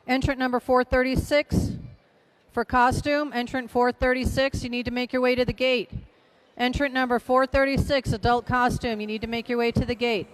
Entrant number 436 for costume. Entrant 436, you need to make your way to the gate. Entrant number 436, adult costume, you need to make your way to the gate.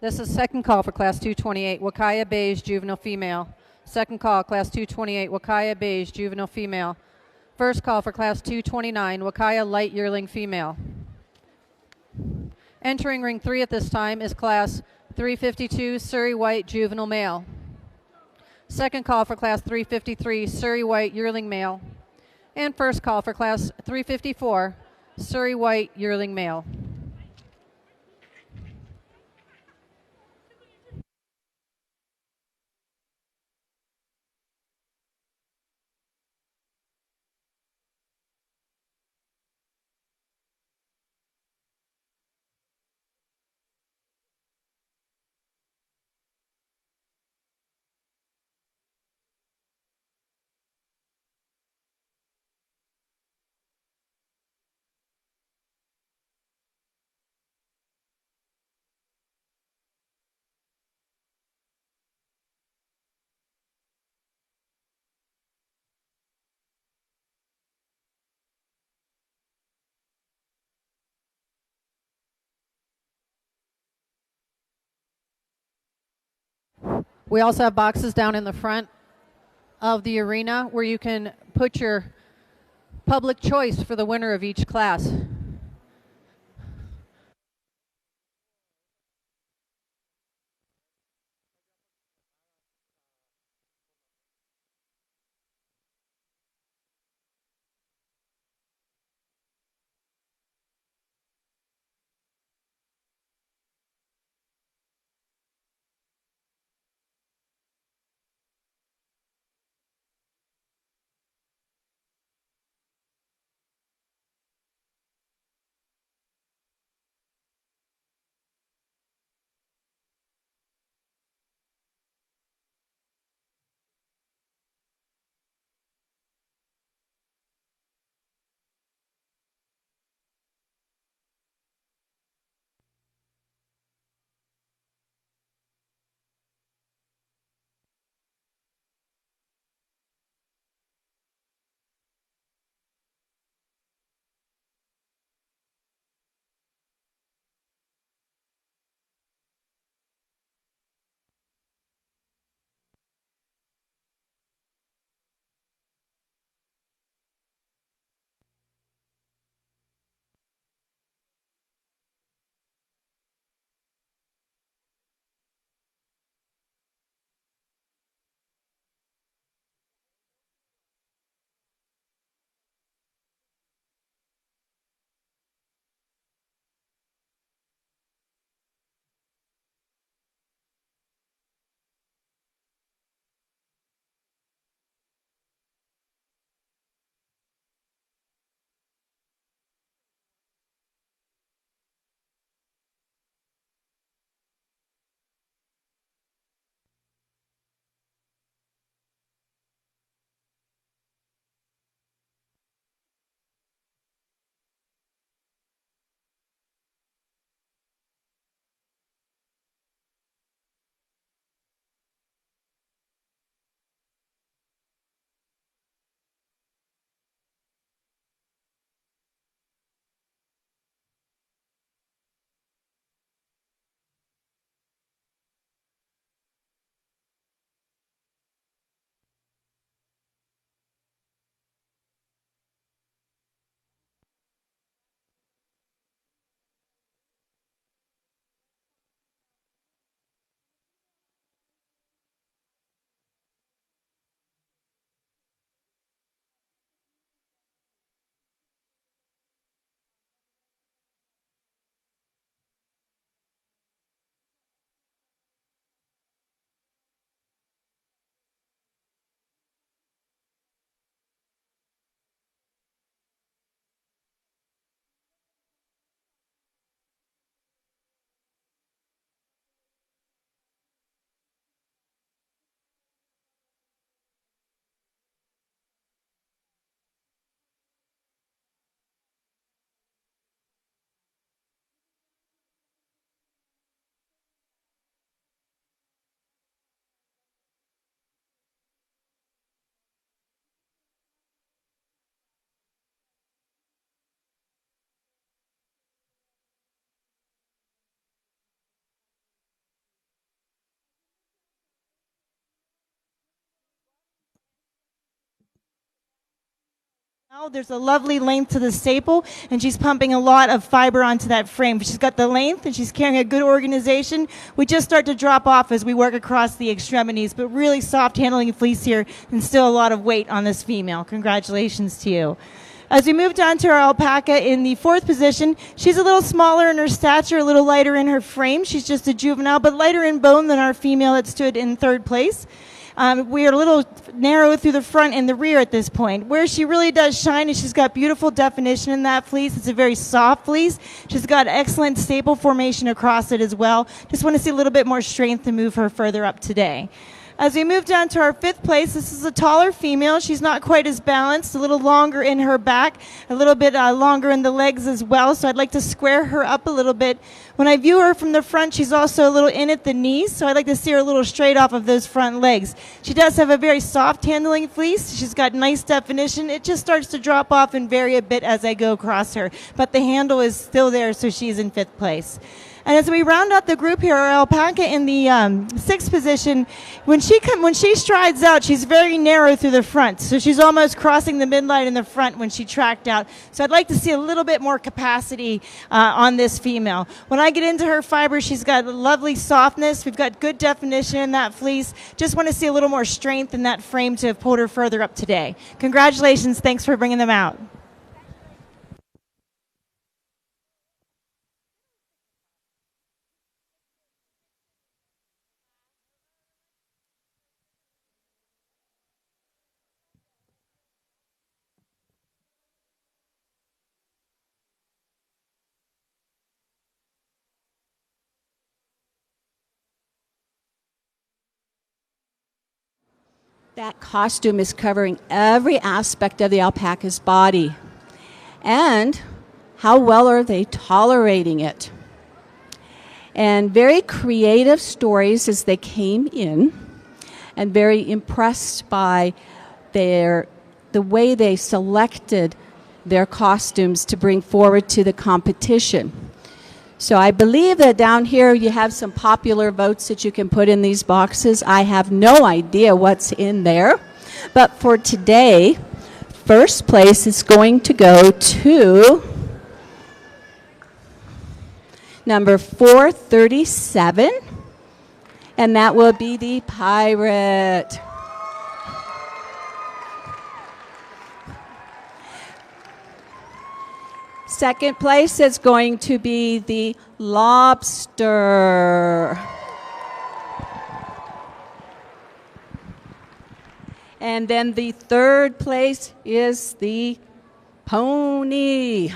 This is second call for Class 228, Huacaya Beige, Juvenile Female. Second call, Class 228, Huacaya Beige, Juvenile Female. First call for Class 229, Huacaya Light Yearling Female. Entering ring 3 at this time is Class 352, Suri White, Juvenile Male. Second call for Class 353, Suri White, Yearling Male. And first call for Class 354, Suri White, Yearling Male. We also have boxes down in the front of the arena where you can put your public choice for the winner of each class. Now there's a lovely length to the staple, and she's pumping a lot of fiber onto that frame. She's got the length, and she's carrying a good organization. We just start to drop off as we work across the extremities, but really soft handling fleece here, and still a lot of weight on this female. Congratulations to you. As we move down to our alpaca in the fourth position, she's a little smaller in her stature, a little lighter in her frame. She's just a juvenile, but lighter in bone than our female that stood in third place. We are a little narrow through the front and the rear at this point. Where she really does shine is she's got beautiful definition in that fleece. It's a very soft fleece. She's got excellent staple formation across it as well. Just want to see a little bit more strength to move her further up today. As we move down to our fifth place, this is a taller female. She's not quite as balanced, a little longer in her back, a little bit longer in the legs as well, so I'd like to square her up a little bit. When I view her from the front, she's also a little in at the knees, so I'd like to see her a little straight off of those front legs. She does have a very soft handling fleece. She's got nice definition. It just starts to drop off and vary a bit as I go across her, but the handle is still there, so she's in fifth place. And as we round out the group here, our alpaca in the sixth position, when she strides out, she's very narrow through the front. So she's almost crossing the midline in the front when she tracked out. So I'd like to see a little bit more capacity on this female. When I get into her fiber, she's got a lovely softness. We've got good definition in that fleece. Just want to see a little more strength in that frame to have pulled her further up today. Congratulations. Thanks for bringing them out. That costume is covering every aspect of the alpaca's body. And how well are they tolerating it? And very creative stories as they came in, and very impressed by the way they selected their costumes to bring forward to the competition. So I believe that down here you have some popular votes that you can put in these boxes. I have no idea what's in there. But for today, first place is going to go to number 437, and that will be the pirate. Second place is going to be the lobster. And then the third place is the pony.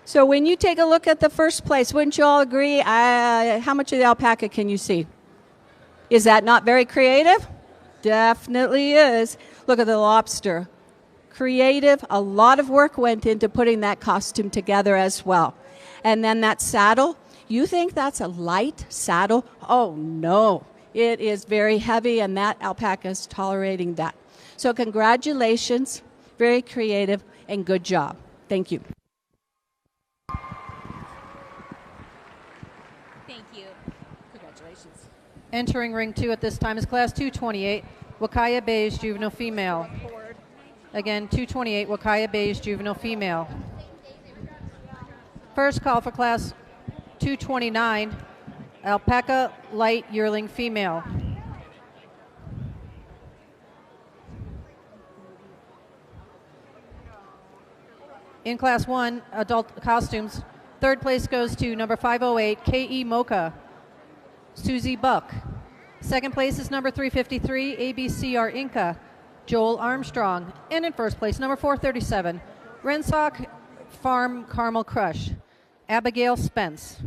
So when you take a look at the first place, wouldn't you all agree, how much of the alpaca can you see? Is that not very creative? Definitely is. Look at the lobster. Creative, a lot of work went into putting that costume together as well. And then that saddle, you think that's a light saddle? Oh no, it is very heavy, and that alpaca is tolerating that. So congratulations, very creative, and good job. Thank you. Thank you. Congratulations. Entering ring 2 at this time is class 228, Huacaya beige juvenile female. Again, 228 Huacaya beige juvenile female. First call for class 229, alpaca light yearling female. In class 1, adult costumes, third place goes to number 508, K.E. Mocha, Susie Buck. Second place is number 353, ABCR Inca, Joel Armstrong. And in first place, number 437, Rensock Farm Caramel Crush, Abigail Spence.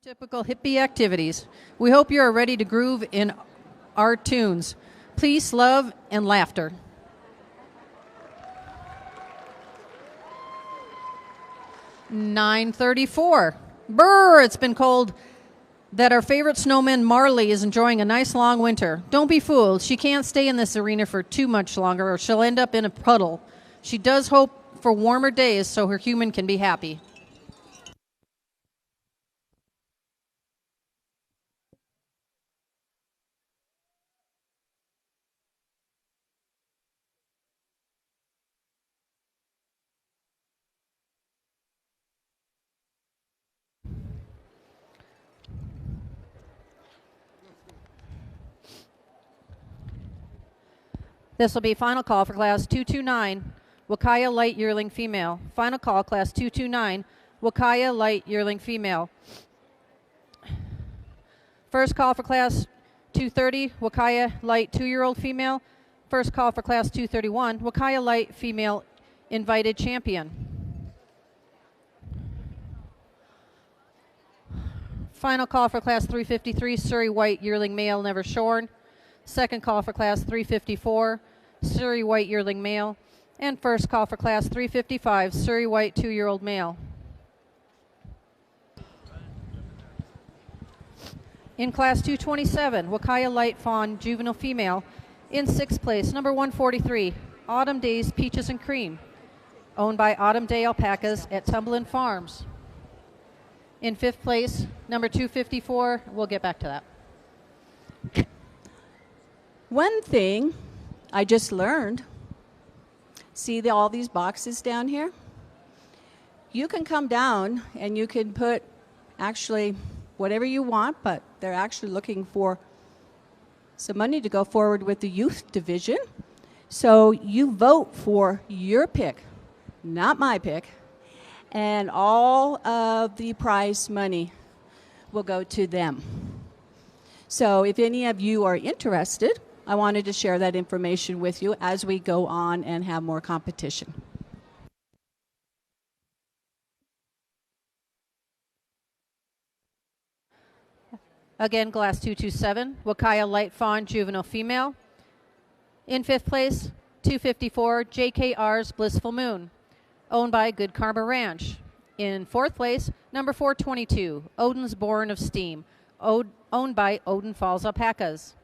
Typical hippie activities. We hope you are ready to groove in our tunes. Peace, love, and laughter. "9:34. Brr, it's been cold that our favorite snowman Marley is enjoying a nice long winter. Don't be fooled. She can't stay in this arena for too much longer or she'll end up in a puddle. She does hope for warmer days so her human can be happy." This will be final call for class 229, Huacaya Light Yearling Female. Final call, class 229, Huacaya Light Yearling Female. First call for class 230, Huacaya Light 2-year-old female. First call for class 231, Huacaya Light Female Invited Champion. Final call for class 353, Suri White Yearling Male Never Shorn. Second call for class 354, Suri White Yearling Male. And first call for class 355, Suri White 2-year-old male. In class 227, Huacaya Light Fawn Juvenile Female. In 6th place, number 143, Autumn Days Peaches and Cream, owned by Autumn Day Alpacas at Tumblein Farms. In 5th place, number 254, we'll get back to that. One thing I just learned, see all these boxes down here? You can come down and you can put actually whatever you want, but they're actually looking for some money to go forward with the youth division. So you vote for your pick, not my pick, and all of the prize money will go to them. So if any of you are interested, I wanted to share that information with you as we go on and have more competition. Again, class 227, Huacaya Light Fawn Juvenile Female. In 5th place, 254, JKR's Blissful Moon, owned by Good Karma Ranch. In 4th place, number 422, Odin's Born of Steam, owned by Odin Falls Alpacas.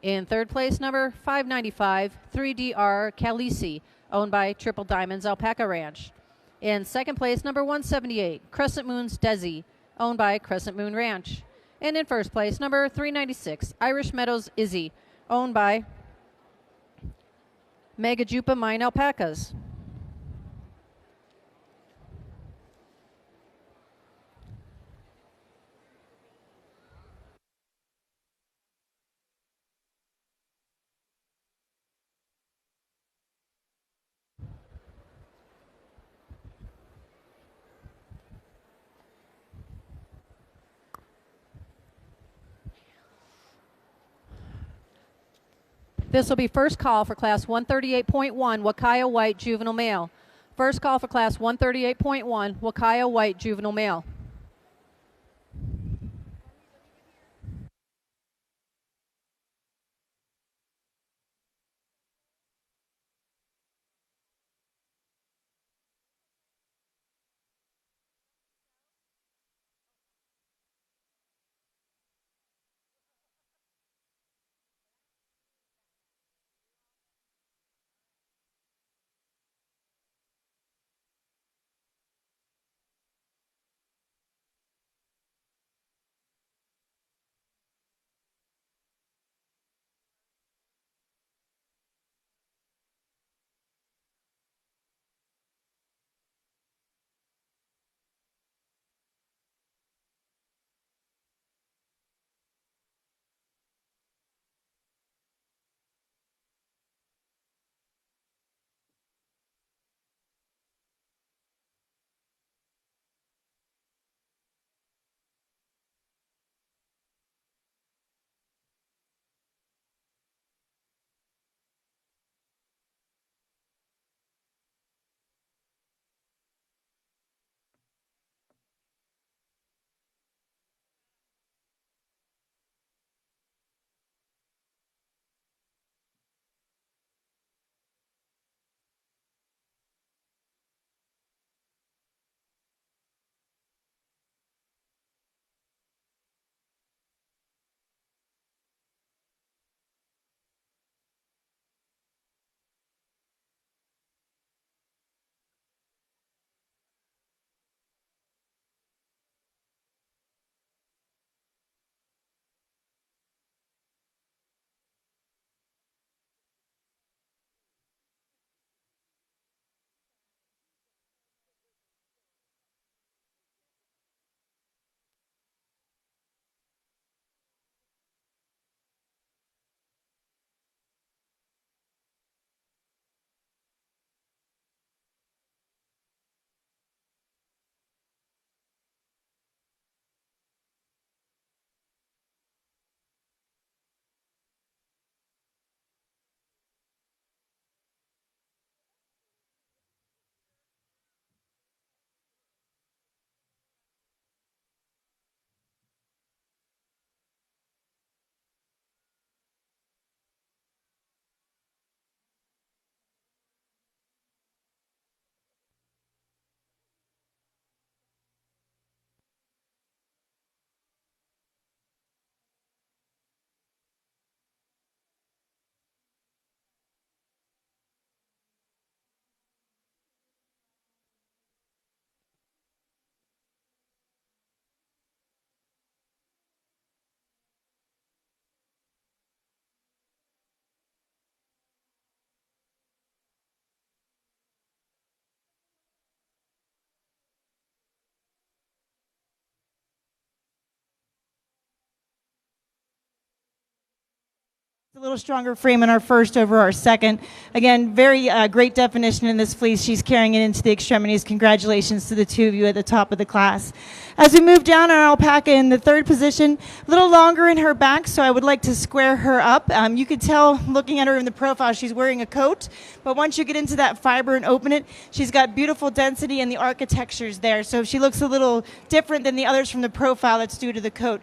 In 3rd place, number 595, 3DR Khaleesi, owned by Triple Diamonds Alpaca Ranch. In 2nd place, number 178, Crescent Moon's Desi, owned by Crescent Moon Ranch. And in 1st place, number 396, Irish Meadows Izzy, owned by Megajupa Mine Alpacas. This will be first call for class 138.1, Huacaya White Juvenile Male. First call for class 138.1, Huacaya White Juvenile Male. A little stronger frame in our first over our second. Again, very great definition in this fleece. She's carrying it into the extremities. Congratulations to the two of you at the top of the class. As we move down our alpaca in the third position, a little longer in her back, so I would like to square her up. You could tell looking at her in the profile she's wearing a coat, but once you get into that fiber and open it, she's got beautiful density and the architecture's there. So she looks a little different than the others from the profile that's due to the coat.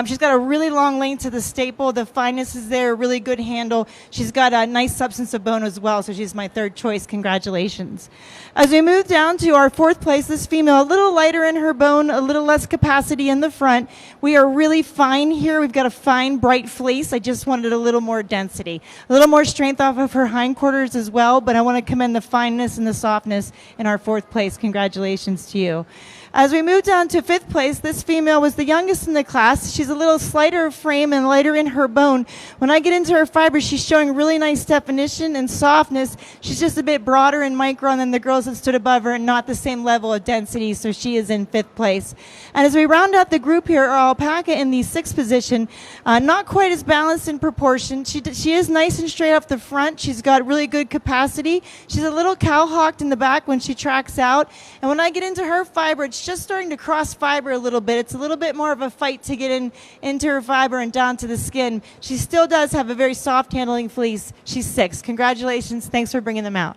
She's got a really long length to the staple. The fineness is there, really good handle. She's got a nice substance of bone as well, so she's my third choice. Congratulations. As we move down to our fourth place, this female, a little lighter in her bone, a little less capacity in the front. We are really fine here. We've got a fine, bright fleece. I just wanted a little more density, a little more strength off of her hindquarters as well, but I want to commend the fineness and the softness in our fourth place. Congratulations to you. As we move down to fifth place, this female was the youngest in the class. She's a little slighter of frame and lighter in her bone. When I get into her fiber, she's showing really nice definition and softness. She's just a bit broader in micron than the girls that stood above her and not the same level of density, so she is in fifth place. And as we round out the group here, our alpaca in the sixth position, not quite as balanced in proportion. She is nice and straight up the front. She's got really good capacity. She's a little cow-hawked in the back when she tracks out. And when I get into her fiber, it's just starting to cross fiber a little bit. It's a little bit more of a fight to get into her fiber and down to the skin. She still does have a very soft handling fleece. She's 6. Congratulations. Thanks for bringing them out.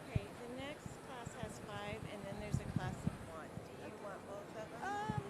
Okay, the next class has 5, and then there's a class of 1. Do you want both of them?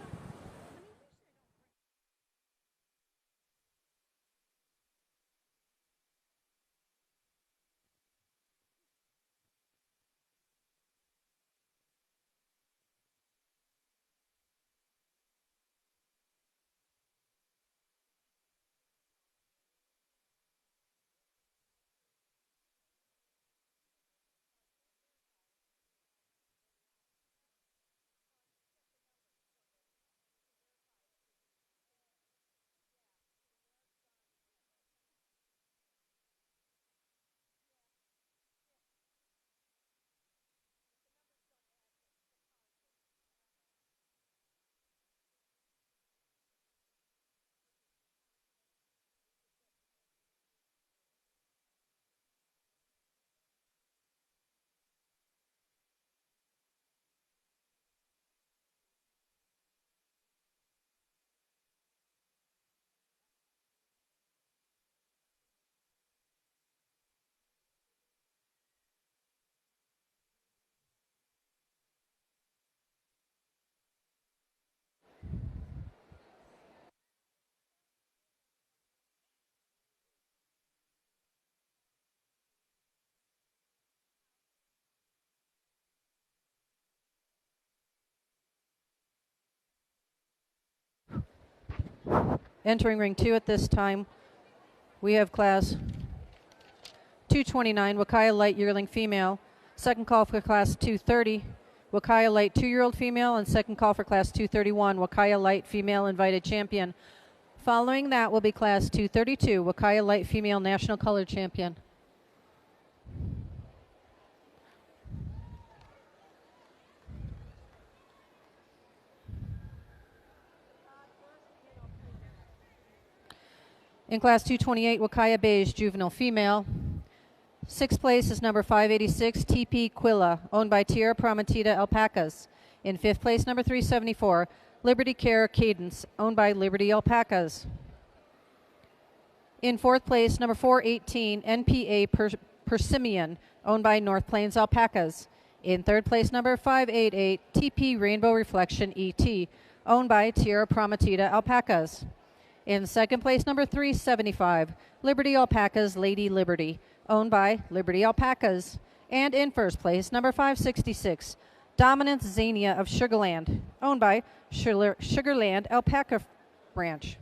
Entering ring 2 at this time, we have class 229, Huacaya light yearling female. Second call for class 230, Huacaya light 2-year-old female, and second call for class 231, Huacaya light female invited champion. Following that will be class 232, Huacaya light female national color champion. In class 228, Huacaya beige juvenile female. Sixth place is number 586, TP Quilla, owned by Tierra Prometida Alpacas. In fifth place, number 374, Liberty Care Cadence, owned by Liberty Alpacas. In fourth place, number 418, NPA Persimmon, owned by North Plains Alpacas. In third place, number 588, TP Rainbow Reflection ET, owned by Tierra Prometida Alpacas. In second place, number 375, Liberty Alpacas Lady Liberty, owned by Liberty Alpacas. And in first place, number 566, Dominance Xenia of Sugarland, owned by Sugarland Alpaca Branch.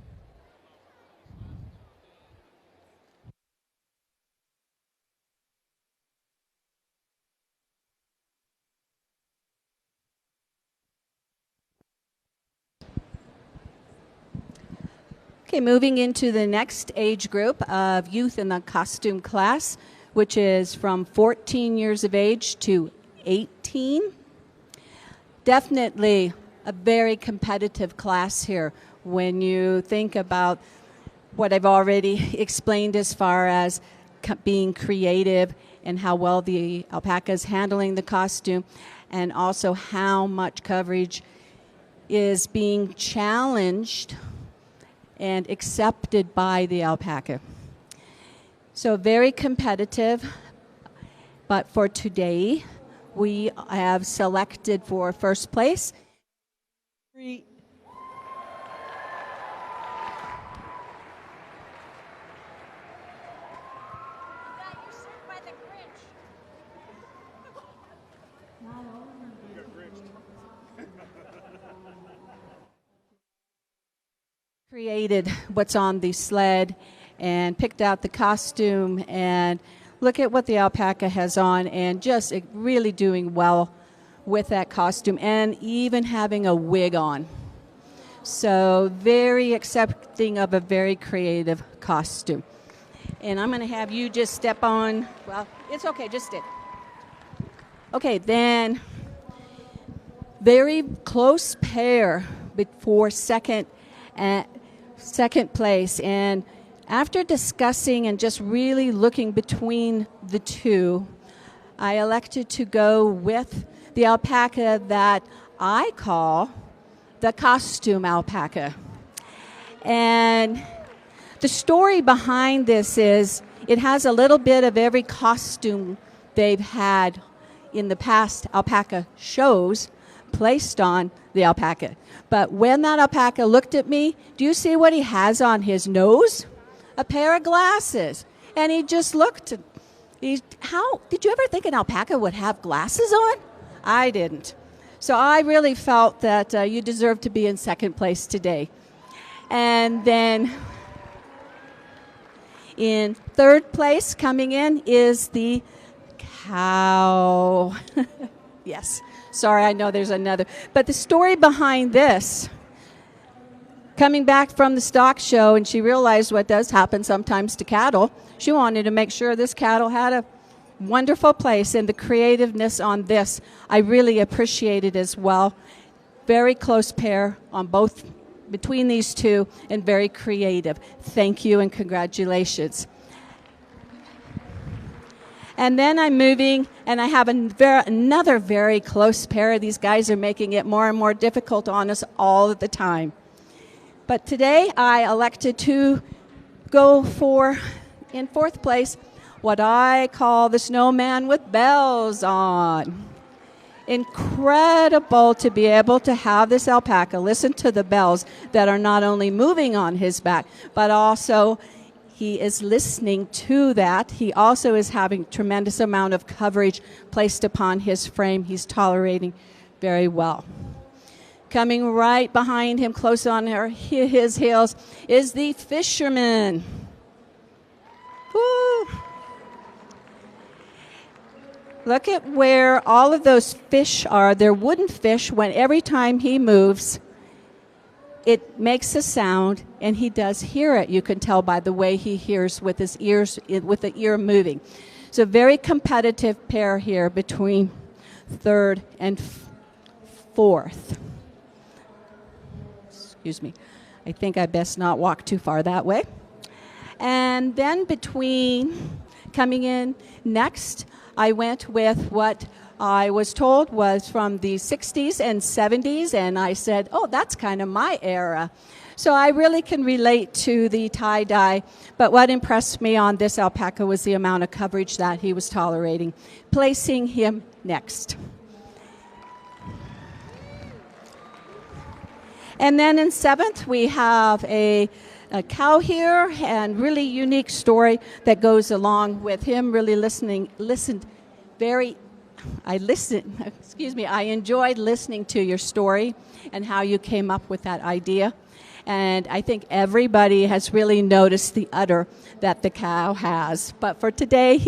Okay, moving into the next age group of youth in the costume class, which is from 14 years of age to 18. Definitely a very competitive class here. when you think about what I've already explained as far as being creative and how well the alpaca is handling the costume, and also how much coverage is being challenged and accepted by the alpaca. So very competitive, but for today, we have selected for first place. Created what's on the sled and picked out the costume, and look at what the alpaca has on, and just really doing well with that costume, and even having a wig on. So very accepting of a very creative costume. And I'm going to have you just step on. Well, it's okay, just stay. Okay, then very close pair for second place. And after discussing and just really looking between the two, I elected to go with the alpaca that I call the costume alpaca. And the story behind this is it has a little bit of every costume they've had in the past alpaca shows placed on the alpaca. But when that alpaca looked at me, do you see what he has on his nose? A pair of glasses. And he just looked. How did you ever think an alpaca would have glasses on? I didn't. So I really felt that you deserve to be in second place today. And then in third place coming in is the cow. Yes. Sorry, I know there's another. But the story behind this, coming back from the stock show, and she realized what does happen sometimes to cattle. She wanted to make sure this cattle had a wonderful place, and the creativeness on this, I really appreciated as well. Very close pair on both, between these two, and very creative. Thank you and congratulations. And then I'm moving, and I have another very close pair. These guys are making it more and more difficult on us all the time. But today I elected to go for, in fourth place, what I call the snowman with bells on. Incredible to be able to have this alpaca listen to the bells that are not only moving on his back, but also he is listening to that. He also is having tremendous amount of coverage placed upon his frame. He's tolerating very well. Coming right behind him, close on his heels, is the fisherman. Woo. Look at where all of those fish are. They're wooden fish. When every time he moves, it makes a sound, and he does hear it. You can tell by the way he hears with his ears, with the ear moving. So very competitive pair here between third and fourth. Excuse me. I think I best not walk too far that way. And then coming in next, I went with what I was told was from the 60s and 70s, and I said, oh, that's kind of my era. So I really can relate to the tie-dye, but what impressed me on this alpaca was the amount of coverage that he was tolerating, placing him next. And then in seventh, we have a cow here, and really unique story that goes along with him really I enjoyed listening to your story and how you came up with that idea. And I think everybody has really noticed the udder that the cow has. But for today,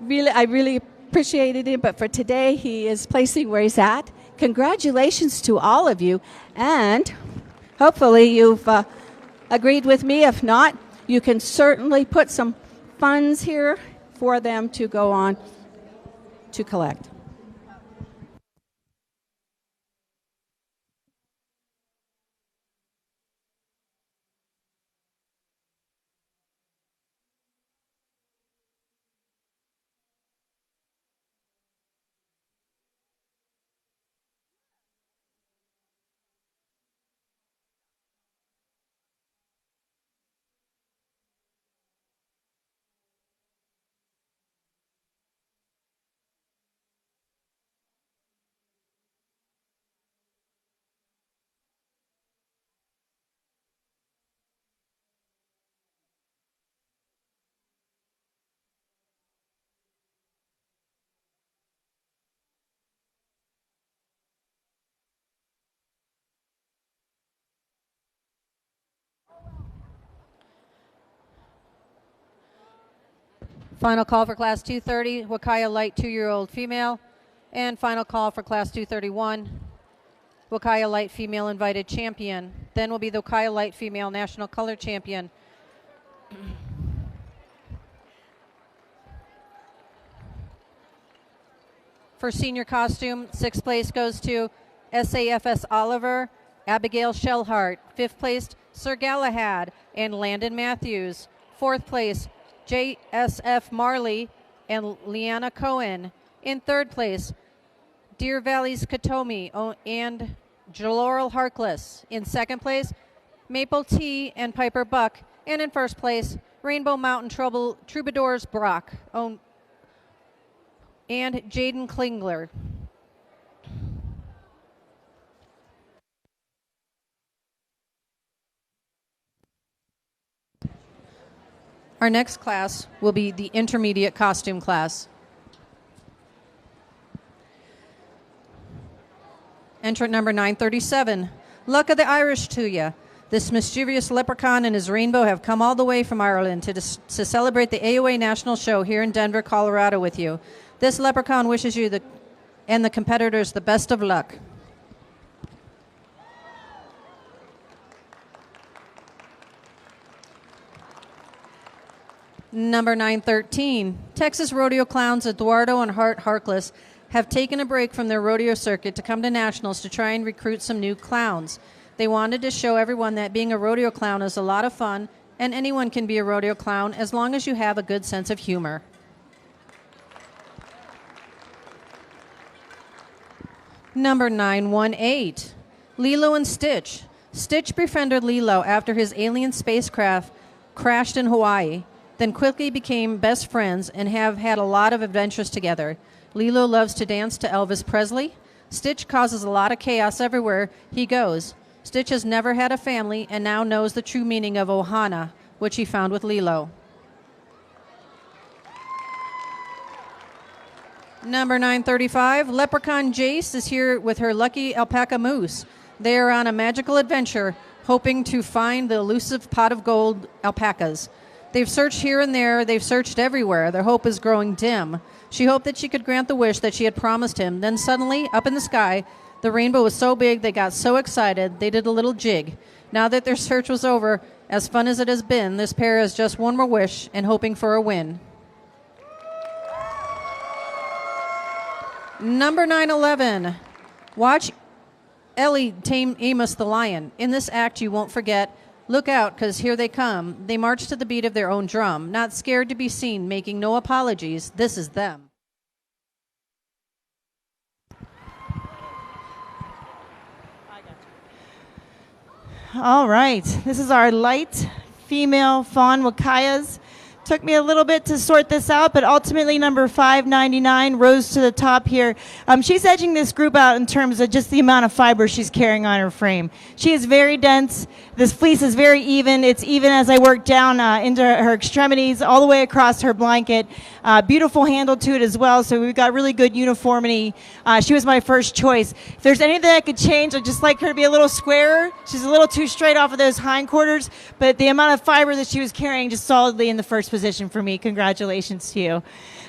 I really appreciated him, but for today, he is placing where he's at. Congratulations to all of you, and hopefully you've agreed with me. If not, you can certainly put some funds here for them to go on to collect. Final call for class 230, Huacaya light 2-year-old female. And final call for class 231, Huacaya light female invited champion. Then will be the Huacaya light female national color champion. For senior costume, 6th place goes to SAFS Oliver, Abigail Shellhart. 5th place, Sir Galahad and Landon Matthews. 4th place, JSF Marley and Leanna Cohen. In 3rd place, Deer Valley's Katomi and Laurel Harkless. In 2nd place, Maple Tea and Piper Buck. And in 1st place, Rainbow Mountain Troubadours Brock and Jaden Klingler. Our next class will be the intermediate costume class. Entrant number 937. Luck of the Irish to ya. This mischievous leprechaun and his rainbow have come all the way from Ireland to celebrate the AOA National Show here in Denver, Colorado with you. This leprechaun wishes you and the competitors the best of luck. Number 913. Texas rodeo clowns Eduardo and Hart Harkless have taken a break from their rodeo circuit to come to nationals to try and recruit some new clowns. They wanted to show everyone that being a rodeo clown is a lot of fun, and anyone can be a rodeo clown as long as you have a good sense of humor. Number 918. Lilo and Stitch. Stitch befriended Lilo after his alien spacecraft crashed in Hawaii, then quickly became best friends and have had a lot of adventures together. Lilo loves to dance to Elvis Presley. Stitch causes a lot of chaos everywhere he goes. Stitch has never had a family and now knows the true meaning of Ohana, which he found with Lilo. Number 935, Leprechaun Jace is here with her lucky alpaca moose. They are on a magical adventure, hoping to find the elusive pot of gold alpacas. They've searched here and there. They've searched everywhere. Their hope is growing dim. She hoped that she could grant the wish that she had promised him. Then suddenly, up in the sky, the rainbow was so big they got so excited they did a little jig. Now that their search was over, as fun as it has been, this pair has just one more wish and hoping for a win. Number 911. Watch Ellie tame Amos the lion. In this act, you won't forget. Look out, because here they come. They march to the beat of their own drum, not scared to be seen, making no apologies. This is them. All right, this is our light female fawn Huacayas. Took me a little bit to sort this out, but ultimately number 599 rose to the top here. She's edging this group out in terms of just the amount of fiber she's carrying on her frame. She is very dense. This fleece is very even. It's even as I work down into her extremities, all the way across her blanket. Beautiful handle to it as well, so we've got really good uniformity. She was my first choice. If there's anything I could change, I'd just like her to be a little squarer. She's a little too straight off of those hindquarters, but the amount of fiber that she was carrying just solidly in the first position for me. Congratulations to you.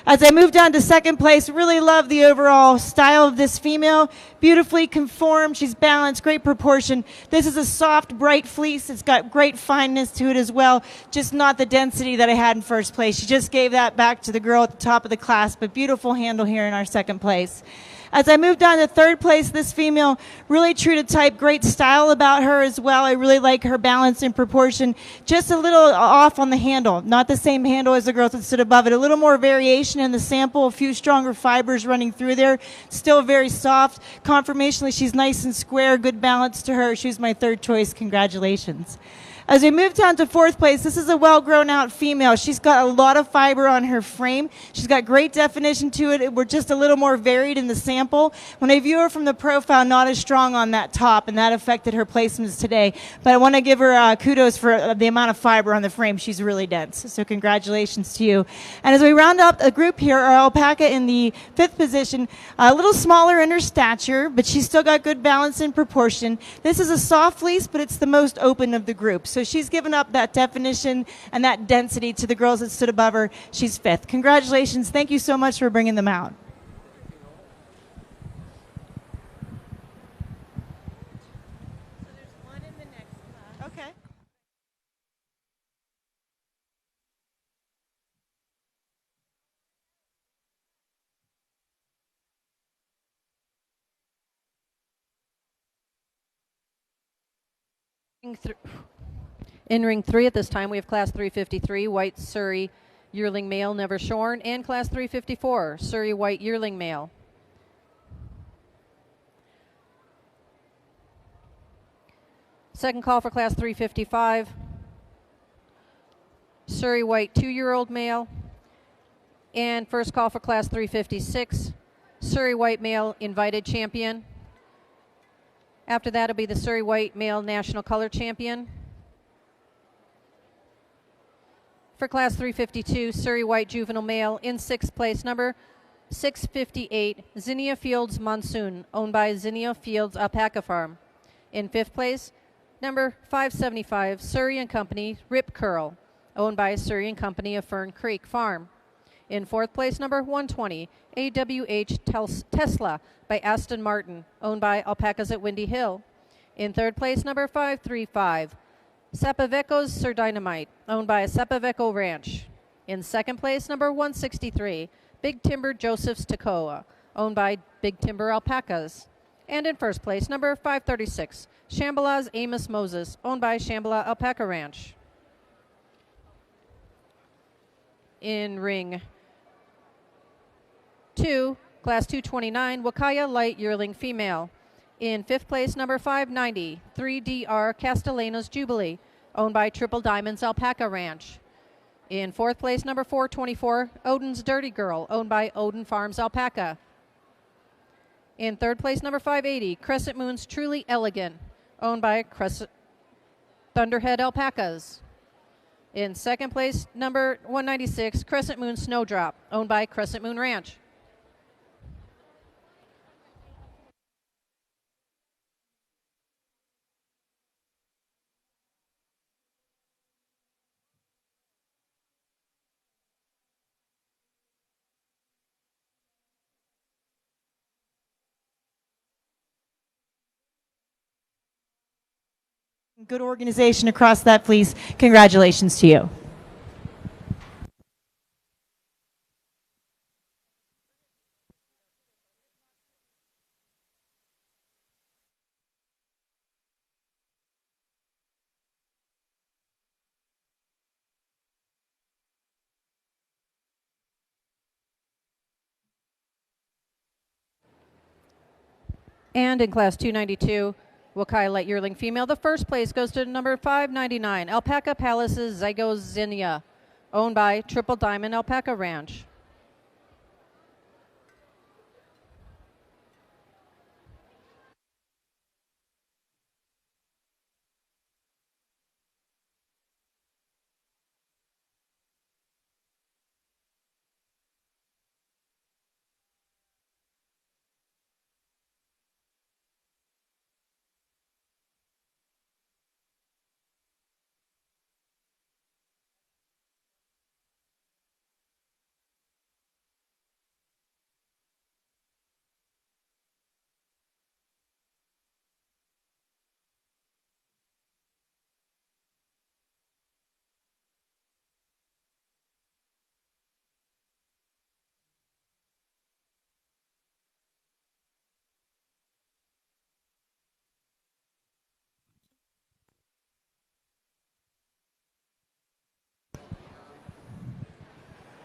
As I move down to second place, really love the overall style of this female. Beautifully conformed. She's balanced, great proportion. This is a soft, bright fleece. It's got great fineness to it as well. Just not the density that I had in first place. She just gave that back to the girl at the top of the class, but beautiful handle here in our second place. As I move down to third place, this female, really true to type, great style about her as well. I really like her balance and proportion. Just a little off on the handle. Not the same handle as the girl that stood above it. A little more variation in the sample, a few stronger fibers running through there. Still very soft. Conformationally, she's nice and square, good balance to her. She was my third choice. Congratulations. As we move down to fourth place, this is a well-grown out female. She's got a lot of fiber on her frame. She's got great definition to it. We're just a little more varied in the sample. When I view her from the profile, not as strong on that top, and that affected her placements today. But I want to give her kudos for the amount of fiber on the frame. She's really dense. So congratulations to you. And as we round up a group here, our alpaca in the fifth position, a little smaller in her stature, but she's still got good balance and proportion. This is a soft fleece, but it's the most open of the group. So she's given up that definition and that density to the girls that stood above her. She's 5th. Congratulations. Thank you so much for bringing them out. So there's one in the next class. Okay. In ring 3 at this time, we have class 353, white Suri yearling male, never shorn, and class 354, Suri white yearling male. Second call for class 355, Suri white 2-year-old male, and first call for class 356, Suri white male invited champion. After that, it'll be the Suri white male national color champion. For class 352, Suri white juvenile male in 6th place, number 658, Zinnia Fields Monsoon, owned by Zinnia Fields Alpaca Farm. In 5th place, number 575, Suri and Company Rip Curl, owned by Suri and Company of Fern Creek Farm. In 4th place, number 120, AWH Tesla by Aston Martin, owned by Alpacas at Windy Hill. In 3rd place, number 535, Sapaveco's Sir Dynamite, owned by Sapaveco Ranch. In 2nd place, number 163, Big Timber Joseph's Tacoa, owned by Big Timber Alpacas. And in 1st place, number 536, Shambhala's Amos Moses, owned by Shambhala Alpaca Ranch. In ring 2, class 229, Huacaya light yearling female. In 5th place, number 590, 3DR Castellanos Jubilee, owned by Triple Diamonds Alpaca Ranch. In 4th place, number 424, Odin's Dirty Girl, owned by Odin Farms Alpaca. In 3rd place, number 580, Crescent Moon's Truly Elegant, owned by Thunderhead Alpacas. In 2nd place, number 196, Crescent Moon Snowdrop, owned by Crescent Moon Ranch. Good organization across that fleece. Congratulations to you. And in class 292, Huacaya light yearling female, the 1st place goes to number 599, Alpaca Palace's Zygo Zinnia, owned by Triple Diamond Alpaca Ranch.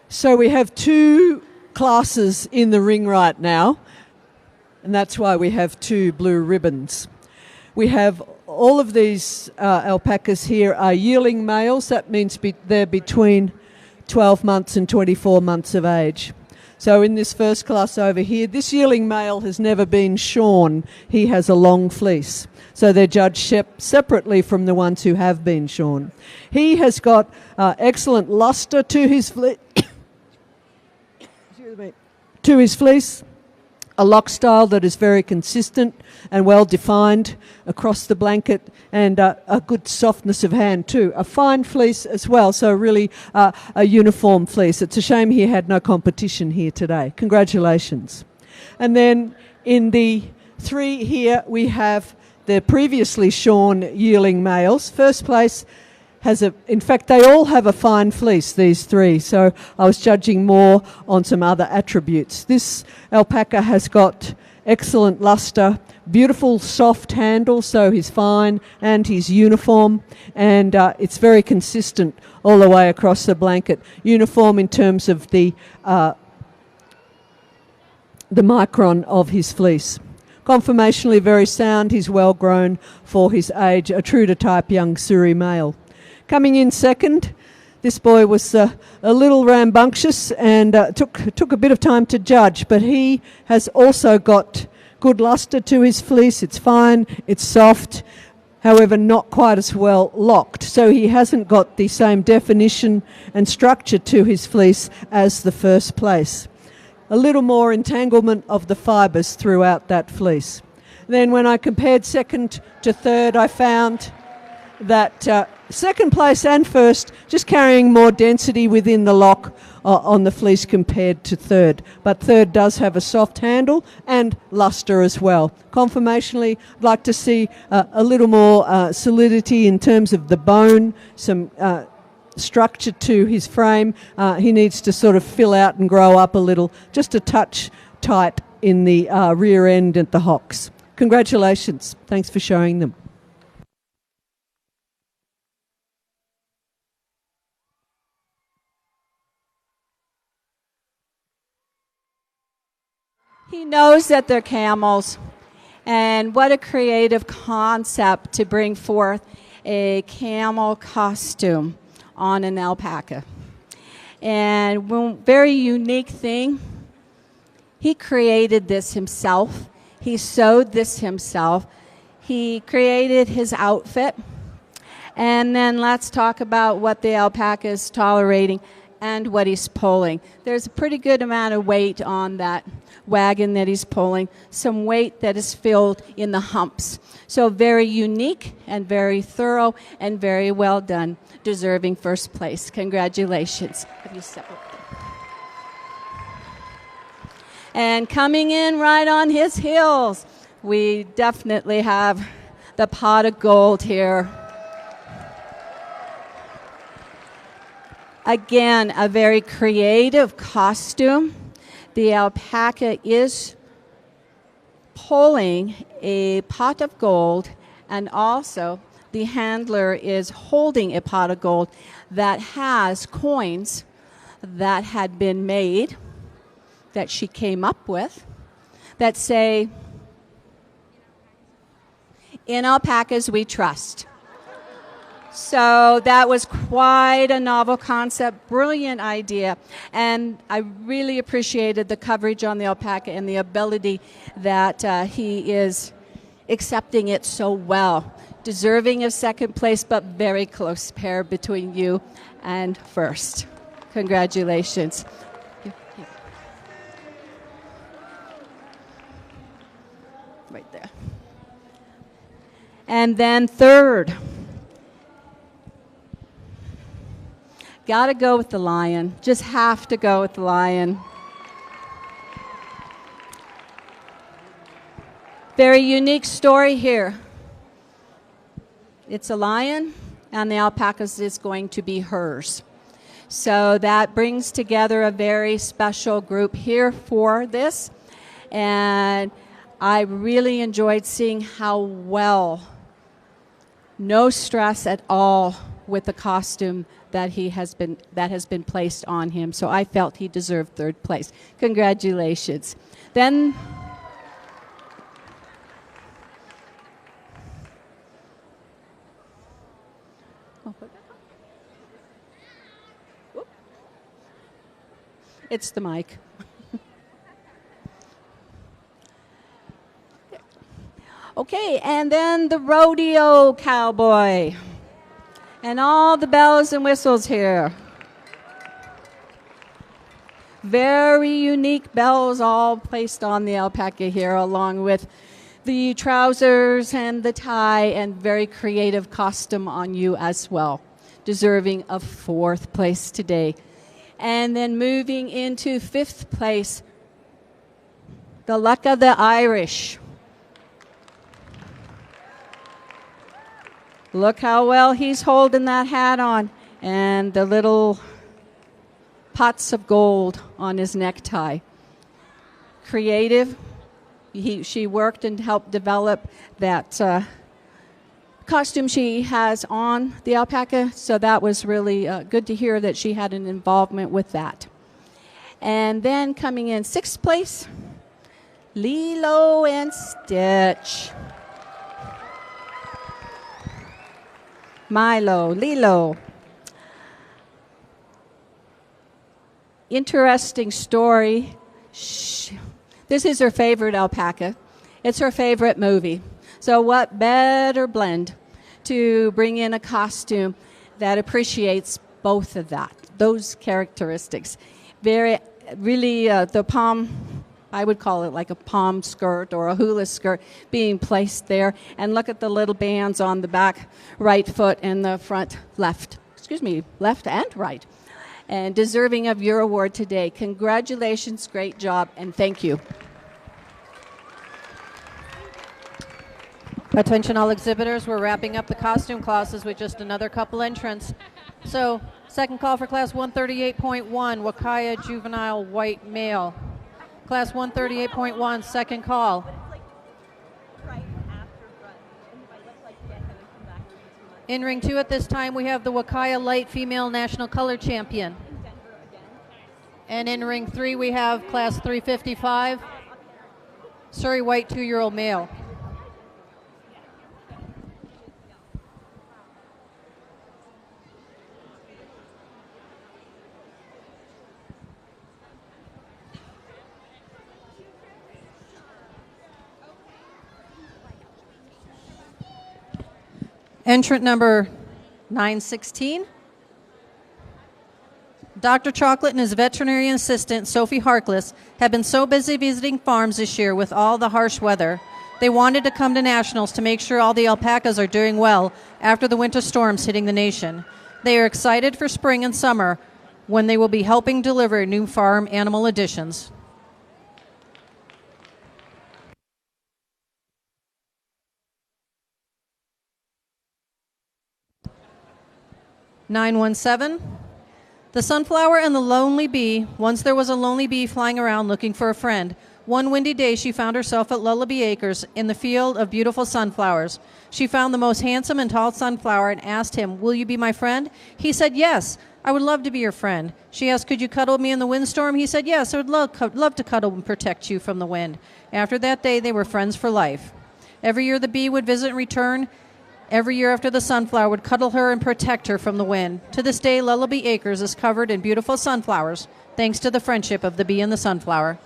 So we have 2 classes in the ring right now, and that's why we have 2 blue ribbons. We have all of these alpacas here are yearling males. That means they're between 12 months and 24 months of age. So in this first class over here, this yearling male has never been shorn. He has a long fleece. So they're judged separately from the ones who have been shorn. He has got excellent luster to his fleece. A a lock style that is very consistent and well defined across the blanket, and a good softness of hand too. A fine fleece as well, so really a uniform fleece. It's a shame he had no competition here today. Congratulations. And then in the 3 here we have the previously shorn yearling males. First place in fact, they all have a fine fleece, these 3, so I was judging more on some other attributes. This alpaca has got excellent luster, beautiful soft handle, so he's fine and he's uniform, and it's very consistent all the way across the blanket. Uniform in terms of the micron of his fleece. Conformationally very sound, he's well grown for his age, a true to type young Suri male. Coming in second, this boy was a little rambunctious and took a bit of time to judge, but he has also got good luster to his fleece. It's fine, it's soft, however not quite as well locked, so he hasn't got the same definition and structure to his fleece as the first place. A little more entanglement of the fibres throughout that fleece. Then when I compared second to third, I found that second place and first just carrying more density within the lock on the fleece compared to third. But third does have a soft handle and luster as well. Conformationally, I'd like to see a little more solidity in terms of the bone, some structure to his frame. He needs to sort of fill out and grow up a little, just a touch tight in the rear end at the hocks. Congratulations. Thanks for showing them. He knows that they're camels, and what a creative concept to bring forth a camel costume on an alpaca. And one very unique thing, he created this himself. He sewed this himself. He created his outfit. And then let's talk about what the alpaca is tolerating and what he's pulling. There's a pretty good amount of weight on that wagon that he's pulling, some weight that is filled in the humps. So very unique and very thorough and very well done, deserving first place. Congratulations. Have you step up there? And coming in right on his heels, we definitely have the pot of gold here. Again, a very creative costume. The alpaca is pulling a pot of gold, and also the handler is holding a pot of gold that has coins that had been made, that she came up with, that say, "In alpacas we trust." So that was quite a novel concept, brilliant idea, and I really appreciated the coverage on the alpaca and the ability that he is accepting it so well. Deserving of second place, but very close pair between you and first. Congratulations. Right there. And then third. Got to go with the lion. Just have to go with the lion. Very unique story here. It's a lion, and the alpacas is going to be hers. So that brings together a very special group here for this. And I really enjoyed seeing how well, no stress at all with the costume that has been placed on him. So I felt he deserved third place. Congratulations. Then it's the mic. Okay, and then the rodeo cowboy. And all the bells and whistles here. Very unique bells all placed on the alpaca here, along with the trousers and the tie, and very creative costume on you as well. Deserving of 4th place today. And then moving into 5th place, the Luck of the Irish. Look how well he's holding that hat on, and the little pots of gold on his necktie. Creative. She worked and helped develop that costume she has on the alpaca, so that was really good to hear that she had an involvement with that. And then coming in 6th place, Lilo and Stitch. Lilo. Interesting story. This is her favorite alpaca. It's her favorite movie. So what better blend to bring in a costume that appreciates both of those characteristics. The palm, I would call it like a palm skirt or a hula skirt being placed there. And look at the little bands on the back right foot and the front left and right. And deserving of your award today. Congratulations, great job, and thank you. Attention all exhibitors, we're wrapping up the costume classes with just another couple entrants. So, second call for class 138.1, Huacaya juvenile white male. Class 138.1, second call. In ring 2 at this time, we have the Huacaya light female national color champion. And in ring 3, we have class 355, Suri white 2-year-old male. Entrant number 916. Dr. Chocolate and his veterinarian assistant, Sophie Harkless, have been so busy visiting farms this year with all the harsh weather. They wanted to come to Nationals to make sure all the alpacas are doing well after the winter storms hitting the nation. They are excited for spring and summer when they will be helping deliver new farm animal additions. (917) The Sunflower and the Lonely Bee. Once there was a lonely bee flying around looking for a friend. One windy day she found herself at Lullaby Acres in the field of beautiful sunflowers. She found the most handsome and tall sunflower and asked him, "Will you be my friend?" He said, "Yes, I would love to be your friend." She asked, "Could you cuddle me in the windstorm?" He said, "Yes, I would love to cuddle and protect you from the wind." After that day, they were friends for life. Every year the bee would visit and return. Every year after the sunflower would cuddle her and protect her from the wind. To this day, Lullaby Acres is covered in beautiful sunflowers, thanks to the friendship of the bee and the sunflower.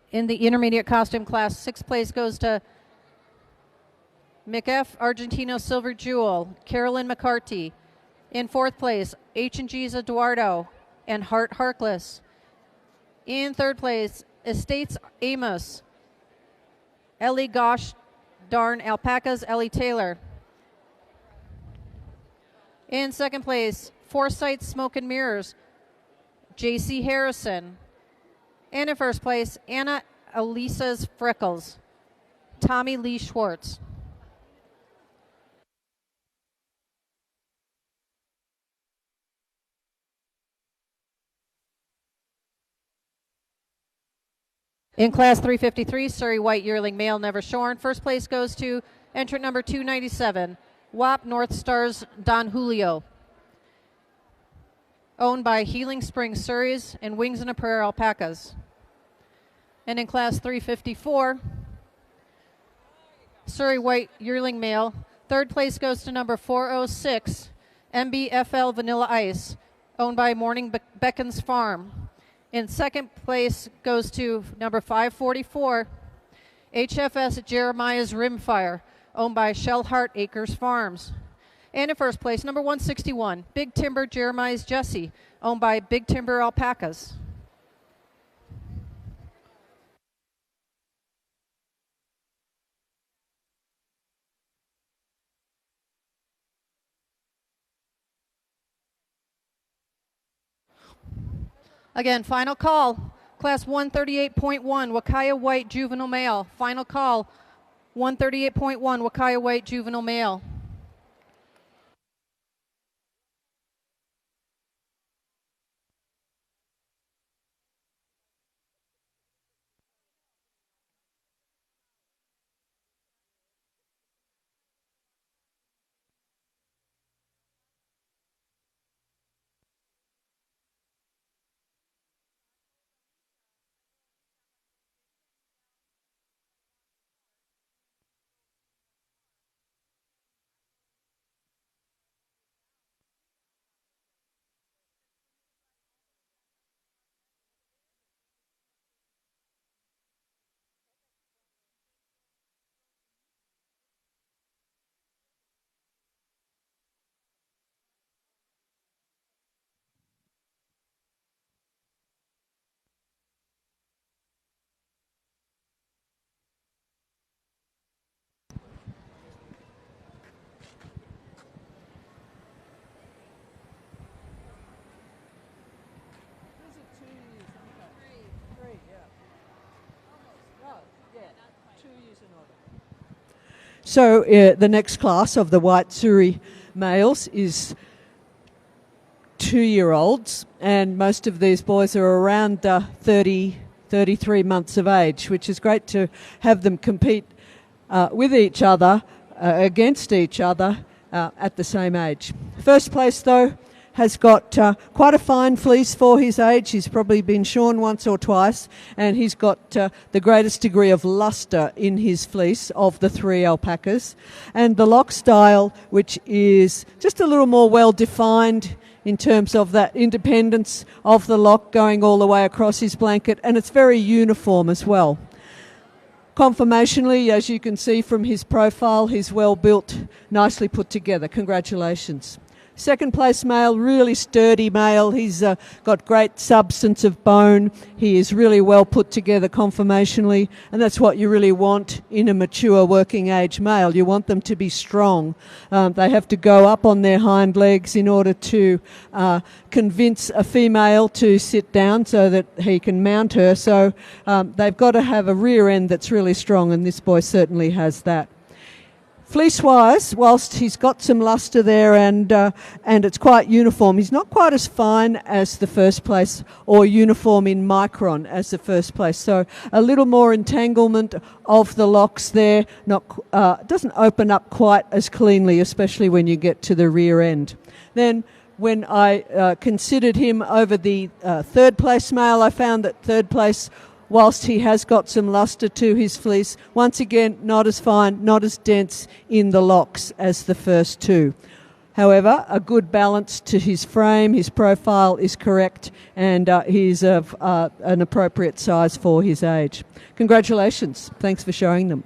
In the intermediate costume class, 6th place goes to McF Argentino Silver Jewel, Carolyn McCarty. In 4th place, H&G's Eduardo and Hart Harkless. In 3rd place, Estates Amos, Ellie Gosh Darn Alpacas, Ellie Taylor. In 2nd place, Foresight Smoke and Mirrors, J.C. Harrison. And in 1st place, Anna Elisa's Freckles, Tommy Lee Schwartz. In class 353, Surrey White Yearling Male Never Shorn. 1st place goes to entrant number 297, WAP North Stars Don Julio. Owned by Healing Springs Surreys and Wings and a Prayer Alpacas. And in class 354, Surrey White Yearling Male, Third place goes to number 406, MBFL Vanilla Ice, owned by Morning Beckons Farm. In second place goes to number 544, HFS Jeremiah's Rimfire, owned by Shellhart Acres Farms. And in first place, number 161, Big Timber Jeremiah's Jesse, owned by Big Timber Alpacas. Again, final call. Class 138.1, Huacaya White Juvenile Male. Final call, 138.1, Huacaya White Juvenile Male. So the next class of the white Suri males is 2-year-olds, and most of these boys are around 33 months of age, which is great to have them compete with each other, against each other at the same age. First place, though, has got quite a fine fleece for his age. He's probably been shorn once or twice, and he's got the greatest degree of luster in his fleece of the 3 alpacas. And the lock style, which is just a little more well-defined in terms of that independence of the lock going all the way across his blanket, and it's very uniform as well. Conformationally, as you can see from his profile, he's well built, nicely put together. Congratulations. Second place male, really sturdy male. He's got great substance of bone. He is really well put together conformationally, and that's what you really want in a mature working age male. You want them to be strong. They have to go up on their hind legs in order to convince a female to sit down so that he can mount her. So they've got to have a rear end that's really strong, and this boy certainly has that. Fleece-wise, whilst he's got some luster there and it's quite uniform, he's not quite as fine as the first place or uniform in micron as the first place. So a little more entanglement of the locks there. Doesn't open up quite as cleanly, especially when you get to the rear end. Then when I considered him over the third place male, I found that third place, whilst he has got some luster to his fleece, once again, not as fine, not as dense in the locks as the first two. However, a good balance to his frame, his profile is correct, and he's of an appropriate size for his age. Congratulations. Thanks for showing them.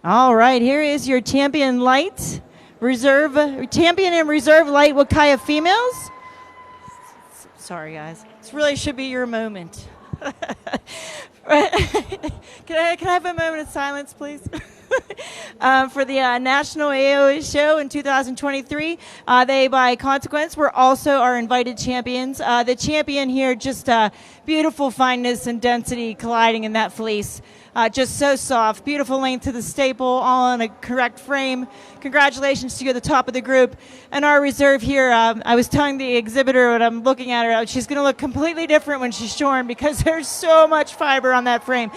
All right, here is your champion and reserve light Huacaya females. Sorry, guys. This really should be your moment. Can I have a moment of silence, please? for the National AO Show in 2023. They, by consequence, were also our invited champions. The champion here, just beautiful fineness and density colliding in that fleece. Just so soft, beautiful length to the staple, all on a correct frame. Congratulations to you at the top of the group. And our reserve here, I was telling the exhibitor when I'm looking at her, she's going to look completely different when she's shorn because there's so much fiber on that frame.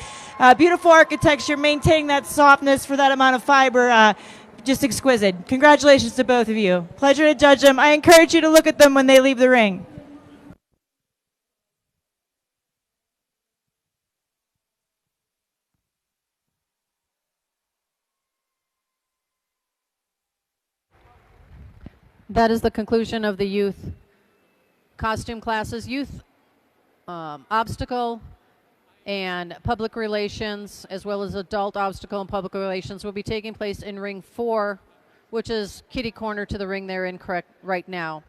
Beautiful architecture, maintaining that softness for that amount of fiber. Just exquisite. Congratulations to both of you. Pleasure to judge them. I encourage you to look at them when they leave the ring. That is the conclusion of the youth costume classes. Youth obstacle and public relations, as well as adult obstacle and public relations, will be taking place in ring 4, which is kitty corner to the ring they're in right now.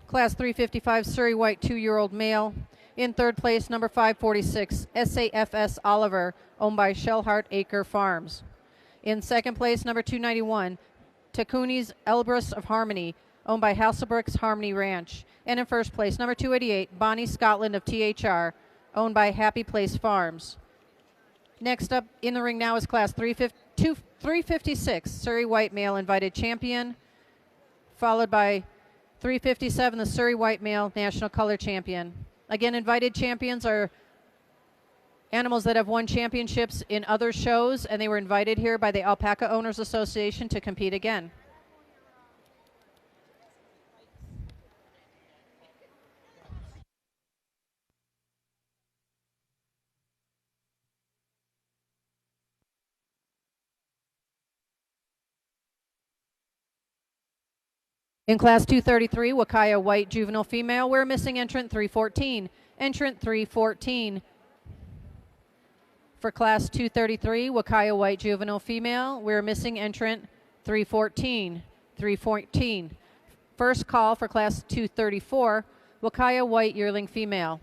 Class 355, Surrey White, 2-year-old male. In third place, number 546, SAFS Oliver, owned by Shellhart Acre Farms. In second place, number 291, Takuni's Elbrus of Harmony, owned by Hasselbrook's Harmony Ranch. And in first place, number 288, Bonnie Scotland of THR, owned by Happy Place Farms. Next up in the ring now is class 356, Surrey White Male Invited Champion, followed by 357, the Surrey White Male National Color Champion. Again, invited champions are animals that have won championships in other shows, and they were invited here by the Alpaca Owners Association to compete again. In class 233, Huacaya White Juvenile Female, we're missing entrant 314. Entrant 314. For class 233, Huacaya White Juvenile Female, we're missing entrant 314. 314. First call for class 234, Huacaya White Yearling Female.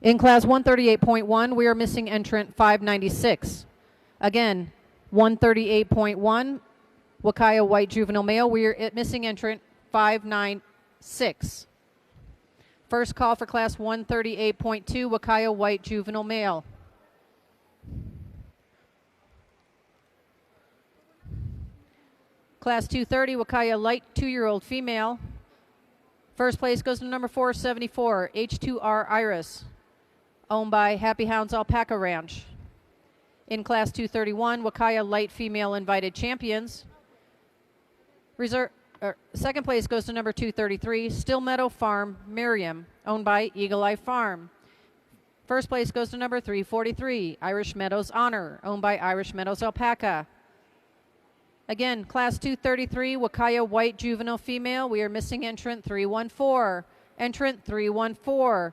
In class 138.1, we are missing entrant 596. Again, 138.1, Huacaya White Juvenile Male, we are missing entrant 596. First call for class 138.2, Huacaya White Juvenile Male. Class 230, Huacaya Light 2-year-old Female. First place goes to number 474, H2R Iris, owned by Happy Hounds Alpaca Ranch. In class 231, Huacaya Light Female Invited Champions. Second place goes to number 233, Still Meadow Farm Miriam, owned by Eagle Eye Farm. First place goes to number 343, Irish Meadows Honor, owned by Irish Meadows Alpaca. Again, class 233, Huacaya White Juvenile Female, we are missing entrant 314. Entrant 314.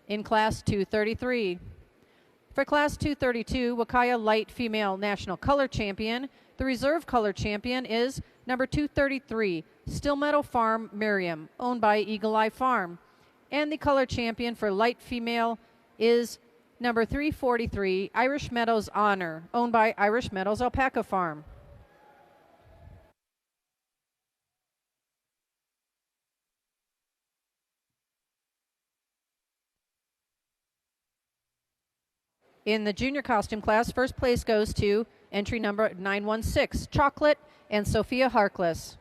In class 233. For class 232, Huacaya Light Female National Color Champion, the reserve color champion is number 233, Still Meadow Farm Miriam, owned by Eagle Eye Farm. And the color champion for light female is number 343, Irish Meadows Honor, owned by Irish Meadows Alpaca Farm. In the junior costume class, first place goes to entry number 916, Chocolate and Sophia Harkless.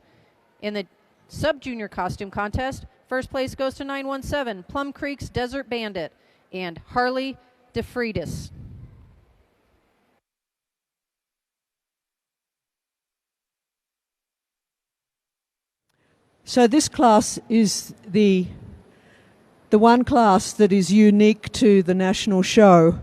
In the sub-junior costume contest, first place goes to 917, Plum Creek's Desert Bandit and Harley DeFreitas. So this class is the one class that is unique to the national show.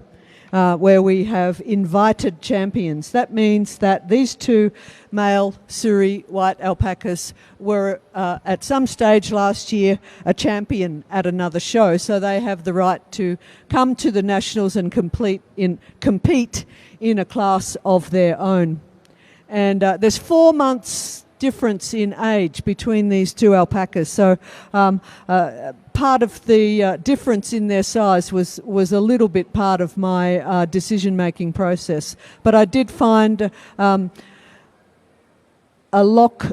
where we have invited champions. That means that these two male Suri white alpacas were at some stage last year a champion at another show, so they have the right to come to the nationals and compete in a class of their own. And there's 4 months difference in age between these two alpacas, so part of the difference in their size was a little bit part of my decision-making process. But I did find a lock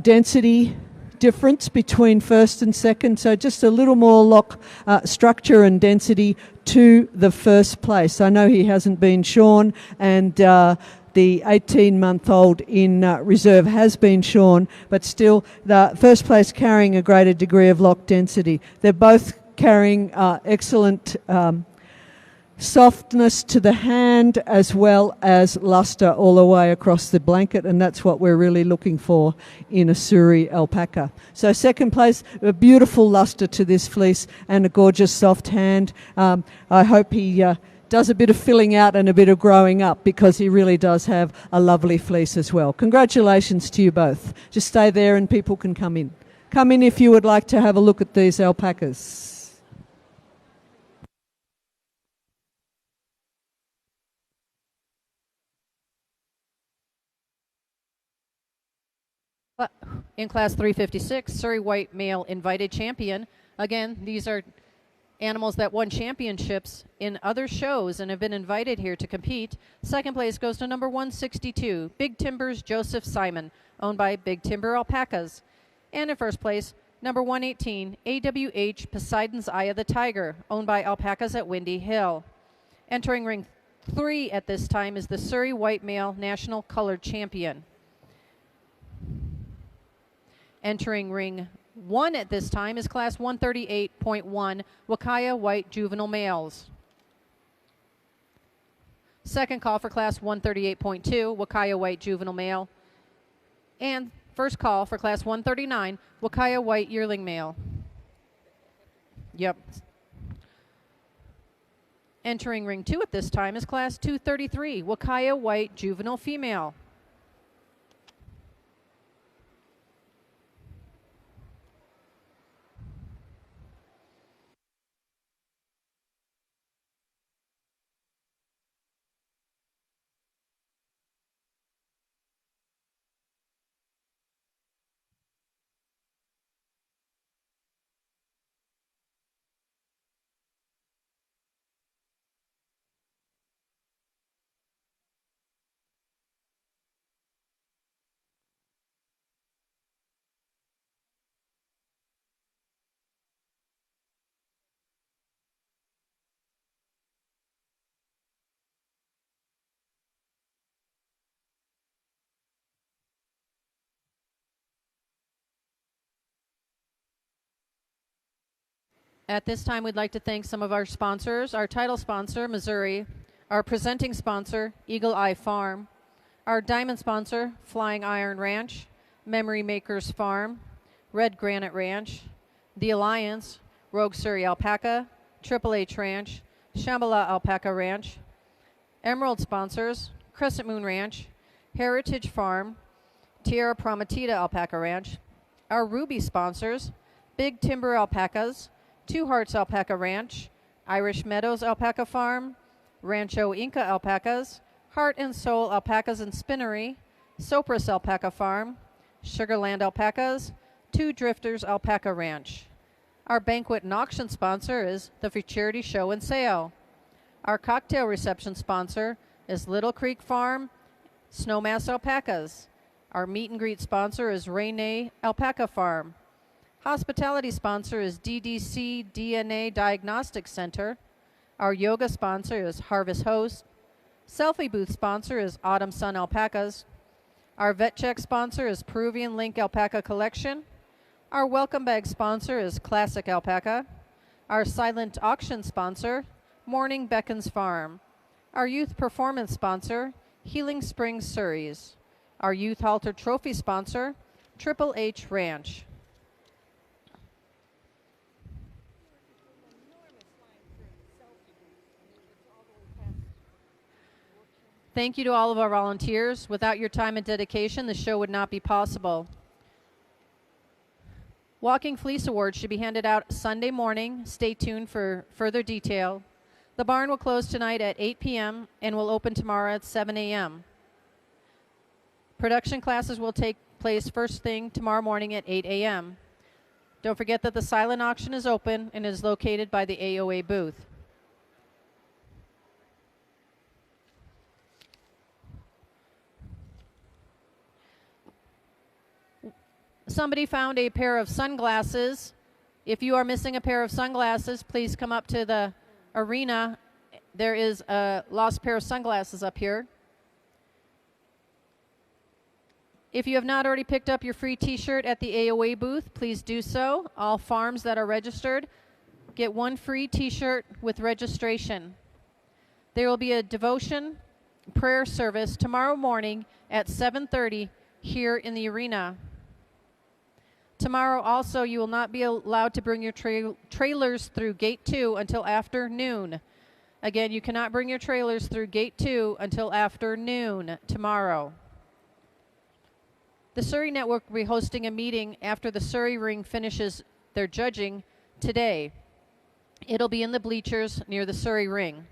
density difference between first and second, so just a little more lock structure and density to the first place. I know he hasn't been shorn, and the 18-month-old in reserve has been shorn, but still the first place carrying a greater degree of lock density. They're both carrying excellent softness to the hand as well as luster all the way across the blanket, and that's what we're really looking for in a Suri alpaca. So second place, a beautiful luster to this fleece and a gorgeous soft hand. I hope he does a bit of filling out and a bit of growing up, because he really does have a lovely fleece as well. Congratulations to you both. Just stay there and people can come in. Come in if you would like to have a look at these alpacas. In class 356, Surrey White male invited champion. Again, these are animals that won championships in other shows and have been invited here to compete. Second place goes to number 162, Big Timber's Joseph Simon, owned by Big Timber Alpacas. And in first place, number 118, AWH Poseidon's Eye of the Tiger, owned by Alpacas at Windy Hill. Entering ring 3 at this time is the Surrey White male national colored champion. Entering ring 1 at this time is class 138.1 Huacaya white juvenile males. Second call for class 138.2 Huacaya white juvenile male. And first call for class 139 Huacaya white yearling male. Yep. Entering ring 2 at this time is class 233 Huacaya white juvenile female. At this time, we'd like to thank some of our sponsors. Our title sponsor, Missouri. Our presenting sponsor, Eagle Eye Farm. Our diamond sponsor, Flying Iron Ranch. Memory Makers Farm. Red Granite Ranch. The Alliance. Rogue Surrey Alpaca. Triple H Ranch. Shambhala Alpaca Ranch. Emerald sponsors, Crescent Moon Ranch. Heritage Farm. Tierra Prometida Alpaca Ranch. Our Ruby sponsors, Big Timber Alpacas. Two Hearts Alpaca Ranch, Irish Meadows Alpaca Farm, Rancho Inca Alpacas, Heart and Soul Alpacas and Spinnery, Sopris Alpaca Farm, Sugarland Alpacas, Two Drifters Alpaca Ranch. Our banquet and auction sponsor is the Futurity Show and Sale. Our cocktail reception sponsor is Little Creek Farm, Snowmass Alpacas. Our meet and greet sponsor is Rainay Alpaca Farm. Hospitality sponsor is DDC DNA Diagnostic Center. Our yoga sponsor is Harvest Host. Selfie booth sponsor is Autumn Sun Alpacas. Our vet check sponsor is Peruvian Link Alpaca Collection. Our welcome bag sponsor is Classic Alpaca. Our silent auction sponsor, Morning Beckons Farm. Our youth performance sponsor, Healing Springs Surreys. Our youth halter trophy sponsor, Triple H Ranch. Thank you to all of our volunteers. Without your time and dedication, the show would not be possible. Walking Fleece Awards should be handed out Sunday morning. Stay tuned for further detail. The barn will close tonight at 8 p.m. and will open tomorrow at 7 a.m. Production classes will take place first thing tomorrow morning at 8 a.m. Don't forget that the silent auction is open and is located by the AOA booth. Somebody found a pair of sunglasses. If you are missing a pair of sunglasses, please come up to the arena. There is a lost pair of sunglasses up here. If you have not already picked up your free t-shirt at the AOA booth, please do so. All farms that are registered get one free t-shirt with registration. There will be a devotion prayer service tomorrow morning at 7:30 here in the arena. Tomorrow also, you will not be allowed to bring your trailers through Gate 2 until after noon. Again, you cannot bring your trailers through Gate 2 until after noon tomorrow. The Suri Network will be hosting a meeting after the Suri Ring finishes their judging today. It'll be in the bleachers near the Suri Ring.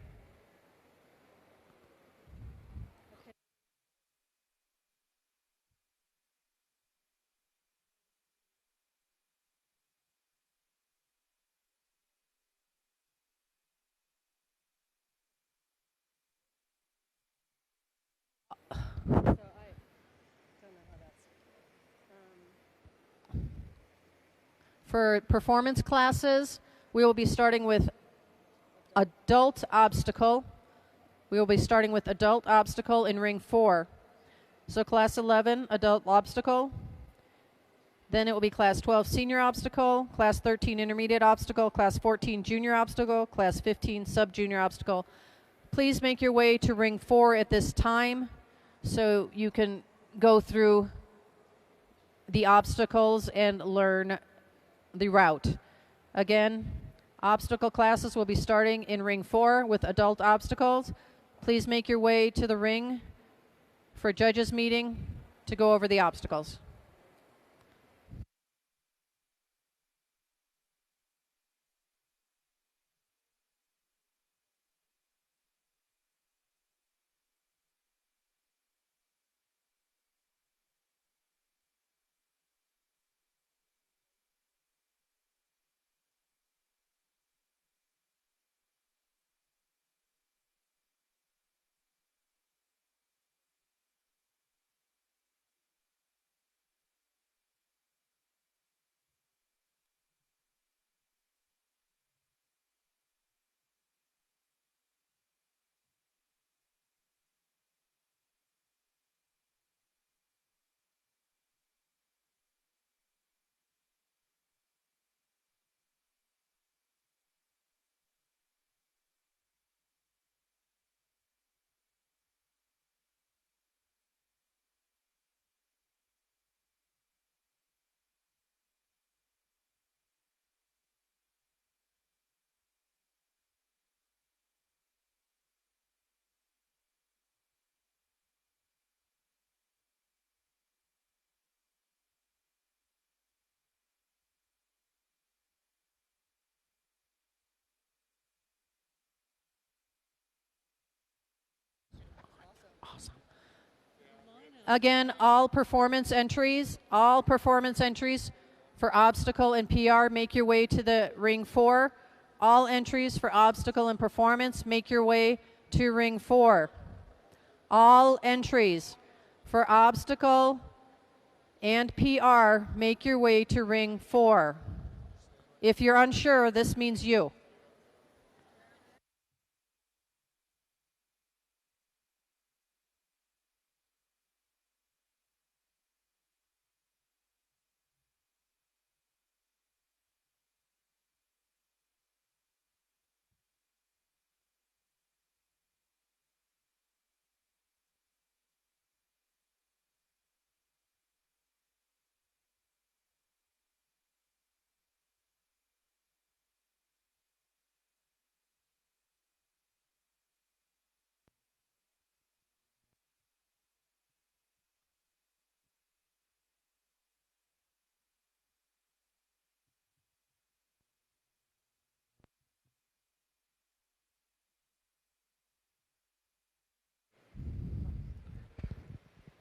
For performance classes, we will be starting with adult obstacle. We will be starting with adult obstacle in ring 4. So class 11, adult obstacle. Then it will be class 12, senior obstacle, class 13, intermediate obstacle, class 14, junior obstacle, class 15, sub-junior obstacle. Please make your way to ring 4 at this time so you can go through the obstacles and learn the route. Again, obstacle classes will be starting in ring 4 with adult obstacles. Please make your way to the ring for judges meeting to go over the obstacles. Again, all performance entries for obstacle and PR, make your way to the ring 4. All entries for obstacle and performance, make your way to ring 4. All entries for obstacle and PR, make your way to ring 4. If you're unsure, this means you.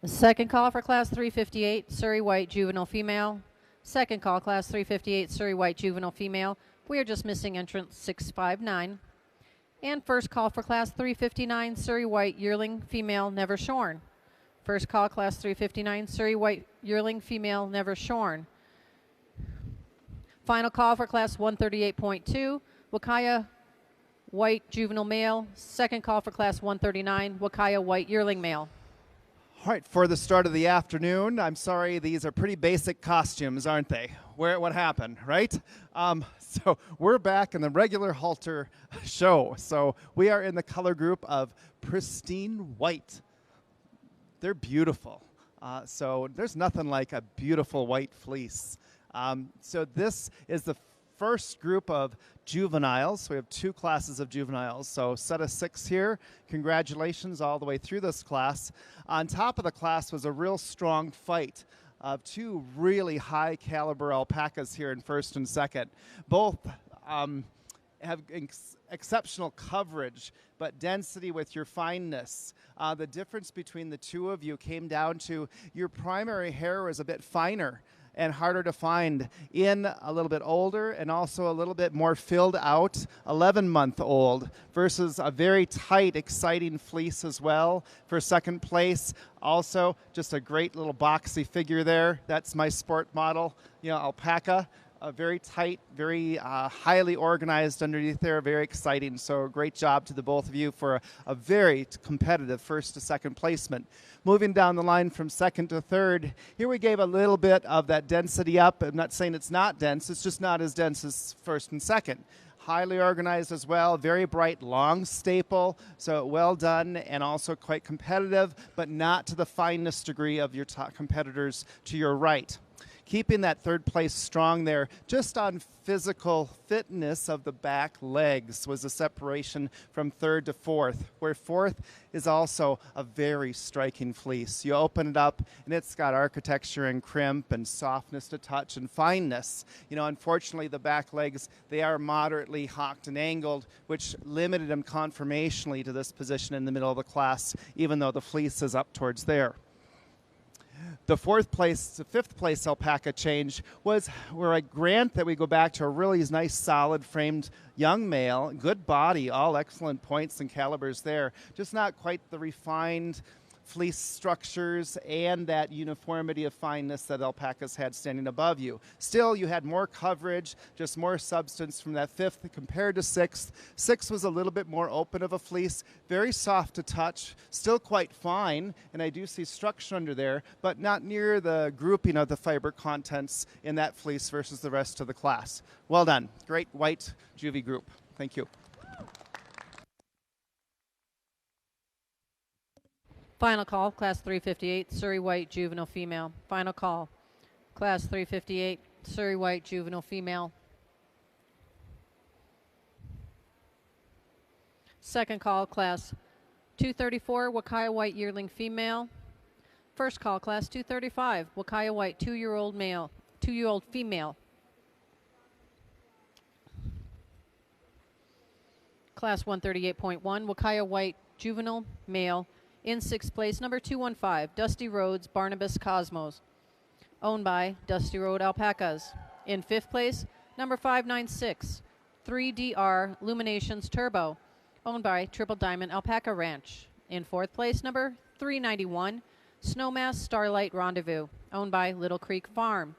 Second call for class 358, Surrey White Juvenile Female. Second call, class 358, Surrey White Juvenile Female. We are just missing entrance 659. And first call for class 359, Surrey White Yearling Female, Never Shorn. First call, class 359, Surrey White Yearling Female, Never Shorn. Final call for class 138.2, Huacaya White Juvenile Male. Second call for class 139, Huacaya White Yearling Male. All right, for the start of the afternoon, I'm sorry, these are pretty basic costumes, aren't they? What happened, right? So we're back in the regular halter show. So we are in the color group of pristine white. They're beautiful. So there's nothing like a beautiful white fleece. So this is the first group of juveniles. We have 2 classes of juveniles. So set of 6 here. Congratulations all the way through this class. On top of the class was a real strong fight of 2 really high caliber alpacas here in first and second. Both have exceptional coverage, but density with your fineness. The difference between the 2 of you came down to your primary hair was a bit finer and harder to find in a little bit older and also a little bit more filled out 11-month-old versus a very tight, exciting fleece as well for second place. Also, just a great little boxy figure there. That's my sport model, alpaca. Very tight, very highly organized underneath there, very exciting. So great job to the both of you for a very competitive first to second placement. Moving down the line from second to third, here we gave a little bit of that density up. I'm not saying it's not dense, it's just not as dense as first and second. Highly organized as well, very bright, long staple, so well done and also quite competitive, but not to the fineness degree of your top competitors to your right. Keeping that third place strong there, just on physical fitness of the back legs was the separation from third to fourth, where fourth is also a very striking fleece. You open it up, and it's got architecture and crimp and softness to touch and fineness. Unfortunately, the back legs, they are moderately hocked and angled, which limited them conformationally to this position in the middle of the class, even though the fleece is up towards there. The fifth place alpaca change was where I grant that we go back to a really nice, solid framed young male, good body, all excellent points and calibers there, just not quite the refined fleece structures and that uniformity of fineness that alpacas had standing above you. Still, you had more coverage, just more substance from that fifth compared to sixth. Sixth was a little bit more open of a fleece, very soft to touch, still quite fine, and I do see structure under there, but not near the grouping of the fiber contents in that fleece versus the rest of the class. Well done. Great white juvie group. Thank you. Final call, class 358, Surrey White Juvenile Female. Final call, class 358, Surrey White Juvenile Female. Second call, class 234, Huacaya White Yearling Female. First call, class 235, Huacaya White 2-year-old female. Class 138.1, Huacaya White Juvenile Male. In sixth place, number 215, Dusty Roads Barnabas Cosmos, owned by Dusty Road Alpacas. In fifth place, number 596, 3DR Luminations Turbo, owned by Triple Diamond Alpaca Ranch. In fourth place, number 391, Snowmass Starlight Rendezvous, owned by Little Creek Farm.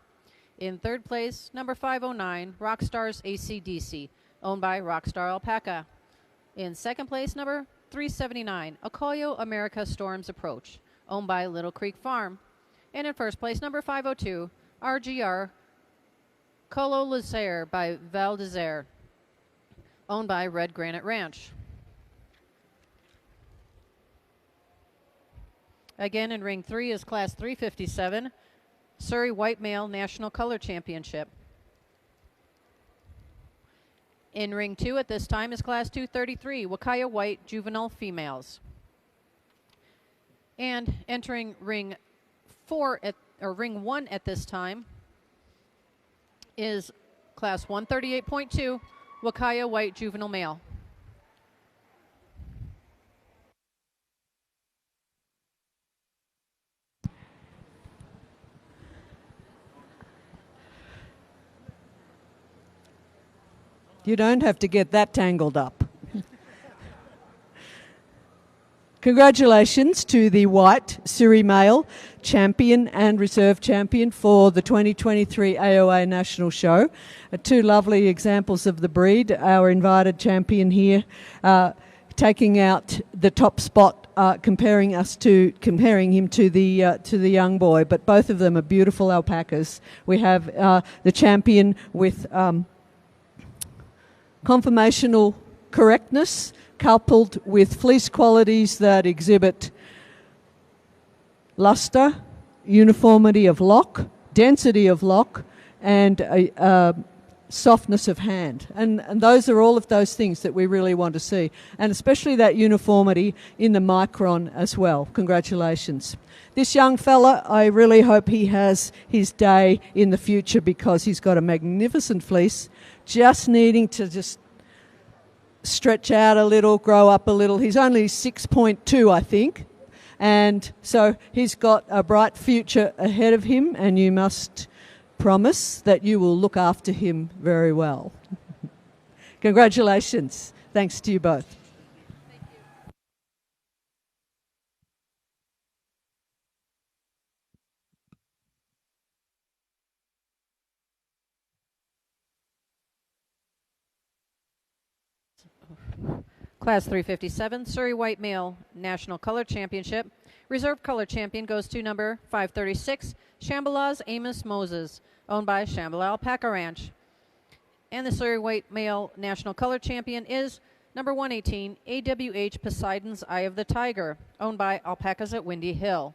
In third place, number 509, Rockstars ACDC, owned by Rockstar Alpaca. In second place, number 379, Acoyo America Storms Approach, owned by Little Creek Farm. And in first place, number 502, RGR Colo Lazer by Val d'Isere, owned by Red Granite Ranch. Again, in ring 3 is class 357, Surrey White Male National Color Championship. In ring 2 at this time is class 233, Huacaya White Juvenile Females. And entering ring 1 at this time is class 138.2, Huacaya White Juvenile Male. You don't have to get that tangled up. Congratulations to the white Suri male champion and reserve champion for the 2023 AOA National Show. Two lovely examples of the breed. Our invited champion here taking out the top spot, comparing him to the young boy. But both of them are beautiful alpacas. We have the champion with conformational correctness, coupled with fleece qualities that exhibit luster, uniformity of lock, density of lock, and softness of hand. And those are all of those things that we really want to see, and especially that uniformity in the micron as well. Congratulations. This young fella, I really hope he has his day in the future, because he's got a magnificent fleece, just needing to just stretch out a little, grow up a little. He's only 6.2, I think, and so he's got a bright future ahead of him, and you must promise that you will look after him very well. Congratulations. Thanks to you both. Class 357, Surrey White Male National Color Championship. Reserve Color Champion goes to number 536, Shambhalah's Amos Moses, owned by Shambhala Alpaca Ranch. And the Surrey White Male National Color Champion is number 118, AWH Poseidon's Eye of the Tiger, owned by Alpacas at Windy Hill.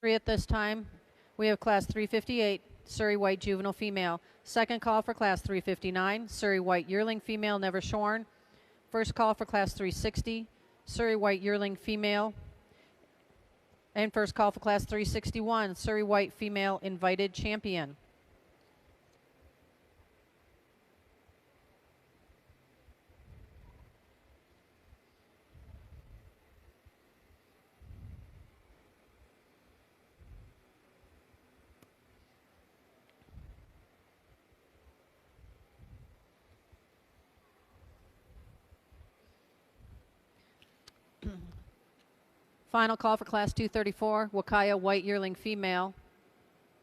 At this time, we have class 358, Surrey White Juvenile Female. Second call for Class 359, Surrey White Yearling Female, never shorn. First call for Class 360, Surrey White Yearling Female. And first call for Class 361, Surrey White Female Invited Champion. Final call for Class 234, Huacaya White Yearling Female.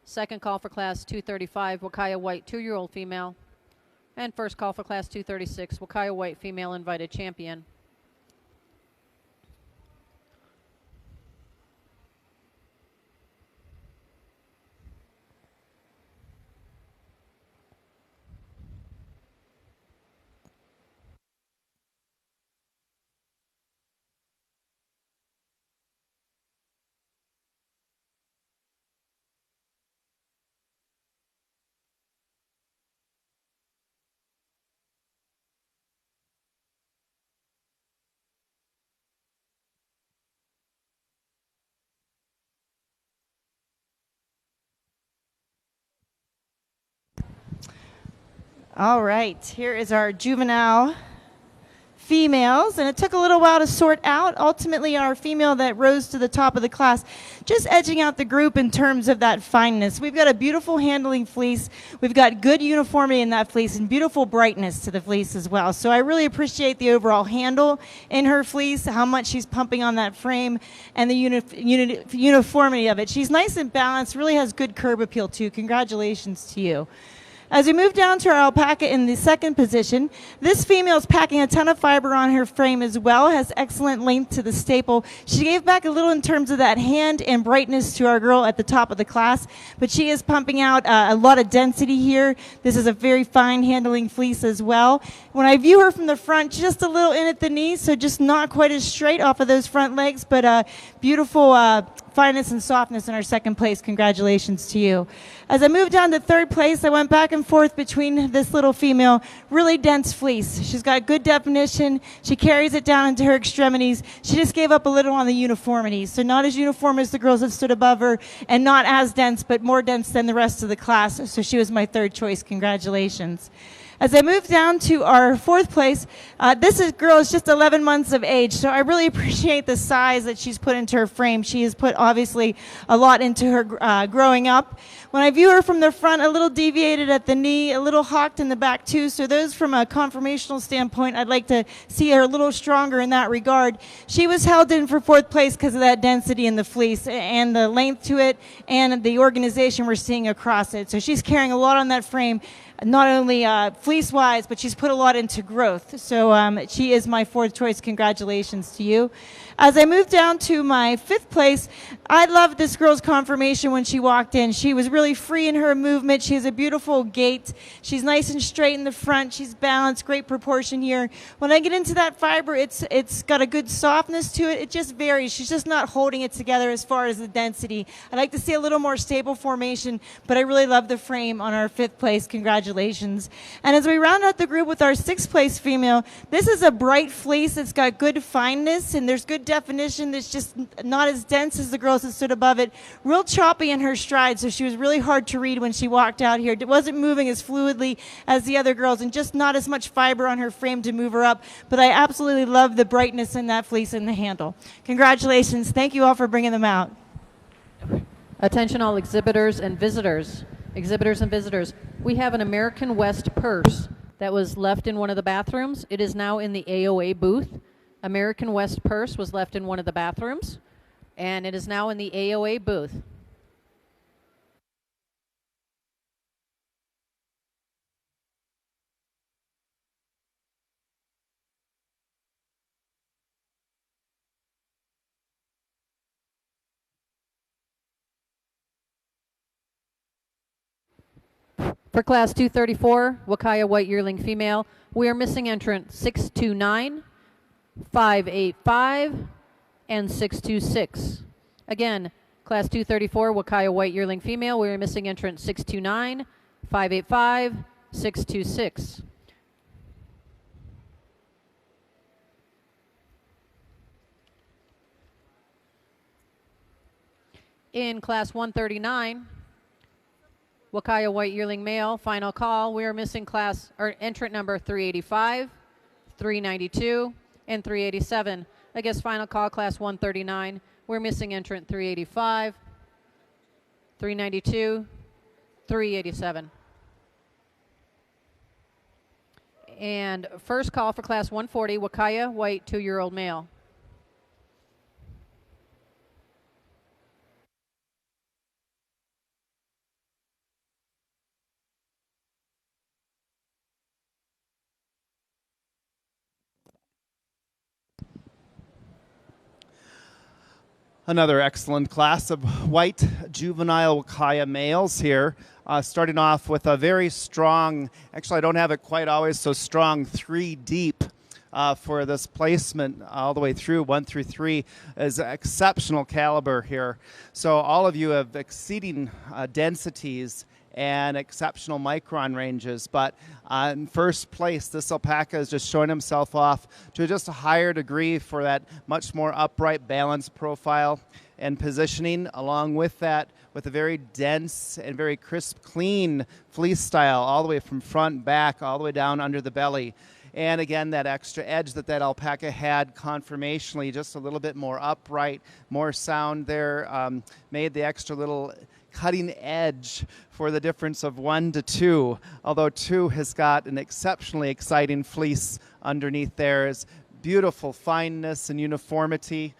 Second call for Class 235, Huacaya White 2-year-old Female. And first call for Class 236, Huacaya White Female Invited Champion. All right, here is our juvenile females, and it took a little while to sort out. Ultimately, our female that rose to the top of the class, just edging out the group in terms of that fineness. We've got a beautiful handling fleece. We've got good uniformity in that fleece and beautiful brightness to the fleece as well. So I really appreciate the overall handle in her fleece, how much she's pumping on that frame, and the uniformity of it. She's nice and balanced, really has good curb appeal too. Congratulations to you. As we move down to our alpaca in the second position, this female is packing a ton of fiber on her frame as well, has excellent length to the staple. She gave back a little in terms of that hand and brightness to our girl at the top of the class, but she is pumping out a lot of density here. This is a very fine handling fleece as well. When I view her from the front, just a little in at the knees, so just not quite as straight off of those front legs, but beautiful fineness and softness in our second place. Congratulations to you. As I moved down to third place, I went back and forth between this little female, really dense fleece. She's got good definition. She carries it down into her extremities. She just gave up a little on the uniformity. So not as uniform as the girls that stood above her, and not as dense, but more dense than the rest of the class. So she was my third choice. Congratulations. As I move down to our fourth place, this girl is just 11 months of age, so I really appreciate the size that she's put into her frame. She has put, obviously, a lot into her growing up. When I view her from the front, a little deviated at the knee, a little hawked in the back too, so those from a conformational standpoint, I'd like to see her a little stronger in that regard. She was held in for fourth place because of that density in the fleece and the length to it and the organization we're seeing across it. So she's carrying a lot on that frame, not only fleece-wise, but she's put a lot into growth. So she is my fourth choice. Congratulations to you. As I move down to my fifth place, I loved this girl's conformation when she walked in. She was really free in her movement. She has a beautiful gait. She's nice and straight in the front. She's balanced, great proportion here. When I get into that fiber, it's got a good softness to it. It just varies. She's just not holding it together as far as the density. I'd like to see a little more stable formation, but I really love the frame on our fifth place. Congratulations. And as we round out the group with our sixth place female, this is a bright fleece. It's got good fineness, and there's good definition. That's just not as dense as the girls that stood above it. Real choppy in her stride, so she was really hard to read when she walked out here. It wasn't moving as fluidly as the other girls, and just not as much fiber on her frame to move her up. But I absolutely love the brightness in that fleece and the handle. Congratulations. Thank you all for bringing them out. Attention all exhibitors and visitors. Exhibitors and visitors. We have an American West purse that was left in one of the bathrooms. It is now in the AOA booth. American West purse was left in one of the bathrooms, and it is now in the AOA booth. For Class 234, Huacaya White Yearling Female, we are missing entrant 629, 585, and 626. Again, Class 234, Huacaya White Yearling Female. We are missing entrant 629, 585, 626. In Class 139, Huacaya White Yearling Male, final call. We are missing entrant number 385, 392, and 387. I guess final call, Class 139. We're missing entrant 385, 392, 387. And first call for Class 140, Huacaya White 2-year-old Male. Another excellent class of white juvenile Huacaya males here, starting off with a very strong, actually I don't have it quite always so strong, 3 deep for this placement all the way through, 1 through 3 is exceptional caliber here. So all of you have exceeding densities and exceptional micron ranges, but in first place, this alpaca is just showing himself off to just a higher degree for that much more upright, balanced profile and positioning. Along with that, with a very dense and very crisp, clean fleece style, all the way from front, back, all the way down under the belly. And again, that extra edge that alpaca had conformationally, just a little bit more upright, more sound there, made the extra little cutting edge for the difference of 1 to 2, although 2 has got an exceptionally exciting fleece underneath there. Is beautiful fineness and uniformity,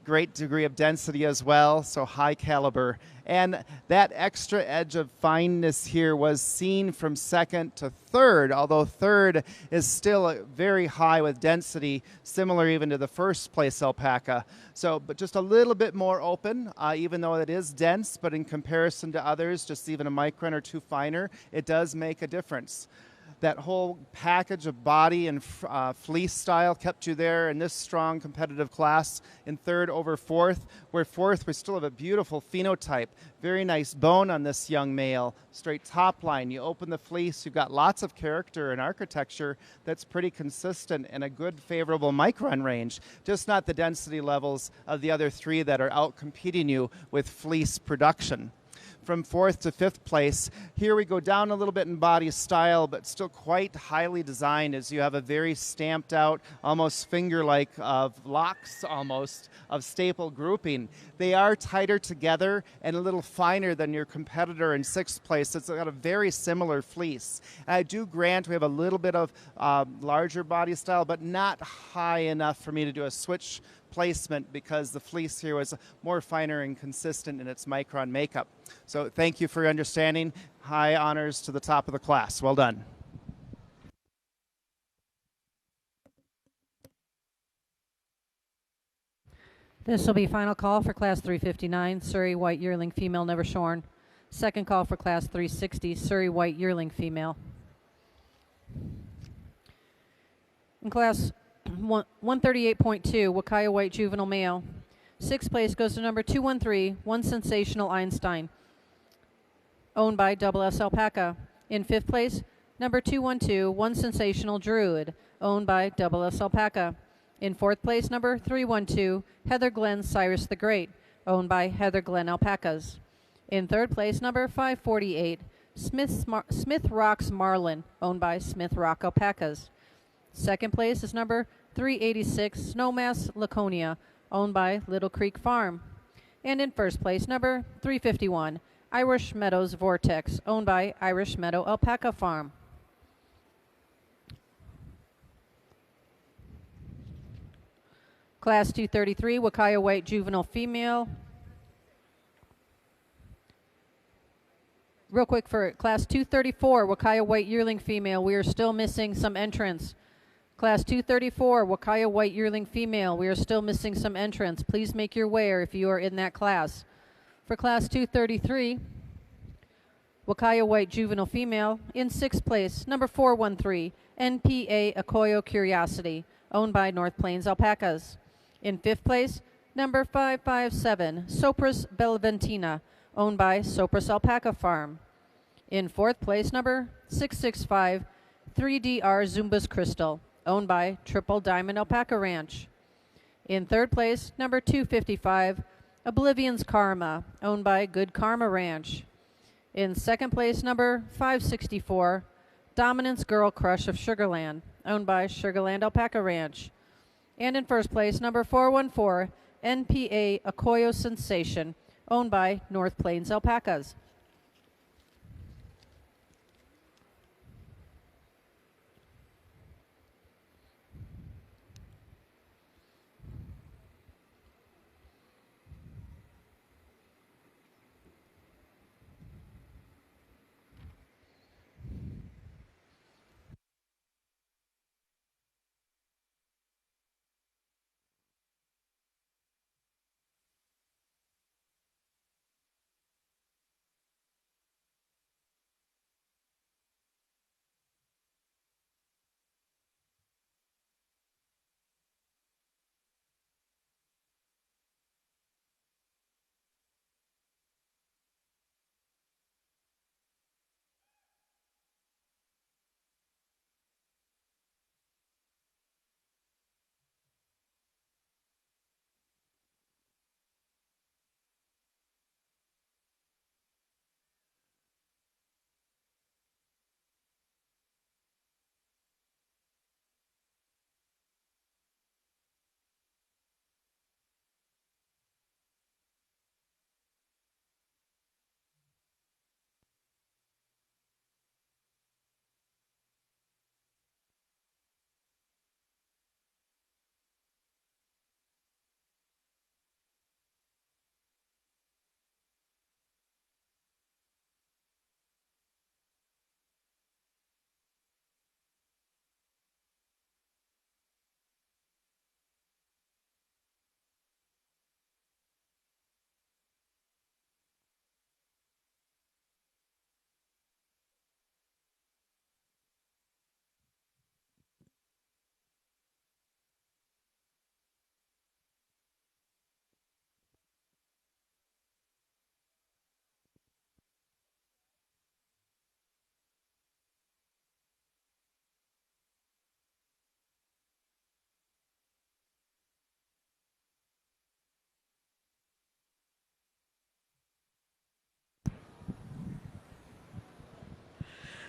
great degree of density as well, so high caliber. And that extra edge of fineness here was seen from second to third, although third is still very high with density, similar even to the first place alpaca. So, but just a little bit more open, even though it is dense, but in comparison to others, just even a micron or 2 finer, it does make a difference. That whole package of body and fleece style kept you there in this strong competitive class in third over fourth. Where fourth, we still have a beautiful phenotype. Very nice bone on this young male. Straight top line. You open the fleece, you've got lots of character and architecture that's pretty consistent and a good favorable micron range. Just not the density levels of the other 3 that are out competing you with fleece production. From fourth to fifth place. Here we go down a little bit in body style, but still quite highly designed as you have a very stamped out, almost finger-like of locks almost, of staple grouping. They are tighter together and a little finer than your competitor in sixth place. It's got a very similar fleece. And I do grant we have a little bit of larger body style, but not high enough for me to do a switch placement because the fleece here was more finer and consistent in its micron makeup. So thank you for your understanding. High honors to the top of the class. Well done. This will be final call for Class 359, Suri White Yearling Female Never Shorn. Second call for Class 360, Suri White Yearling Female. In Class 138.2, Huacaya White Juvenile Male. Sixth place goes to number 213, One Sensational Einstein, owned by Double S Alpaca. In fifth place, number 212, One Sensational Druid, owned by Double S Alpaca. In fourth place, number 312, Heather Glen Cyrus the Great, owned by Heather Glen Alpacas. In third place, number 548, Smith Rocks Marlin, owned by Smith Rock Alpacas. Second place is number 386, Snowmass Laconia, owned by Little Creek Farm. And in first place, number 351, Irish Meadows Vortex, owned by Irish Meadow Alpaca Farm. Class 233, Huacaya White Juvenile Female. Real quick for Class 234, Huacaya White Yearling Female, we are still missing some entrants. Class 234, Huacaya White Yearling Female, we are still missing some entrants. Please make your way if you are in that class. For Class 233, Huacaya White Juvenile Female, in sixth place, number 413, NPA Acoyo Curiosity, owned by North Plains Alpacas. In fifth place, Number 557, Sopris Belventina, owned by Sopris Alpaca Farm. In fourth place, number 665, 3DR Zumbas Crystal, owned by Triple Diamond Alpaca Ranch. In third place, number 255, Oblivion's Karma, owned by Good Karma Ranch. In second place, number 564, Dominance Girl Crush of Sugarland, owned by Sugarland Alpaca Ranch. And in first place, number 414, NPA Acoyo Sensation, owned by North Plains Alpacas.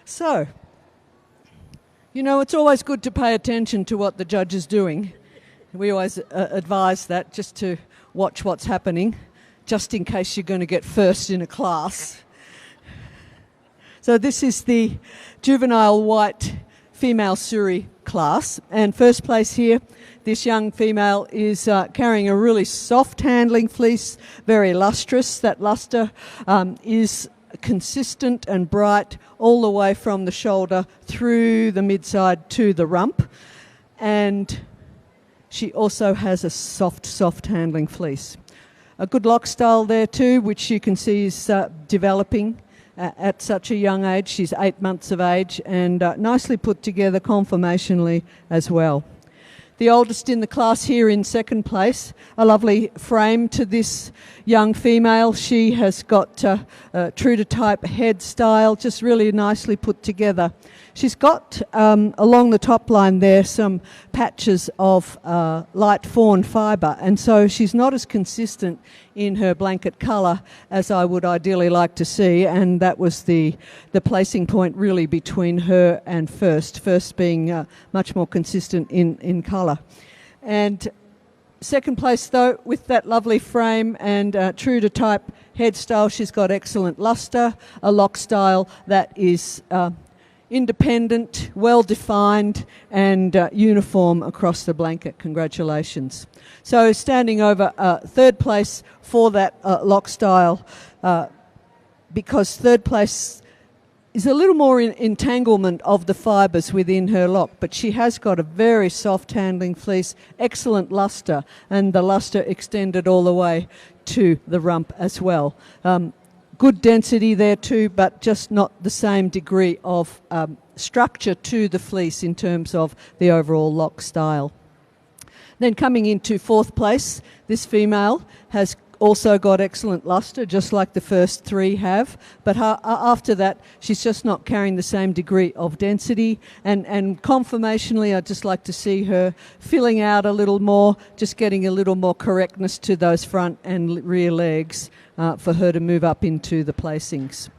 So, you know, it's always good to pay attention to what the judge is doing. We always advise that, just to watch what's happening, just in case you're going to get first in a class. So this is the juvenile white female Suri class, and first place here, this young female is carrying a really soft handling fleece, very lustrous. That luster is consistent and bright all the way from the shoulder through the midside to the rump, and she also has a soft handling fleece. A good lock style there too, which you can see is developing at such a young age. She's 8 months of age, and nicely put together conformationally as well. The oldest in the class here in second place, a lovely frame to this young female. She has got a true to type head style, just really nicely put together. She's got along the top line there some patches of light fawn fibre, and so she's not as consistent in her blanket colour as I would ideally like to see, and that was the placing point really between her and first being much more consistent in colour. And second place though, with that lovely frame and true to type head style, she's got excellent lustre, a lock style that is independent, well-defined, and uniform across the blanket. Congratulations. So standing over third place for that lock style, because third place is a little more entanglement of the fibres within her lock, but she has got a very soft handling fleece, excellent lustre, and the lustre extended all the way to the rump as well. Good density there too, but just not the same degree of structure to the fleece in terms of the overall lock style. Then coming into fourth place, this female has also got excellent luster, just like the first three have. But after that, she's just not carrying the same degree of density. And conformationally, I'd just like to see her filling out a little more, just getting a little more correctness to those front and rear legs for her to move up into the placings.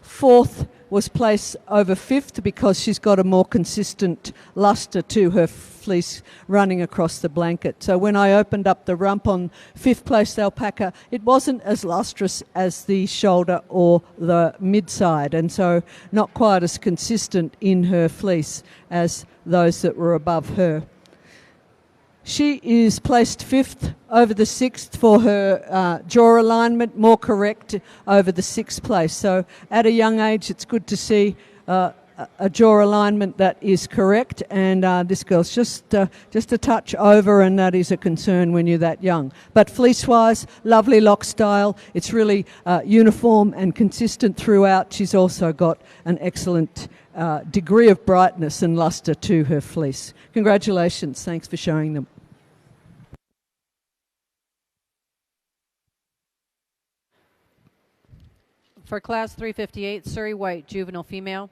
Fourth was placed over fifth because she's got a more consistent luster to her fleece running across the blanket. So when I opened up the rump on fifth place alpaca, it wasn't as lustrous as the shoulder or the mid side, and so not quite as consistent in her fleece as those that were above her. She is placed fifth over the sixth for her jaw alignment, more correct over the sixth place. So at a young age, it's good to see a jaw alignment that is correct, and this girl's just a touch over, and that is a concern when you're that young. But fleece-wise, lovely lock style. It's really uniform and consistent throughout. She's also got an excellent degree of brightness and luster to her fleece. Congratulations. Thanks for showing them. For Class 358, Surrey White, juvenile female.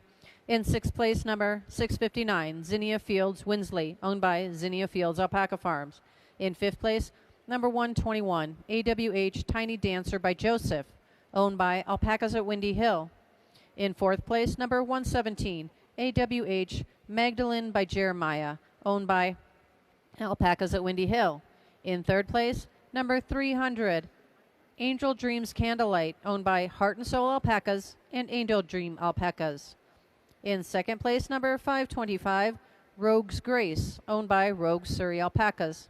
In sixth place, number 659, Zinnia Fields Winsley, owned by Zinnia Fields Alpaca Farms. In fifth place, number 121, AWH Tiny Dancer by Joseph, owned by Alpacas at Windy Hill. In fourth place, number 117, AWH Magdalene by Jeremiah, owned by Alpacas at Windy Hill. In third place, number 300, Angel Dreams Candlelight, owned by Heart and Soul Alpacas and Angel Dream Alpacas. In second place, number 525, Rogue's Grace, owned by Rogue Surrey Alpacas.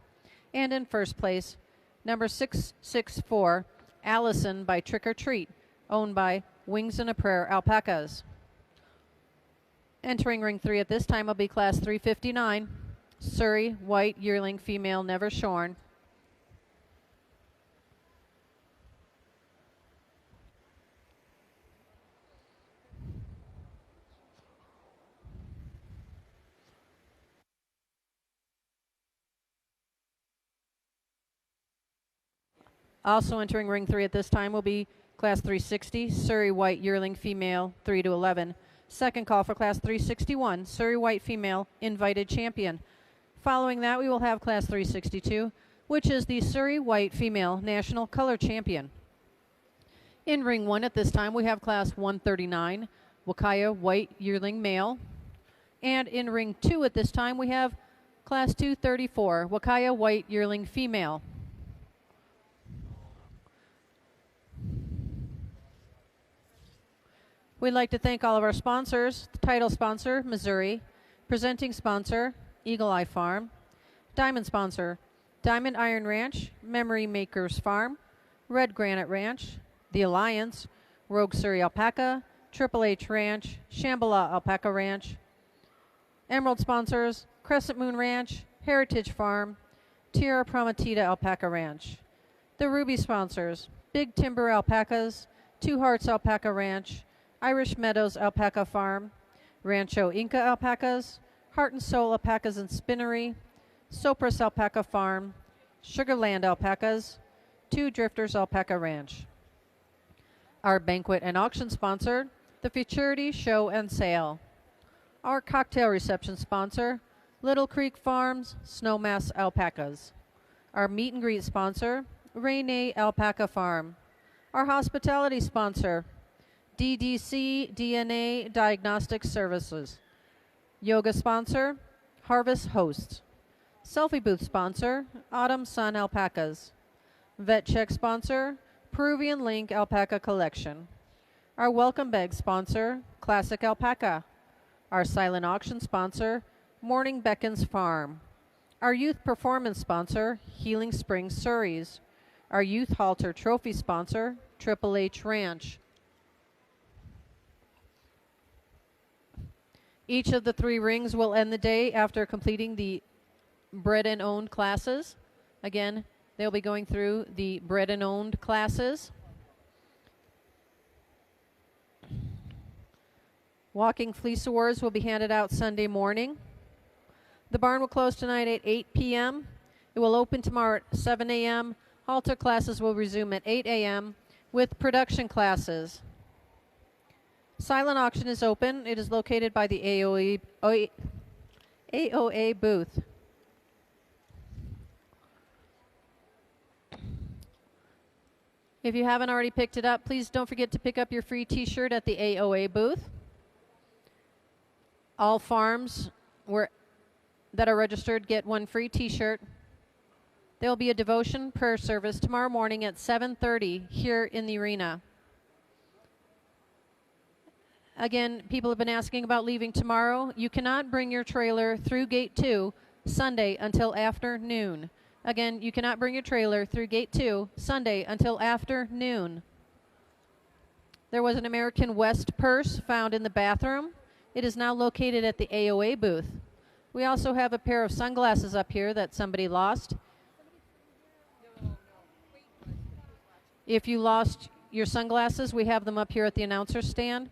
And in first place, number 664, Allison by Trick or Treat, owned by Wings and a Prayer Alpacas. Entering ring 3 at this time will be Class 359, Surrey White Yearling Female Never Shorn. Also entering ring 3 at this time will be Class 360, Surrey White Yearling Female 3 to 11. Second call for Class 361, Surrey White Female Invited Champion. Following that, we will have Class 362, which is the Surrey White Female National Color Champion. In ring 1 at this time, we have Class 139, Huacaya White Yearling Male. And in ring 2 at this time, we have Class 234, Huacaya White Yearling Female. We'd like to thank all of our sponsors: the title sponsor, Missouri; presenting sponsor, Eagle Eye Farm; diamond sponsor, Diamond Iron Ranch, Memory Makers Farm, Red Granite Ranch, The Alliance, Rogue Surrey Alpaca, Triple H Ranch, Shambhala Alpaca Ranch; emerald sponsors, Crescent Moon Ranch, Heritage Farm, Tierra Prometida Alpaca Ranch; the ruby sponsors, Big Timber Alpacas, Two Hearts Alpaca Ranch, Irish Meadows Alpaca Farm, Rancho Inca Alpacas, Heart and Soul Alpacas and Spinnery, Sopris Alpaca Farm, Sugarland Alpacas, Two Drifters Alpaca Ranch. Our banquet and auction sponsor, the Futurity Show and Sale. Our cocktail reception sponsor, Little Creek Farms, Snowmass Alpacas. Our meet and greet sponsor, Rainay Alpaca Farm. Our hospitality sponsor, DDC DNA Diagnostic Services. Yoga sponsor, Harvest Hosts. Selfie booth sponsor, Autumn Sun Alpacas. Vet check sponsor, Peruvian Link Alpaca Collection. Our welcome bag sponsor, Classic Alpaca. Our silent auction sponsor, Morning Beckons Farm. Our youth performance sponsor, Healing Springs Surreys. Our youth halter trophy sponsor, Triple H Ranch. Each of the 3 rings will end the day after completing the bred and owned classes. Again, they'll be going through the bred and owned classes. Walking Fleece Awards will be handed out Sunday morning. The barn will close tonight at 8 p.m. It will open tomorrow at 7 a.m. Halter classes will resume at 8 a.m. with production classes. Silent auction is open. It is located by the AOA booth. If you haven't already picked it up, please don't forget to pick up your free t-shirt at the AOA booth. All farms that are registered get one free t-shirt. There will be a devotion prayer service tomorrow morning at 7:30 here in the arena. Again, people have been asking about leaving tomorrow. You cannot bring your trailer through Gate 2 Sunday until after noon. Again, you cannot bring your trailer through Gate 2 Sunday until after noon. There was an American West purse found in the bathroom. It is now located at the AOA booth. We also have a pair of sunglasses up here that somebody lost. If you lost your sunglasses, we have them up here at the announcer stand.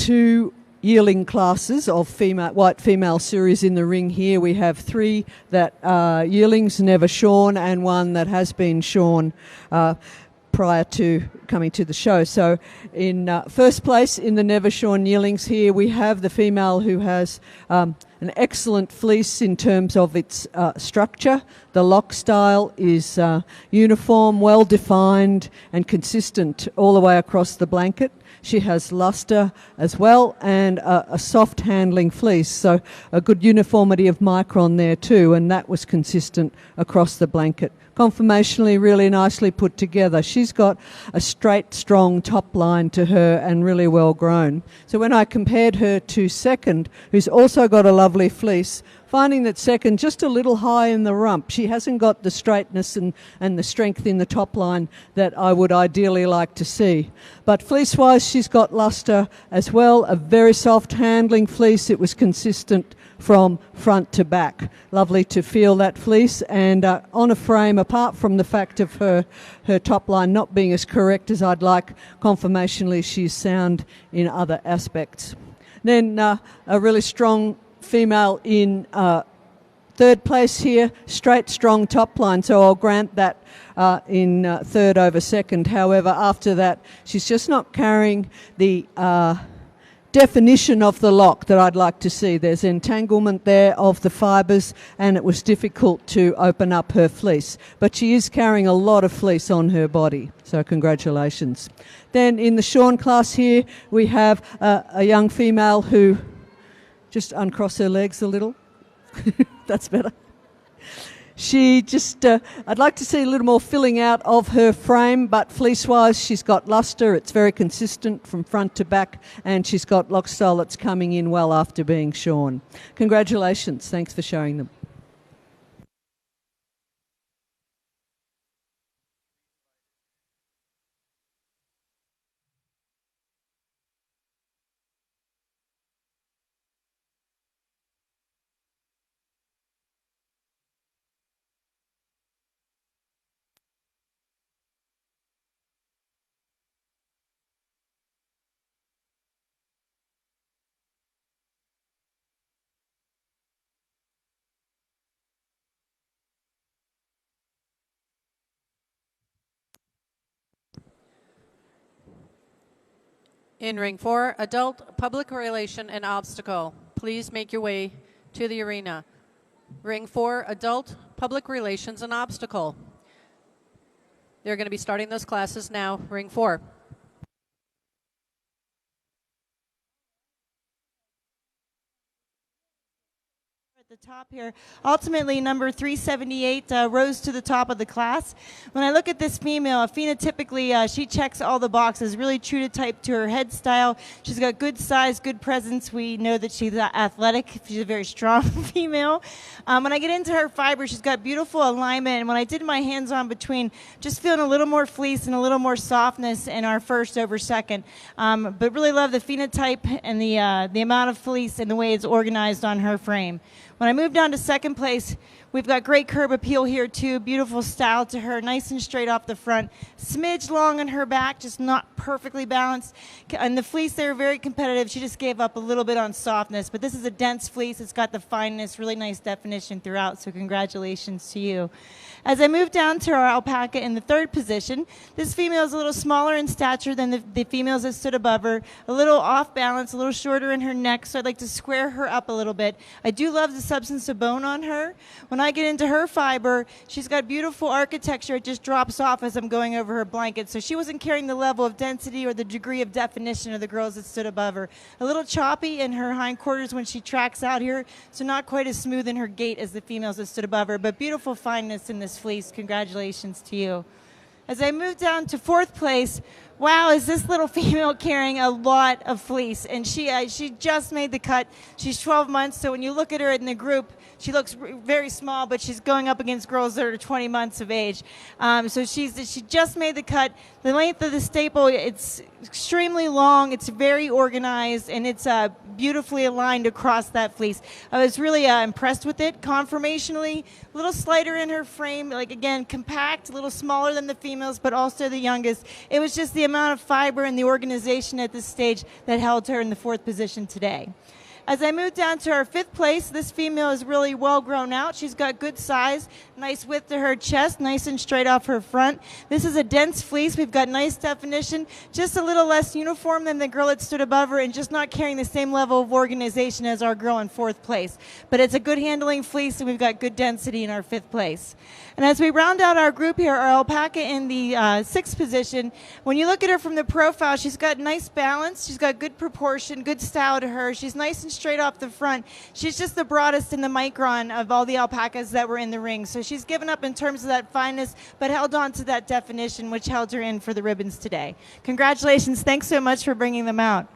2 yearling classes of white female Suris in the ring here. We have 3 that are yearlings, never shorn, and 1 that has been shorn prior to coming to the show. So in first place in the never shorn yearlings here, we have the female who has an excellent fleece in terms of its structure. The lock style is uniform, well defined and consistent all the way across the blanket. She has luster as well and a soft handling fleece, so a good uniformity of micron there too, and that was consistent across the blanket. Conformationally really nicely put together. She's got a straight, strong top line to her and really well grown. So when I compared her to second, who's also got a lovely fleece, finding that second just a little high in the rump. She hasn't got the straightness and the strength in the top line that I would ideally like to see. But fleece-wise, she's got luster as well, a very soft handling fleece. It was consistent from front to back. Lovely to feel that fleece, and on a frame, apart from the fact of her top line not being as correct as I'd like, conformationally she's sound in other aspects. Then a really strong female in third place here, straight, strong top line, so I'll grant that in third over second. However, after that, she's just not carrying the definition of the lock that I'd like to see. There's entanglement there of the fibres, and it was difficult to open up her fleece. But she is carrying a lot of fleece on her body, so congratulations. Then in the shorn class here, we have a young female who just uncross her legs a little. That's better. She just, I'd like to see a little more filling out of her frame, but fleece-wise, she's got luster. It's very consistent from front to back, and she's got lock style that's coming in well after being shorn. Congratulations. Thanks for showing them. In ring 4, adult, public relation, and obstacle. Please make your way to the arena. Ring 4, adult, public relations, and obstacle. They're going to be starting those classes now. Ring 4. The top here. Ultimately, number 378 rose to the top of the class. When I look at this female, phenotypically, she checks all the boxes, really true to type to her head style. She's got good size, good presence. We know that she's athletic. She's a very strong female. When I get into her fiber, she's got beautiful alignment. And when I did my hands-on between, just feeling a little more fleece and a little more softness in our first over second. But really love the phenotype and the amount of fleece and the way it's organized on her frame. When I move down to second place, we've got great curb appeal here too. Beautiful style to her, nice and straight off the front. Smidge long on her back, just not perfectly balanced. And the fleece there, very competitive. She just gave up a little bit on softness, but this is a dense fleece. It's got the fineness, really nice definition throughout, so congratulations to you. As I move down to our alpaca in the third position, this female is a little smaller in stature than the females that stood above her, a little off balance, a little shorter in her neck, so I'd like to square her up a little bit. I do love the substance of bone on her. When I get into her fiber, she's got beautiful architecture. It just drops off as I'm going over her blanket, so she wasn't carrying the level of density or the degree of definition of the girls that stood above her. A little choppy in her hindquarters when she tracks out here, so not quite as smooth in her gait as the females that stood above her, but beautiful fineness in this fleece. Congratulations to you. As I move down to fourth place, wow, is this little female carrying a lot of fleece. And she just made the cut. She's 12 months, so when you look at her in the group, she looks very small, but she's going up against girls that are 20 months of age. So she just made the cut. The length of the staple, it's extremely long. It's very organized, and it's beautifully aligned across that fleece. I was really impressed with it. Conformationally, a little slighter in her frame, like again, compact, a little smaller than the females, but also the youngest. It was just the the amount of fiber and the organization at this stage that held her in the 4th position today. As I move down to our 5th place, this female is really well grown out. She's got good size, nice width to her chest, nice and straight off her front. This is a dense fleece. We've got nice definition, just a little less uniform than the girl that stood above her and just not carrying the same level of organization as our girl in 4th place. But it's a good handling fleece and we've got good density in our 5th place. And as we round out our group here, our alpaca in the 6th position, when you look at her from the profile, she's got nice balance. She's got good proportion, good style to her. She's nice and straight off the front. She's just the broadest in the micron of all the alpacas that were in the ring. So she's given up in terms of that fineness, but held on to that definition, which held her in for the ribbons today. Congratulations. Thanks so much for bringing them out.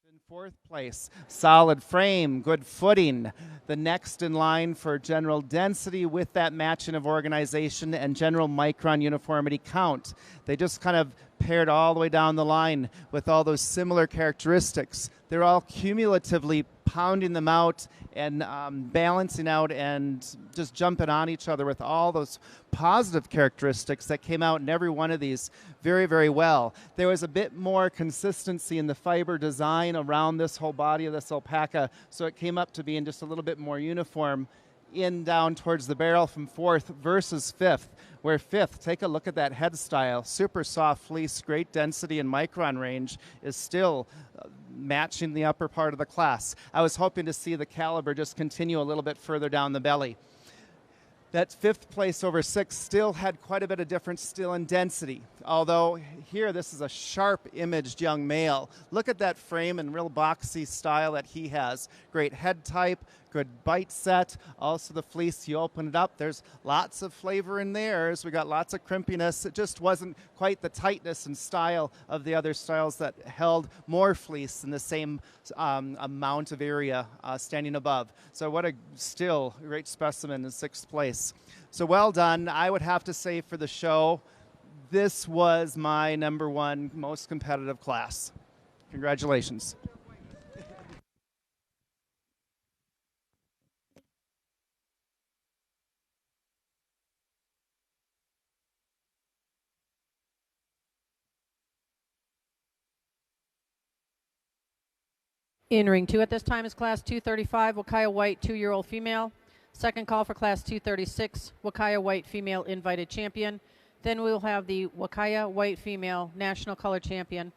In 4th place, solid frame, good footing. The next in line for general density with that matching of organization and general micron uniformity count. They just kind of paired all the way down the line with all those similar characteristics. They're all cumulatively pounding them out and balancing out and just jumping on each other with all those positive characteristics that came out in every one of these very, very well. There was a bit more consistency in the fiber design around this whole body of this alpaca, so it came up to being just a little bit more uniform in down towards the barrel from 4th versus 5th, where 5th, take a look at that head style, super soft fleece, great density and micron range, is still matching the upper part of the class. I was hoping to see the caliber just continue a little bit further down the belly. That 5th place over 6th still had quite a bit of difference still in density. Although here this is a sharp imaged young male. Look at that frame and real boxy style that he has. Great head type, good bite set. Also the fleece, you open it up, there's lots of flavor in theirs. We got lots of crimpiness. It just wasn't quite the tightness and style of the other styles that held more fleece in the same amount of area standing above. So what a still great specimen in 6th place. So well done. I would have to say for the show, this was my #1 most competitive class. Congratulations. In ring 2 at this time is class 235, Huacaya white 2-year-old female. Second call for class 236, Huacaya white female invited champion. Then we will have the Huacaya white female national color champion.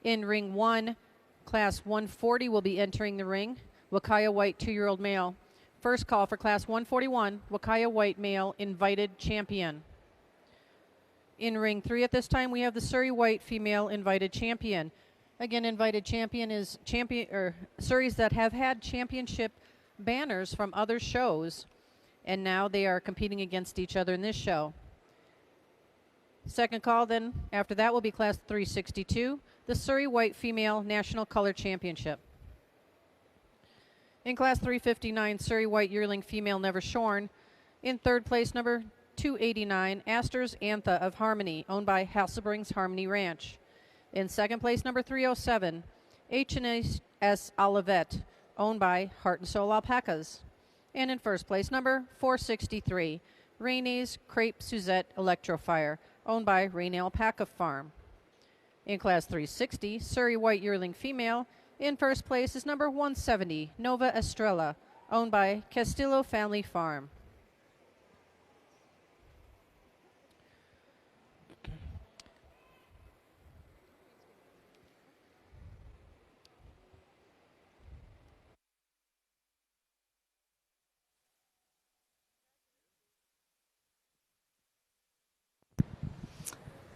In ring 1, class 140 will be entering the ring, Huacaya white 2-year-old male. First call for class 141, Huacaya white male invited champion. In ring 3 at this time, we have the Suri white female invited champion. Again, invited champion is Suris that have had championship banners from other shows, and now they are competing against each other in this show. Second call then, after that will be class 362, the Suri white female national color championship. In class 359, Suri white yearling female never shorn. In 3rd place, number 289, Astor's Antha of Harmony, owned by Hasselbring's Harmony Ranch. In 2nd place, number 307, H&S Olivet, owned by Heart and Soul Alpacas. And in 1st place, number 463, Rene's Crepe Suzette Electrofire, owned by Rene Alpaca Farm. In class 360, Suri white yearling female. In 1st place is number 170, Nova Estrella, owned by Castillo Family Farm.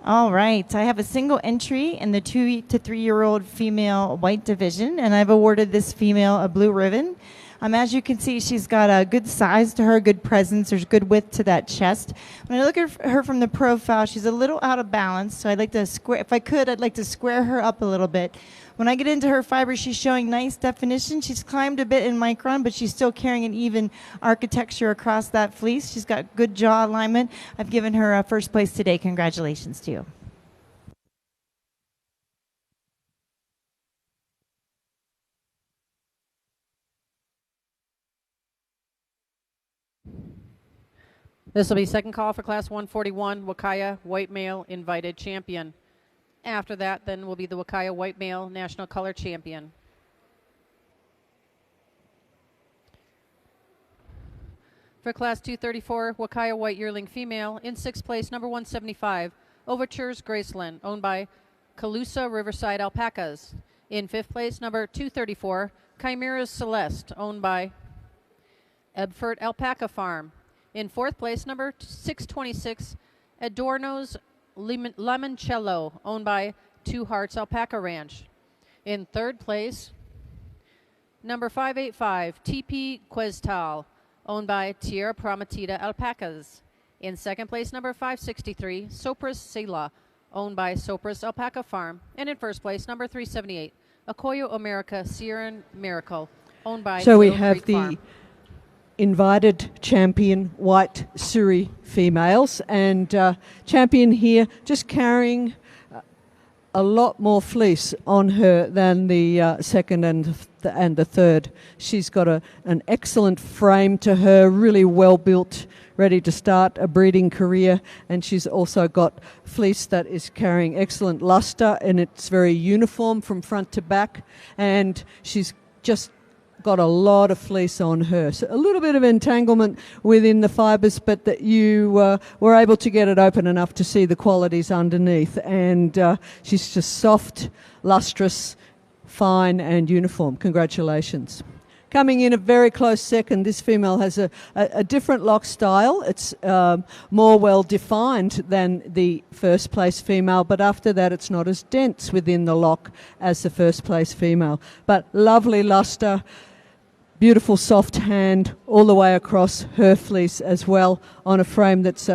All right, I have a single entry in the 2 to 3-year-old female white division, and I've awarded this female a blue ribbon. As you can see, she's got a good size to her, good presence. There's good width to that chest. When I look at her from the profile, she's a little out of balance, so I'd like to square, if I could, I'd like to square her up a little bit. When I get into her fiber, she's showing nice definition. She's climbed a bit in micron, but she's still carrying an even architecture across that fleece. She's got good jaw alignment. I've given her 1st place today. Congratulations to you. This will be second call for class 141, Huacaya white male invited champion. After that, then will be the Huacaya white male national color champion. For class 234, Huacaya white yearling female, in sixth place, number 175, Overtures Graceland, owned by Calusa Riverside Alpacas. In fifth place, number 234, Chimeras Celeste, owned by Ebfert Alpaca Farm. In fourth place, number 626, Adorno's Limoncello, owned by Two Hearts Alpaca Ranch. In third place, number 585, TP Questal, owned by Tierra Prometida Alpacas. In second place, number 563, Sopris Sela, owned by Sopris Alpaca Farm. And in first place, number 378, Acoyo America Sierra Miracle, owned by So we Little have Creek the Farm. invited champion white Suri females, and champion here just carrying a lot more fleece on her than the second and the third. She's got an excellent frame to her, really well built, ready to start a breeding career, and she's also got fleece that is carrying excellent luster, and it's very uniform from front to back, and she's just got a lot of fleece on her. So a little bit of entanglement within the fibres, but that you were able to get it open enough to see the qualities underneath. And she's just soft, lustrous, fine and uniform. Congratulations. Coming in a very close second, this female has a different lock style. It's more well defined than the first place female, but after that it's not as dense within the lock as the first place female. But lovely luster, beautiful soft hand all the way across her fleece as well, on a frame that's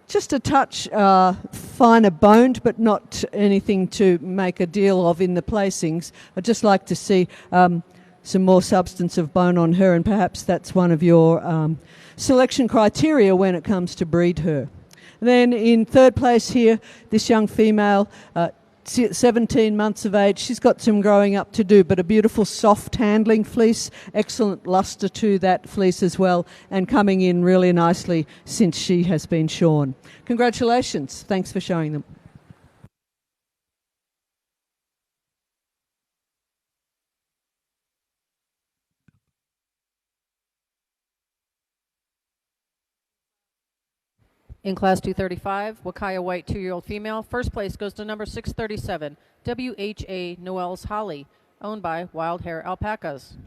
just a touch finer boned, but not anything to make a deal of in the placings. I'd just like to see some more substance of bone on her, and perhaps that's one of your selection criteria when it comes to breed her. Then in third place here, this young female, 17 months of age. She's got some growing up to do, but a beautiful soft handling fleece, excellent luster to that fleece as well, and coming in really nicely since she has been shorn. Congratulations. Thanks for showing them. In class 235, Huacaya white 2-year-old female, first place goes to number 637, WHA Noel's Holly, owned by Wild Hair Alpacas.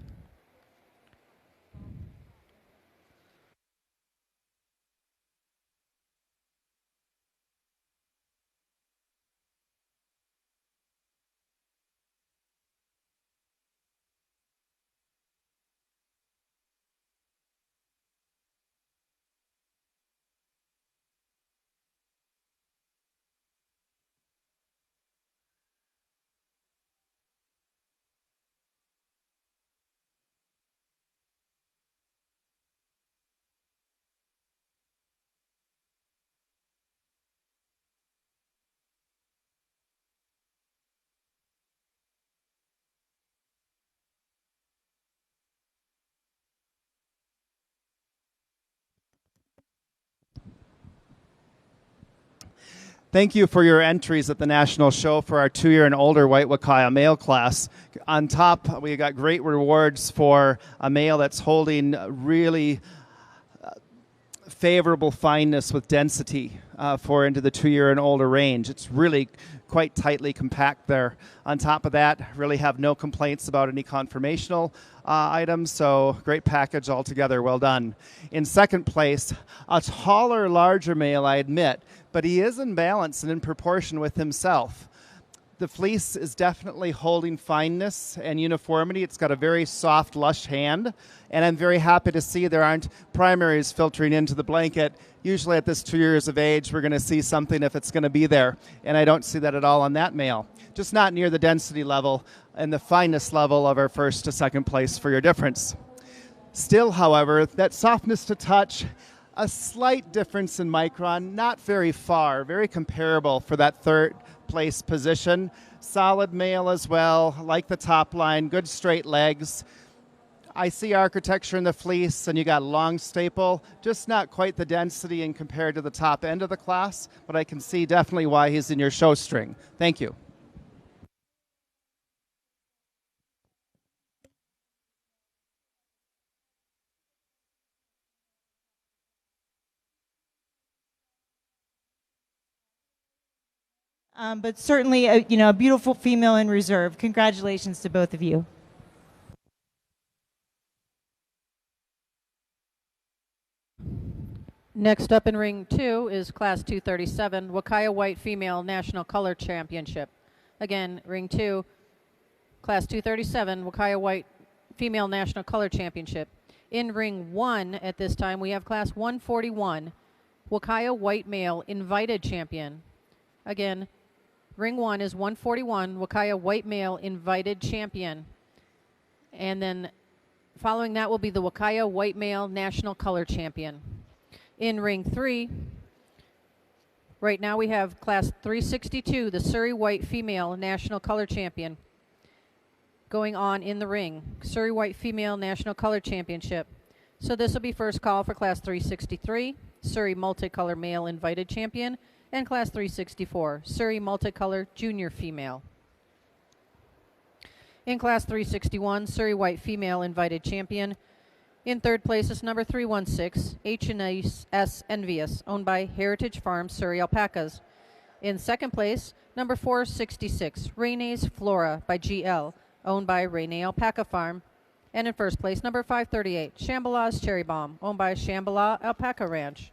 Thank you for your entries at the national show for our 2-year and older white Huacaya male class. On top, we got great rewards for a male that's holding really favorable fineness with density for into the 2-year and older range. It's really quite tightly compact there. On top of that, really have no complaints about any conformational items, so great package altogether. Well done. In second place, a taller, larger male, I admit, but he is in balance and in proportion with himself. The fleece is definitely holding fineness and uniformity. It's got a very soft, lush hand, and I'm very happy to see there aren't primaries filtering into the blanket. Usually at this 2 years of age, we're going to see something if it's going to be there, and I don't see that at all on that male. Just not near the density level and the fineness level of our first to second place for your difference. Still, however, that softness to touch, a slight difference in micron, not very far, very comparable for that third place position. Solid male as well, like the top line, good straight legs. I see architecture in the Fleece, and you got long staple, just not quite the density in compared to the top end of the class, but I can see definitely why he's in your show string. Thank you. But certainly, a beautiful female in reserve. Congratulations to both of you. Next up in ring 2 is class 237, Huacaya White Female National Color Championship. Again, ring 2, class 237, Huacaya White Female National Color Championship. In ring 1 at this time, we have class 141, Huacaya White Male Invited Champion. Again, ring 1 is 141, Huacaya White Male Invited Champion. And then following that will be the Huacaya White Male National Color Champion. In ring 3, right now we have class 362, the Suri White Female National Color Champion, going on in the ring. Suri White Female National Color Championship. So this will be first call for class 363, Suri Multicolor Male Invited Champion, and class 364, Suri Multicolor Junior Female. In class 361, Suri White Female Invited Champion. In third place is number 316, H&S Envious, owned by Heritage Farm Surrey Alpacas. In second place, number 466, Rene's Flora by GL, owned by Rene Alpaca Farm. And in first place, number 538, Shambhalah's Cherry Bomb, owned by Shambhalah Alpaca Ranch.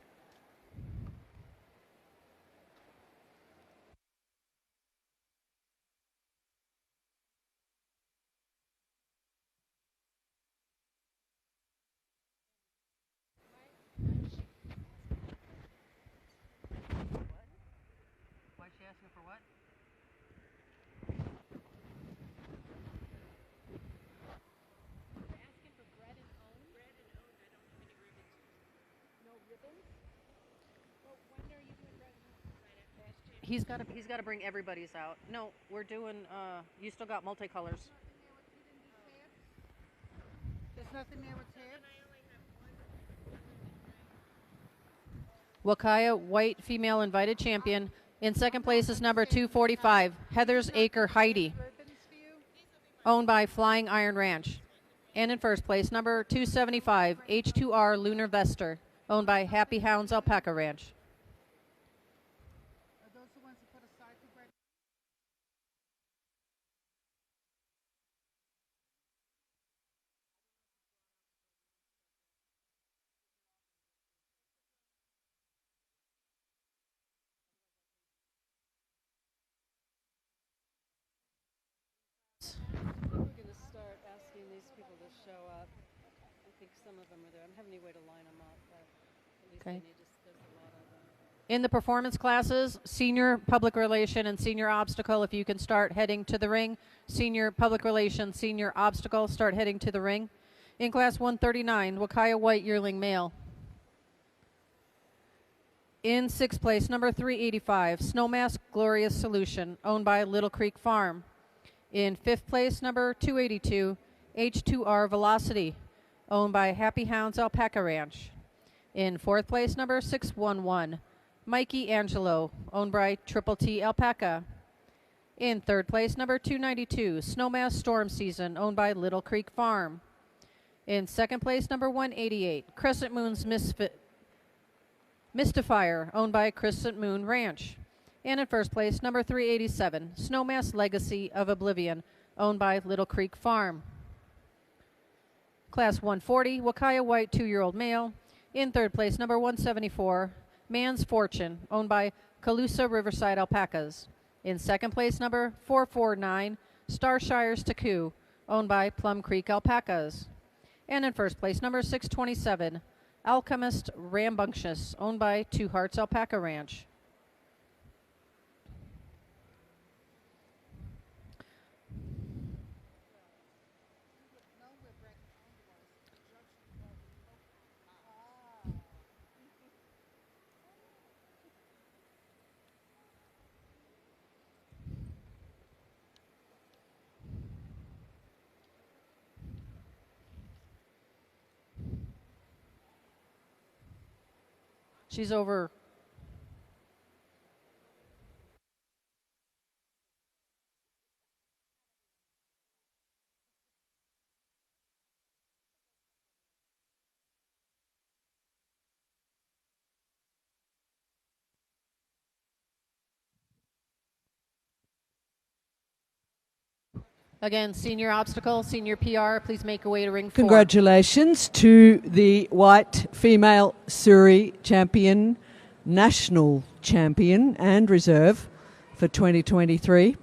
He's got to bring everybody's out. No, we're doing. You still got multicolors. There's nothing there with tabs. Huacaya White Female Invited Champion. In second place is number 245, Heather's Acre Heidi, owned by Flying Iron Ranch. And in first place, number 275, H2R Lunar Vester, owned by Happy Hounds Alpaca Ranch. Are those the ones you put aside for bread? We're going to start asking these people to show up. I think some of them are there. I don't have any way to line them up, but at least Okay. there's a lot of them. In the performance classes, senior public relation and senior obstacle, if you can start heading to the ring. Senior public relation, senior obstacle, start heading to the ring. In class 139, Huacaya White Yearling Male. In sixth place, number 385, Snowmask Glorious Solution, owned by Little Creek Farm. In fifth place, number 282, H2R Velocity, owned by Happy Hounds Alpaca Ranch. In fourth place, number 611, Mikey Angelo, owned by Triple T Alpaca. In third place, number 292, Snowmass Storm Season, owned by Little Creek Farm. In second place, number 188, Crescent Moon's Mystifier, owned by Crescent Moon Ranch. And in first place, number 387, Snowmass Legacy of Oblivion, owned by Little Creek Farm. Class 140, Huacaya White 2-year-old Male. In third place, number 174, Man's Fortune, owned by Calusa Riverside Alpacas. In second place, number 449, Starshire's Taku, owned by Plum Creek Alpacas. And in first place, number 627, Alchemist Rambunctious, owned by Two Hearts Alpaca Ranch. She's over. Again, senior obstacle, senior PR, please make your way to ring 4. Congratulations to the white female Suri champion, national champion and reserve for 2023.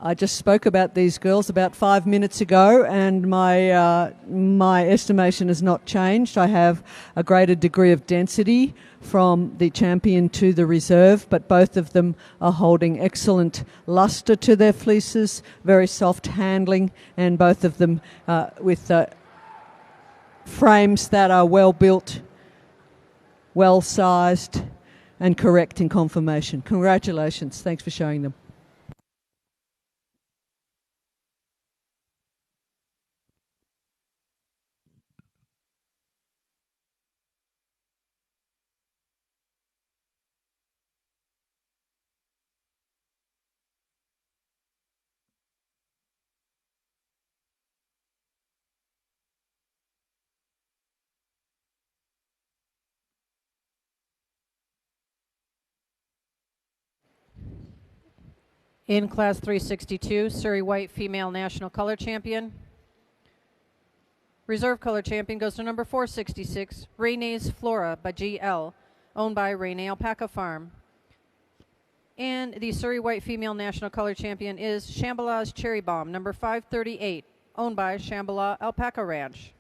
I just spoke about these girls about 5 minutes ago, and my estimation has not changed. I have a greater degree of density from the champion to the reserve, but both of them are holding excellent luster to their fleeces, very soft handling, and both of them with frames that are well built, well sized, and correct in conformation. Congratulations. Thanks for showing them. In class 362, Suri White female national color champion. Reserve color champion goes to number 466, Rene's Flora by GL, owned by Rene Alpaca Farm. And the Suri White female national color champion is Shambhala's Cherry Bomb, number 538, owned by Shambhala Alpaca Ranch.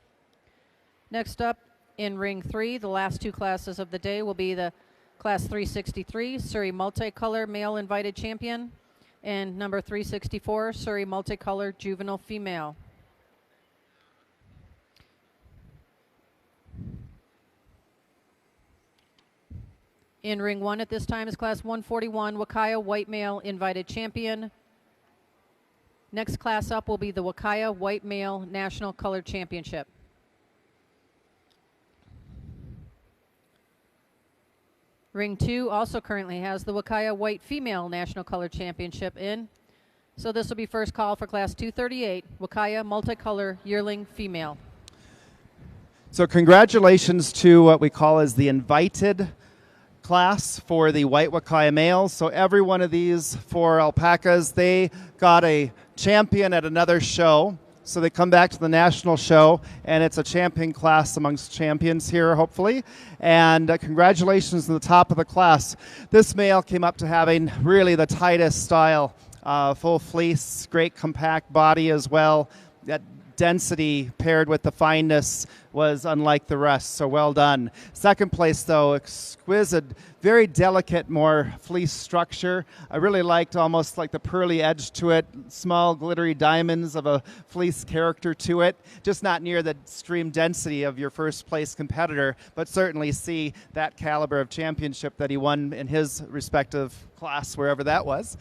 Next up, in ring 3, the last 2 classes of the day will be the class 363, Suri Multicolor male invited champion, and number 364, Suri Multicolor juvenile female. In ring 1 at this time is class 141, Huacaya white male invited champion. Next class up will be the Huacaya white male national color championship. Ring 2 also currently has the Huacaya White Female National Color Championship in. So this will be first call for class 238, Huacaya Multicolor Yearling Female. So congratulations to what we call as the invited class for the white Huacaya males. So every one of these 4 alpacas, they got a champion at another show. So they come back to the national show, and it's a champion class amongst champions here, hopefully. And congratulations to the top of the class. This male came up to having really the tightest style, full fleece, great compact body as well. That density paired with the fineness was unlike the rest, so well done. Second place, though, exquisite, very delicate, more fleece structure. I really liked almost like the pearly edge to it, small glittery diamonds of a fleece character to it. Just not near the extreme density of your first place competitor, but certainly see that caliber of championship that he won in his respective class, wherever that was.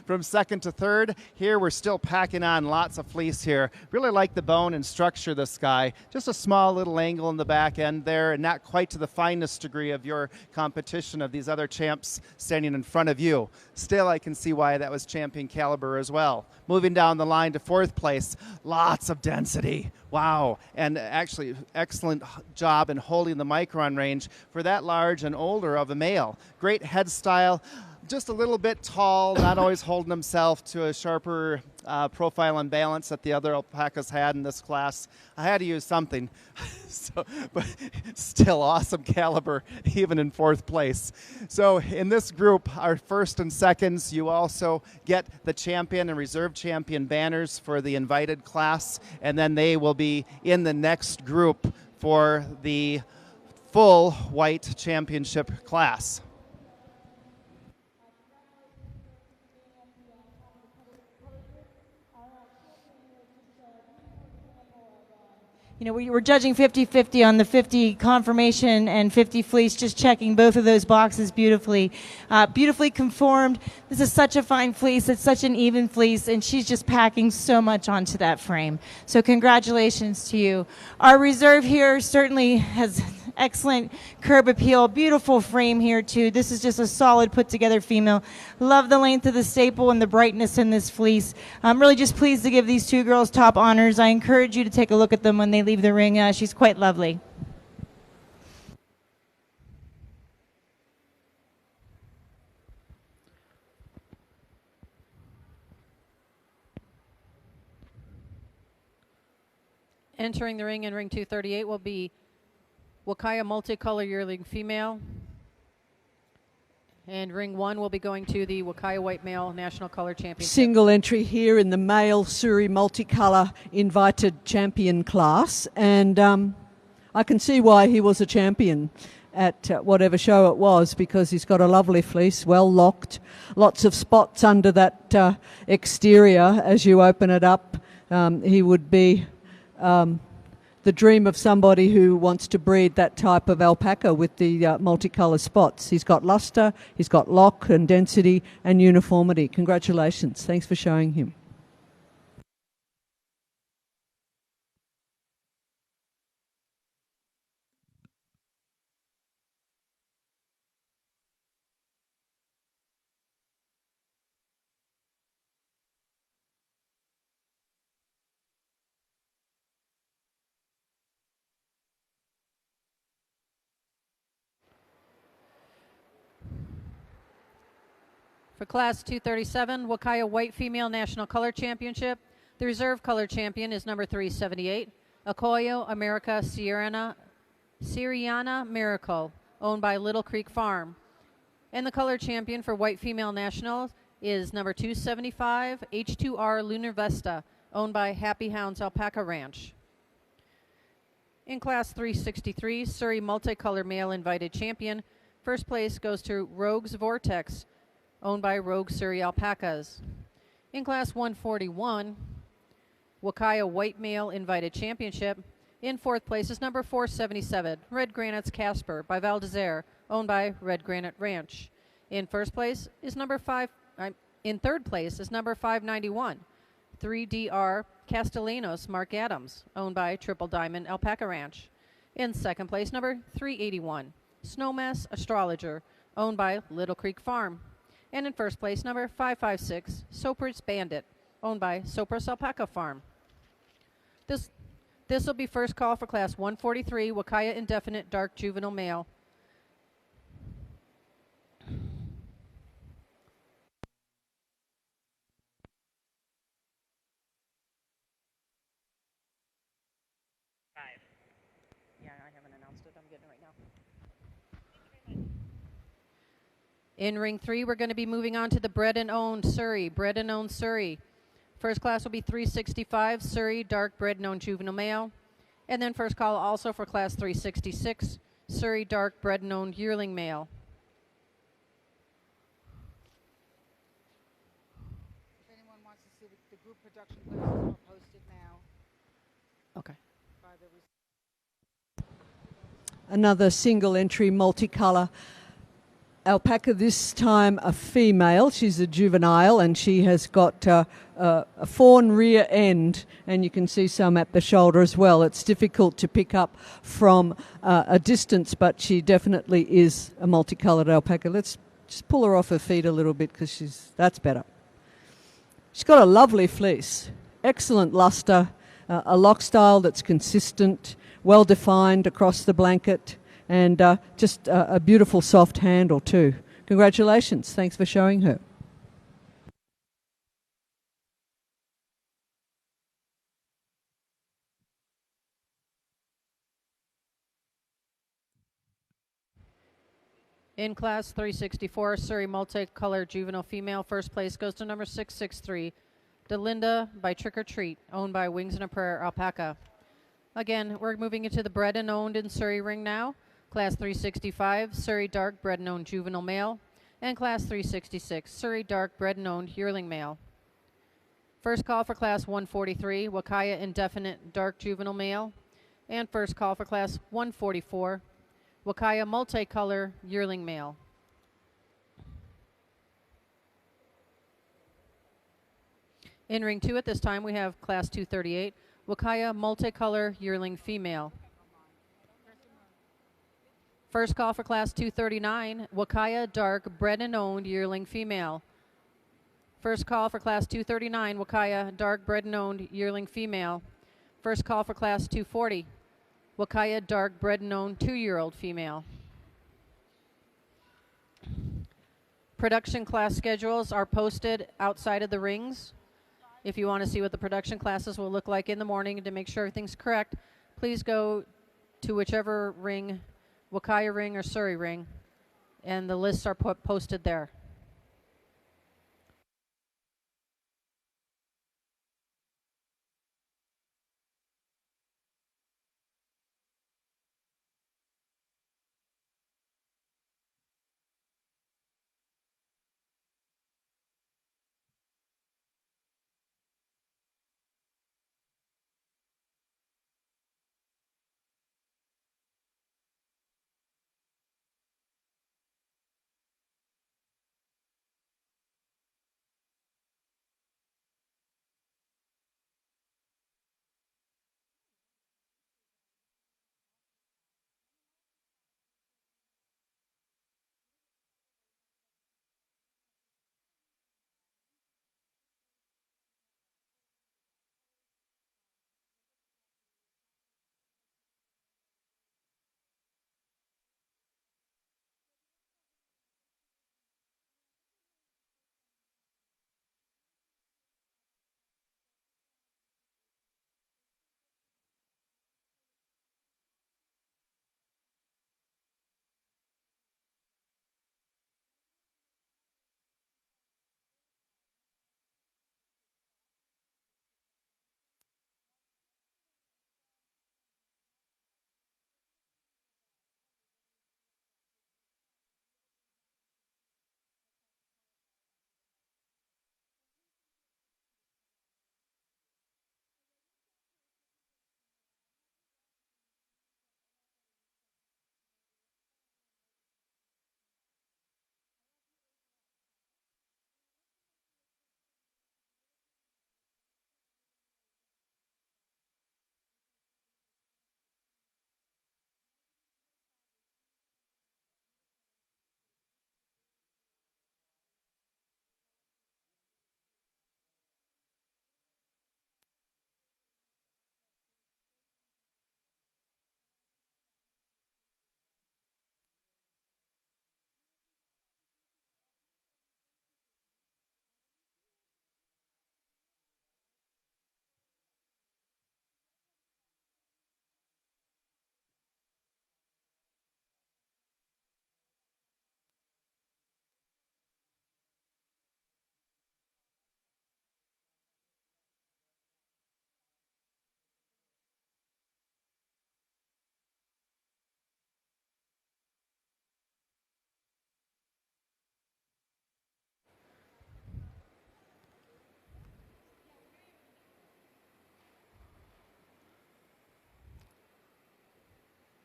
From second to third, here we're still packing on lots of fleece here. Really like the bone and structure of this guy. Just a small little angle in the back end there, and not quite to the finest degree of your competition of these other champs standing in front of you. Still, I can see why that was champion caliber as well. Moving down the line to fourth place, lots of density. Wow, and actually excellent job in holding the micron range for that large and older of a male. Great head style. Just a little bit tall, not always holding himself to a sharper profile and balance that the other alpacas had in this class. I had to use something, but still awesome caliber, even in fourth place. So in this group, our first and seconds, you also get the champion and reserve champion banners for the invited class, and then they will be in the next group for the full white championship class. You know, we were judging 50-50 on the 50 conformation and 50 fleece, just checking both of those boxes beautifully. Beautifully conformed. This is such a fine fleece. It's such an even fleece, and she's just packing so much onto that frame. So congratulations to you. Our reserve here certainly has Excellent curb appeal. Beautiful frame here, too. This is just a solid put together female. Love the length of the staple and the brightness in this fleece. I'm really just pleased to give these two girls top honors. I encourage you to take a look at them when they leave the ring. She's quite lovely. Entering the ring in ring 238 will be Huacaya multicolor yearling female. And ring 1 will be going to the Huacaya white male national color championship. Single entry here in the male Suri multicolour invited champion class. And I can see why he was a champion at whatever show it was, because he's got a lovely fleece, well locked, lots of spots under that exterior. As you open it up, he would be the dream of somebody who wants to breed that type of alpaca with the multicolour spots. He's got luster, he's got lock and density and uniformity. Congratulations. Thanks for showing him. For Class 237, Huacaya White Female National Color Championship, the reserve color champion is number 378, Acoyo America Siriana Miracle, owned by Little Creek Farm. And the color champion for White Female National is number 275, H2R Lunar Vesta, owned by Happy Hounds Alpaca Ranch. In Class 363, Surrey Multicolor Male Invited Champion, first place goes to Rogue's Vortex, owned by Rogue Surrey Alpacas. In Class 141, Huacaya White Male Invited Championship, in fourth place is number 477, Red Granite's Casper by Valdezere, owned by Red Granite Ranch. In third place is number 591, 3DR Castellanos Mark Adams, owned by Triple Diamond Alpaca Ranch. In second place, number 381, Snowmass Astrologer, owned by Little Creek Farm. And in first place, number 556, Sopris Bandit, owned by Sopris Alpaca Farm. This will be first call for Class 143, Huacaya Indefinite Dark Juvenile Male. Yeah, I haven't announced it. I'm getting it right now. In ring 3, we're going to be moving on to the bred and owned Surrey. Bred and owned Surrey. First class will be 365, Surrey Dark Bred and Owned Juvenile Male. And then first call also for Class 366, Surrey Dark Bred and Owned Yearling Male. If anyone wants to see the group production classes are posted now. Okay. By the Another single entry multicolour alpaca, this time a female. She's a juvenile and she has got a fawn rear end, and you can see some at the shoulder as well. It's difficult to pick up from a distance, but she definitely is a multicoloured alpaca. Let's just pull her off her feet a little bit because that's better. She's got a lovely fleece, excellent luster, a lock style that's consistent, well defined across the blanket, and just a beautiful soft handle too. Congratulations. Thanks for showing her. In Class 364, Surrey Multicolor Juvenile Female, first place goes to number 663, Delinda by Trick or Treat, owned by Wings and a Prayer Alpaca. Again, we're moving into the bred and owned in Surrey ring now. Class 365, Surrey Dark Bred and Owned Juvenile Male. And Class 366, Surrey Dark Bred and Owned Yearling Male. First call for Class 143, Huacaya Indefinite Dark Juvenile Male. And first call for Class 144, Huacaya Multicolor Yearling Male. In ring 2 at this time, we have Class 238, Huacaya Multicolor Yearling Female. First call for class 239, Huacaya dark, bred and owned, yearling female. First call for class 239, Huacaya dark, bred and owned, yearling female. First call for class 240, Huacaya dark, bred and owned, 2-year-old female. Production class schedules are posted outside of the rings. If you want to see what the production classes will look like in the morning to make sure everything's correct, please go to whichever ring, Huacaya ring or Suri ring, and the lists are posted there.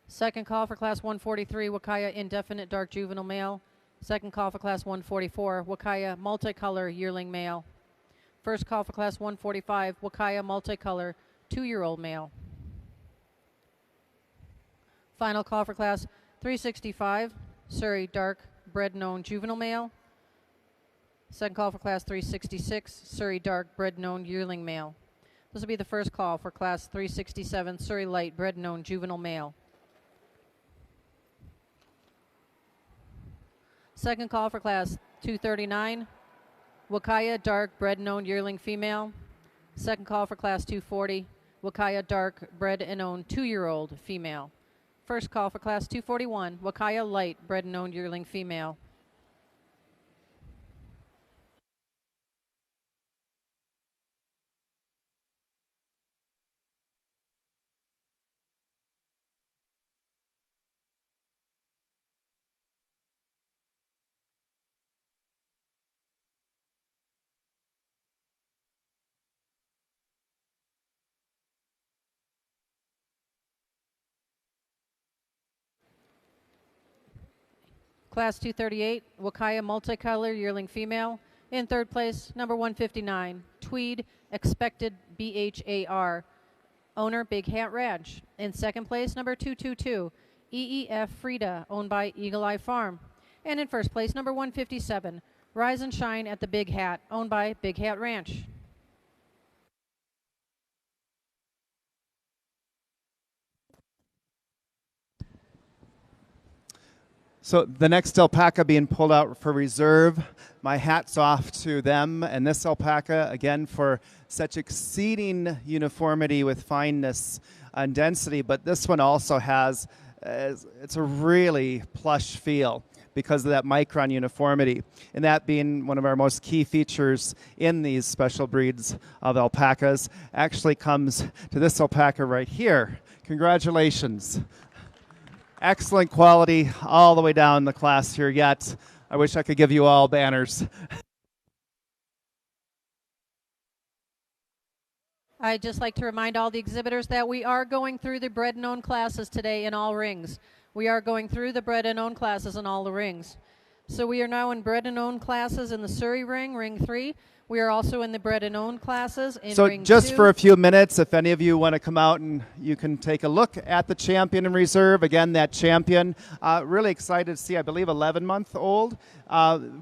Second call for class 143, Huacaya indefinite dark juvenile male. Second call for class 144, Huacaya multicolor yearling male. First call for class 145, Huacaya multicolor 2-year-old male. Final call for class 365, Suri dark, bred and owned juvenile male. Second call for class 366, Suri dark, bred and owned yearling male. This will be the first call for class 367, Suri light, bred and owned juvenile male. Second call for class 239, Huacaya dark, bred and owned yearling female. Second call for class 240, Huacaya dark, bred and owned 2-year-old female. First call for class 241, Huacaya light, bred and owned yearling female. Class 238, Huacaya multicolor yearling female. In third place, number 159, Tweed Expected BHAR. Owner, Big Hat Ranch. In second place, number 222, EEF Frida, owned by Eagle Eye Farm. And in first place, number 157, Rise and Shine at the Big Hat, owned by Big Hat Ranch. So the next alpaca being pulled out for reserve, my hat's off to them. And this alpaca, again, for such exceeding uniformity with fineness and density. But this one also has, it's a really plush feel because of that micron uniformity. And that being one of our most key features in these special breeds of alpacas, actually comes to this alpaca right here. Congratulations. Excellent quality all the way down the class here yet. I wish I could give you all banners. I'd just like to remind all the exhibitors that we are going through the bred and owned classes today in all rings. We are going through the bred and owned classes in all the rings. So we are now in bred and owned classes in the Suri ring, ring 3. We are also in the bred and owned classes in ring 2. So just for a few minutes, if any of you want to come out and you can take a look at the champion in reserve. Again, that champion, really excited to see, I believe, 11-month-old.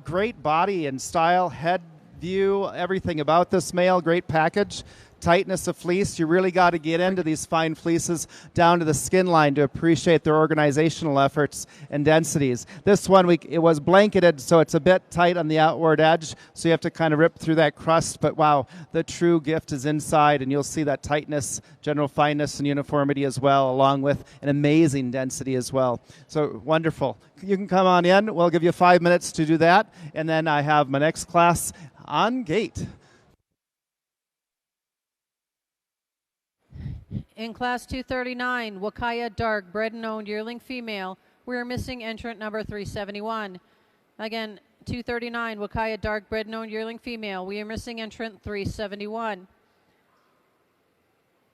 Great body and style, head view, everything about this male, great package. Tightness of fleece. You really got to get into these fine fleeces down to the skin line to appreciate their organizational efforts and densities. This one, it was blanketed, so it's a bit tight on the outward edge, so you have to kind of rip through that crust, but wow, the true gift is inside, and you'll see that tightness, general fineness, and uniformity as well, along with an amazing density as well. So wonderful. You can come on in. We'll give you 5 minutes to do that, and then I have my next class on gate. In class 239, Huacaya Dark, bred and owned yearling female, we are missing entrant number 371. Again, 239, Huacaya Dark, bred and owned yearling female, we are missing entrant 371.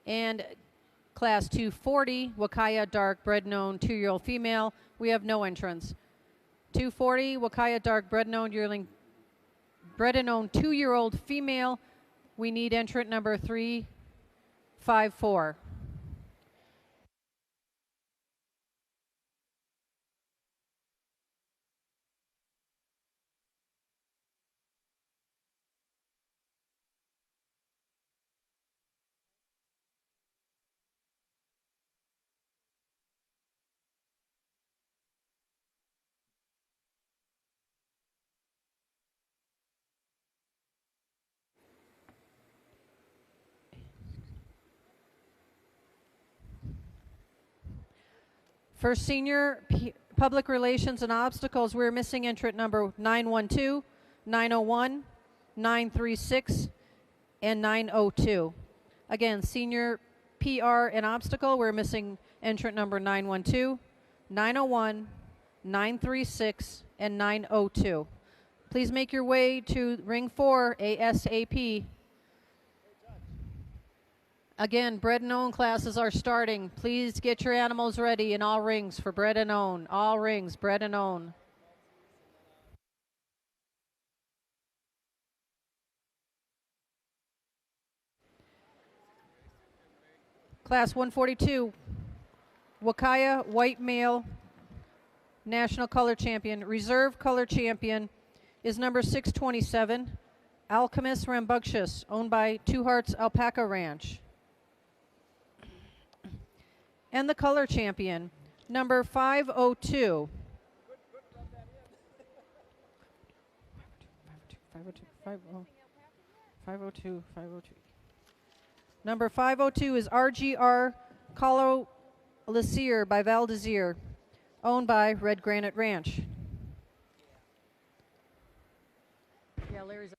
And class 240, Huacaya Dark, bred and owned 2-year-old female, we have no entrants. 240, Huacaya Dark, bred and owned yearling, bred and owned 2-year-old female, we need entrant number 354. For senior public relations and obstacles, we're missing entrant number 912, 901, 936, and 902. Again, senior PR and obstacle, we're missing entrant number 912, 901, 936, and 902. Please make your way to ring 4 ASAP. Again, bred and owned classes are starting. Please get your animals ready in all rings for bred and owned. All rings, bred and owned. Class 142, Huacaya white male, national color champion. Reserve color champion is number 627, Alchemist Rambunctious, owned by Two Hearts Alpaca Ranch. And the color champion, number 502. 502. Number 502 is RGR Colo Lasier by Valdezir, owned by Red Granite Ranch. Yeah, Larry's.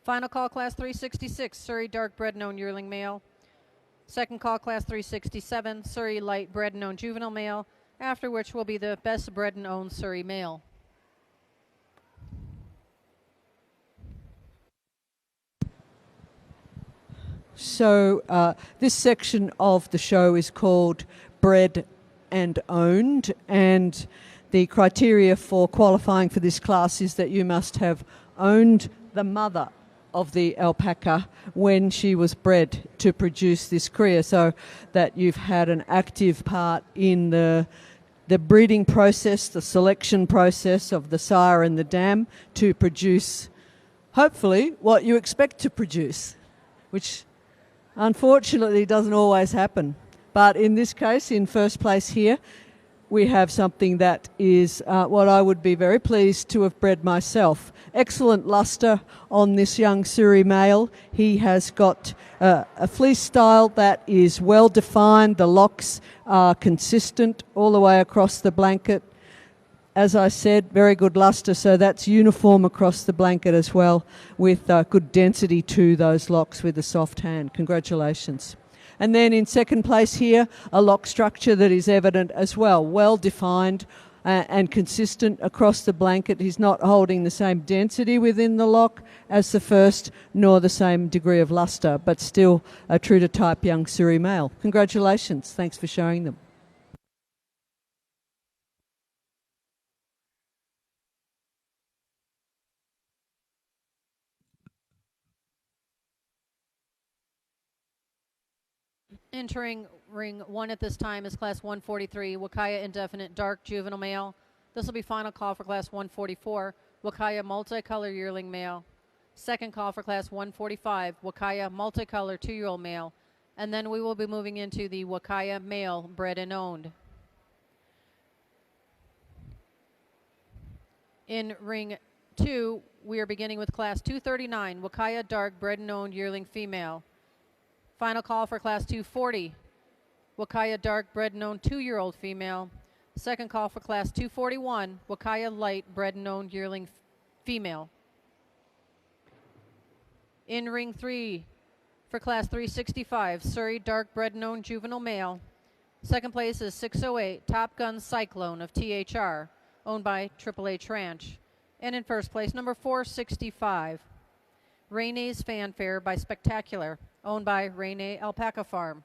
Final call, class 366, Surrey dark bred and owned yearling male. Second call, class 367, Surrey light bred and owned juvenile male, after which will be the best bred and owned Surrey male. So this section of the show is called Bred and Owned, and the criteria for qualifying for this class is that you must have owned the mother of the alpaca when she was bred to produce this cria, so that you've had an active part in the breeding process, the selection process of the sire and the dam to produce, hopefully, what you expect to produce, which unfortunately doesn't always happen. But in this case, in first place here, we have something that is what I would be very pleased to have bred myself. Excellent luster on this young Suri male. He has got a fleece style that is well defined. The locks are consistent all the way across the blanket. As I said, very good luster, so that's uniform across the blanket as well, with good density to those locks with a soft hand. Congratulations. And then in second place here, a lock structure that is evident as well, well defined and consistent across the blanket. He's not holding the same density within the lock as the first, nor the same degree of luster, but still a true to type young Suri male. Congratulations. Thanks for showing them. Entering ring 1 at this time is class 143, Huacaya indefinite dark juvenile male. This will be final call for class 144, Huacaya multicolor yearling male. Second call for class 145, Huacaya multicolor 2-year-old male. And then we will be moving into the Huacaya male bred and owned. In ring 2, we are beginning with class 239, Huacaya dark bred and owned yearling female. Final call for class 240, Huacaya dark bred and owned 2-year-old female. Second call for class 241, Huacaya light bred and owned yearling female. In ring 3, for class 365, Suri dark bred and owned juvenile male. Second place is 608, Top Gun Cyclone of THR, owned by AAA Ranch. And in first place, number 465, Rene's Fanfare by Spectacular, owned by Rene Alpaca Farm.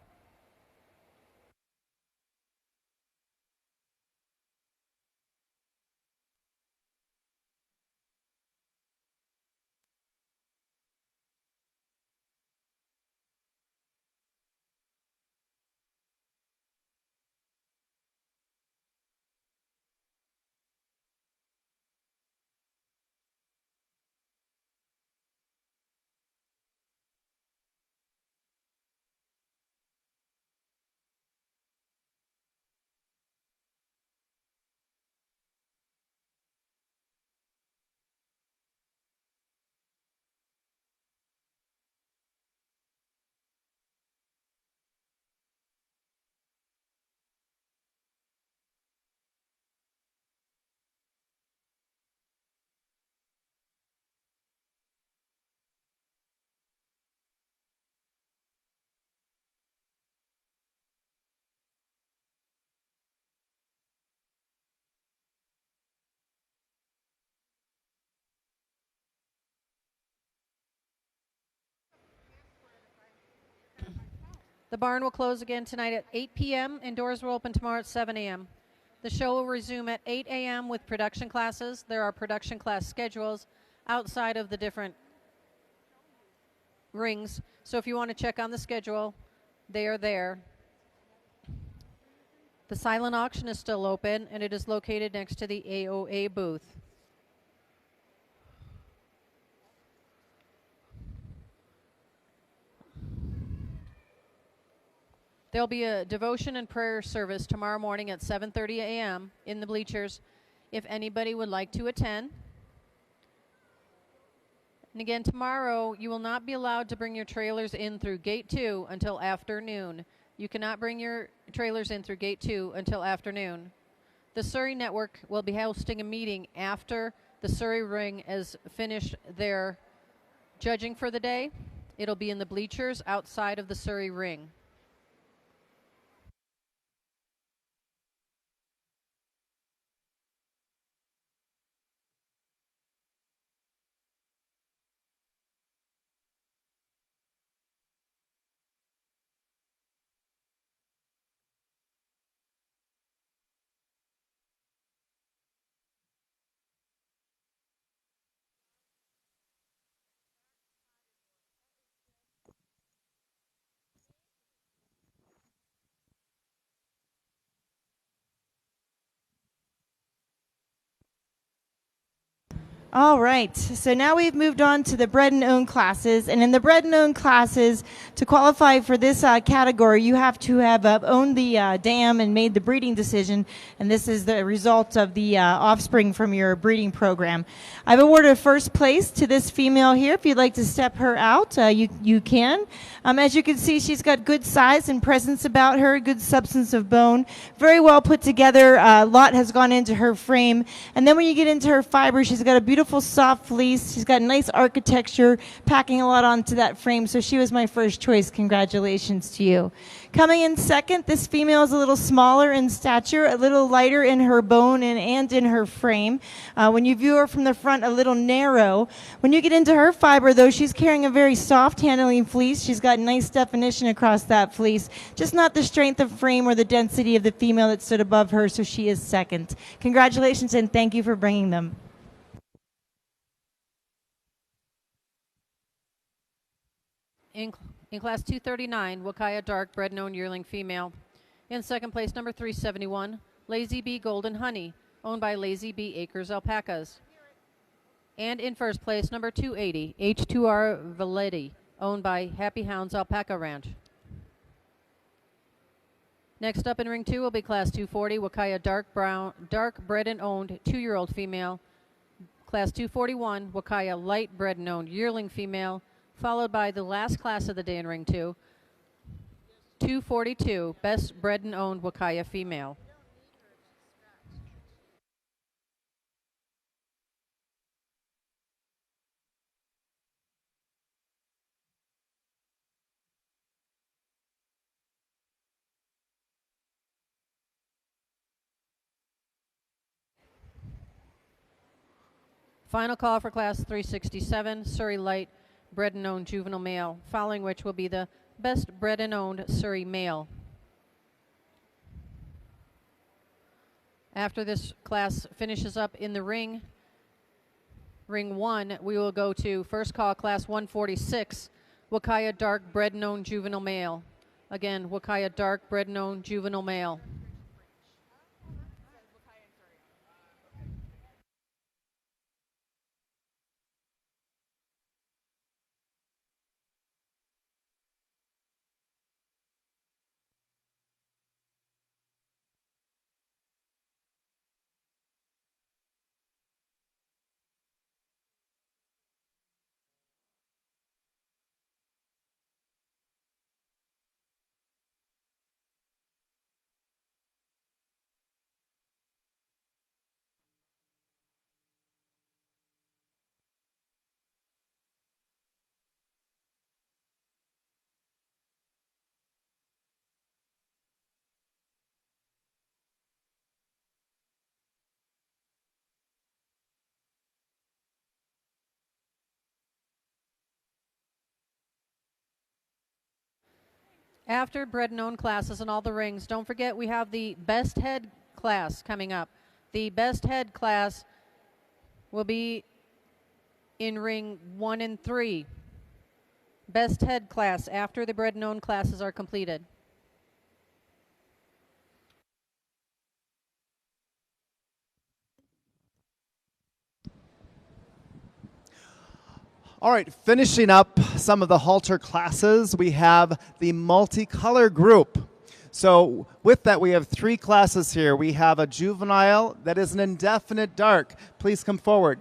The barn will close again tonight at 8 p.m. and doors will open tomorrow at 7 a.m. The show will resume at 8 a.m. with production classes. There are production class schedules outside of the different rings. So if you want to check on the schedule, they are there. The silent auction is still open, and it is located next to the AOA booth. There'll be a devotion and prayer service tomorrow morning at 7:30 a.m. in the bleachers if anybody would like to attend. And again, tomorrow you will not be allowed to bring your trailers in through gate 2 until afternoon. You cannot bring your trailers in through gate 2 until afternoon. The Suri Network will be hosting a meeting after the Suri Ring has finished their judging for the day. It'll be in the bleachers outside of the Suri Ring. All right, so now we've moved on to the bred and owned classes. And in the bred and owned classes, to qualify for this category, you have to have owned the dam and made the breeding decision. And this is the result of the offspring from your breeding program. I've awarded first place to this female here. If you'd like to step her out, you can. As you can see, she's got good size and presence about her, good substance of bone. Very well put together. A lot has gone into her frame. And then when you get into her fiber, she's got a beautiful soft fleece. She's got nice architecture, packing a lot onto that frame. So she was my first choice. Congratulations to you. Coming in second, this female is a little smaller in stature, a little lighter in her bone and in her frame. When you view her from the front, a little narrow. When you get into her fiber, though, she's carrying a very soft handling fleece. She's got nice definition across that fleece, just not the strength of frame or the density of the female that stood above her, so she is second. Congratulations, and thank you for bringing them. In class 239, Huacaya dark bred and owned yearling female. In second place, number 371, Lazy Bee Golden Honey, owned by Lazy Bee Acres Alpacas. And in first place, number 280, H2R Valetti, owned by Happy Hounds Alpaca Ranch. Next up in ring 2 will be class 240, Huacaya dark bred and owned 2-year-old female. Class 241, Huacaya light bred and owned yearling female, followed by the last class of the day in ring 2, 242, best bred and owned Huacaya female. Final call for class 367, Suri light bred and owned juvenile male, following which will be the best bred and owned Suri male. After this class finishes up in the ring 1, we will go to first call class 146, Huacaya dark bred and owned juvenile male. Again, Huacaya dark bred and owned juvenile male. After bred and owned classes and all the rings, don't forget we have the best head class coming up. The best head class will be in ring 1 and 3. Best head class after the bred and owned classes are completed. All right, finishing up some of the halter classes, we have the multicolor group. So with that, we have 3 classes here. We have a juvenile that is an indefinite dark. Please come forward.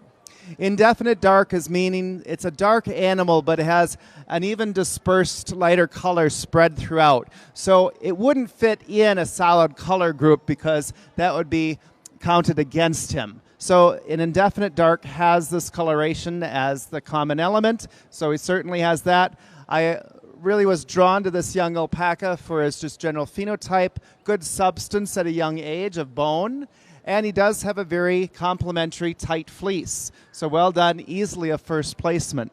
Indefinite dark is meaning it's a dark animal, but it has an even dispersed lighter color spread throughout. So it wouldn't fit in a solid color group because that would be counted against him. So an indefinite dark has this coloration as the common element, so he certainly has that. I really was drawn to this young alpaca for his just general phenotype, good substance at a young age of bone, and he does have a very complementary tight fleece. So well done, easily a first placement.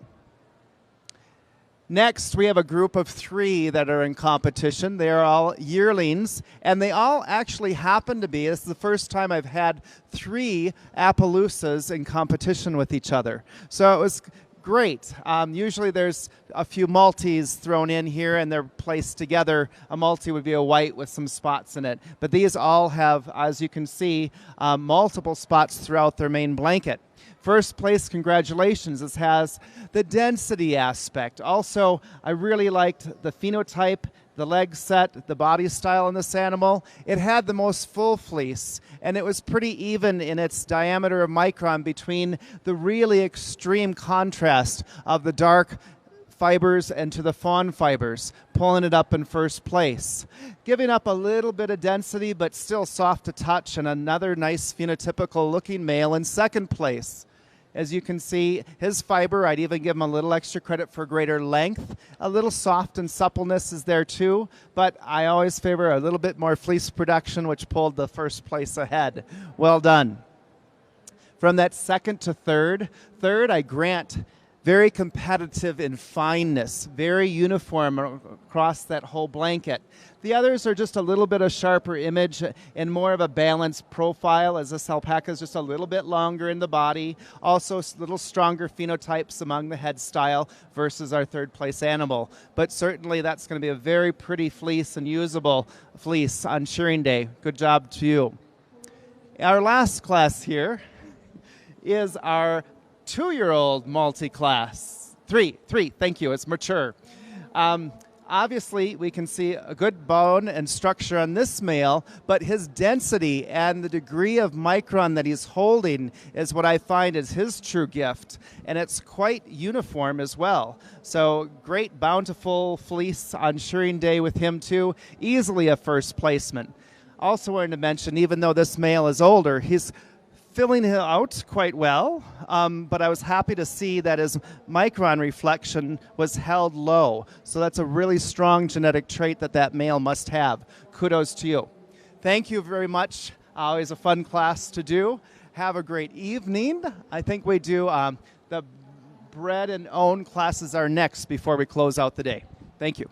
Next, we have a group of 3 that are in competition. They are all yearlings, and they all actually happen to be, this is the first time I've had 3 Appaloosas in competition with each other. So it was great. Usually there's a few multis thrown in here, and they're placed together. A multi would be a white with some spots in it. But these all have, as you can see, multiple spots throughout their main blanket. First place, congratulations. This has the density aspect. Also, I really liked the phenotype, the leg set, the body style in this animal. It had the most full fleece, and it was pretty even in its diameter of micron between the really extreme contrast of the dark fibers and to the fawn fibers, pulling it up in first place. Giving up a little bit of density, but still soft to touch, and another nice phenotypical looking male in second place. As you can see, his fiber, I'd even give him a little extra credit for greater length. A little soft and suppleness is there too, but I always favor a little bit more fleece production, which pulled the first place ahead. Well done. From that second to third, I grant very competitive in fineness, very uniform across that whole blanket. The others are just a little bit of sharper image and more of a balanced profile, as this alpaca is just a little bit longer in the body. Also a little stronger phenotypes among the head style versus our third place animal. But certainly that's going to be a very pretty fleece and usable fleece on shearing day. Good job to you. Our last class here is our 2-year-old multi-class. Three, thank you, it's mature. Obviously, we can see a good bone and structure on this male, but his density and the degree of micron that he's holding is what I find is his true gift, and it's quite uniform as well. So great bountiful fleece on shearing day with him too, easily a first placement. Also wanted to mention, even though this male is older, he's filling it out quite well, but I was happy to see that his micron reflection was held low. So that's a really strong genetic trait that male must have. Kudos to you. Thank you very much. Always a fun class to do. Have a great evening. I think we do the bred and own classes are next before we close out the day. Thank you.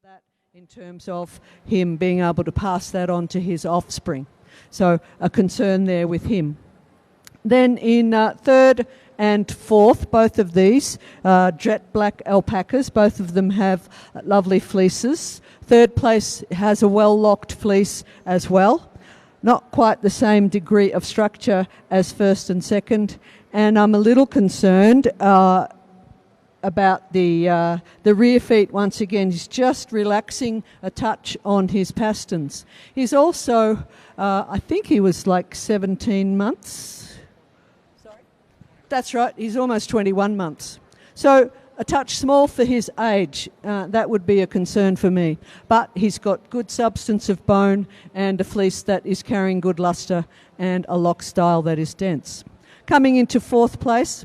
That in terms of him being able to pass that on to his offspring. So a concern there with him. Then in third and fourth, both of these jet black alpacas, both of them have lovely fleeces. Third place has a well-locked fleece as well. Not quite the same degree of structure as first and second. And I'm a little concerned about the rear feet. Once again, he's just relaxing a touch on his pasterns. He's also, I think he was like 17 months. Sorry? That's right, he's almost 21 months. So a touch small for his age, that would be a concern for me. But he's got good substance of bone and a fleece that is carrying good luster and a lock style that is dense. Coming into fourth place,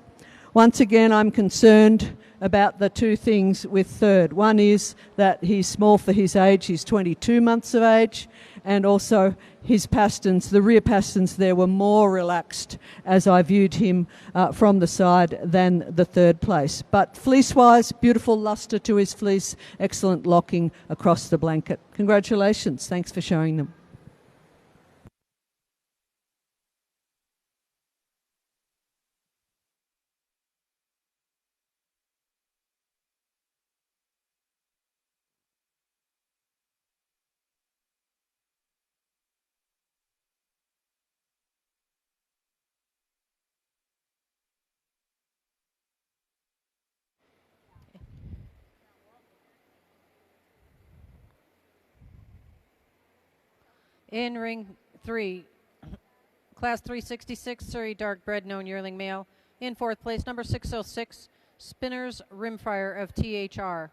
once again I'm concerned about the two things with third. One is that he's small for his age, he's 22 months of age, and also his pasterns, the rear pasterns there were more relaxed as I viewed him from the side than the third place. But fleece-wise, beautiful luster to his fleece, excellent locking across the blanket. Congratulations, thanks for showing them. In ring 3, class 366, Suri dark bred known yearling male. In fourth place, number 606, Spinner's Rimfire of THR.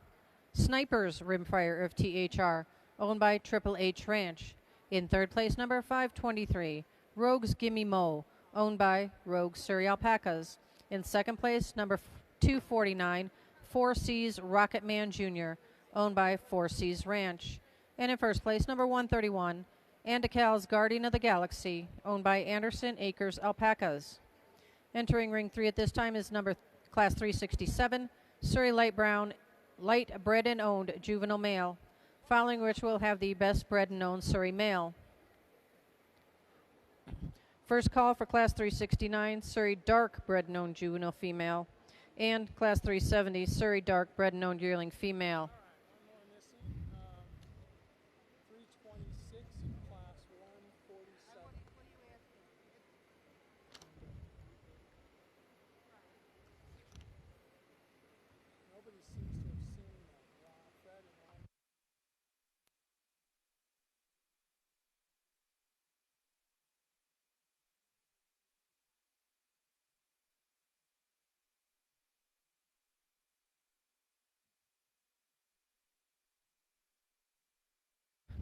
Sniper's Rimfire of THR, owned by Triple H Ranch. In third place, number 523, Rogue's Gimme Mo, owned by Rogue Suri Alpacas. In second place, number 249, 4C's Rocket Man Jr., owned by 4C's Ranch. And in first place, number 131, Andical's Guardian of the Galaxy, owned by Anderson Acres Alpacas. Entering ring 3 at this time is number class 367, Surrey Light Brown, light bred and owned juvenile male, following which we'll have the best bred and owned Surrey male. First call for Class 369, Surrey Dark Bred and Owned Juvenile Female. And Class 370, Surrey Dark Bred and Owned Yearling Female.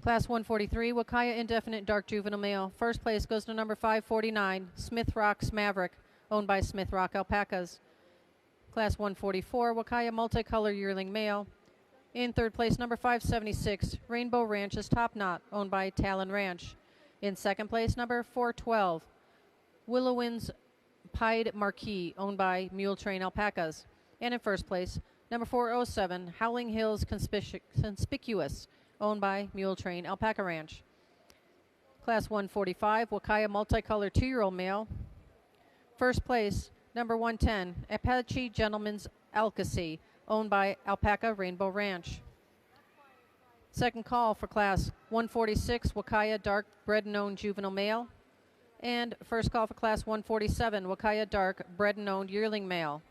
Class 143, Huacaya Indefinite Dark Juvenile Male. First place goes to number 549, Smith Rock's Maverick, owned by Smith Rock Alpacas. Class 144, Huacaya Multicolor Yearling Male. In third place, number 576, Rainbow Ranch's Top Knot, owned by Talon Ranch. In second place, number 412, Willowwind's Pied Marquis, owned by Mule Train Alpacas. And in first place, number 407, Howling Hills Conspicuous, owned by Mule Train Alpaca Ranch. Class 145, Huacaya Multicolor 2-year-old Male. First place, number 110, Apache Gentleman's Alcacy, owned by Alpaca Rainbow Ranch. Second call for Class 146, Huacaya Dark Bred and Owned Juvenile Male. And first call for Class 147, Huacaya Dark Bred and Owned Yearling Male.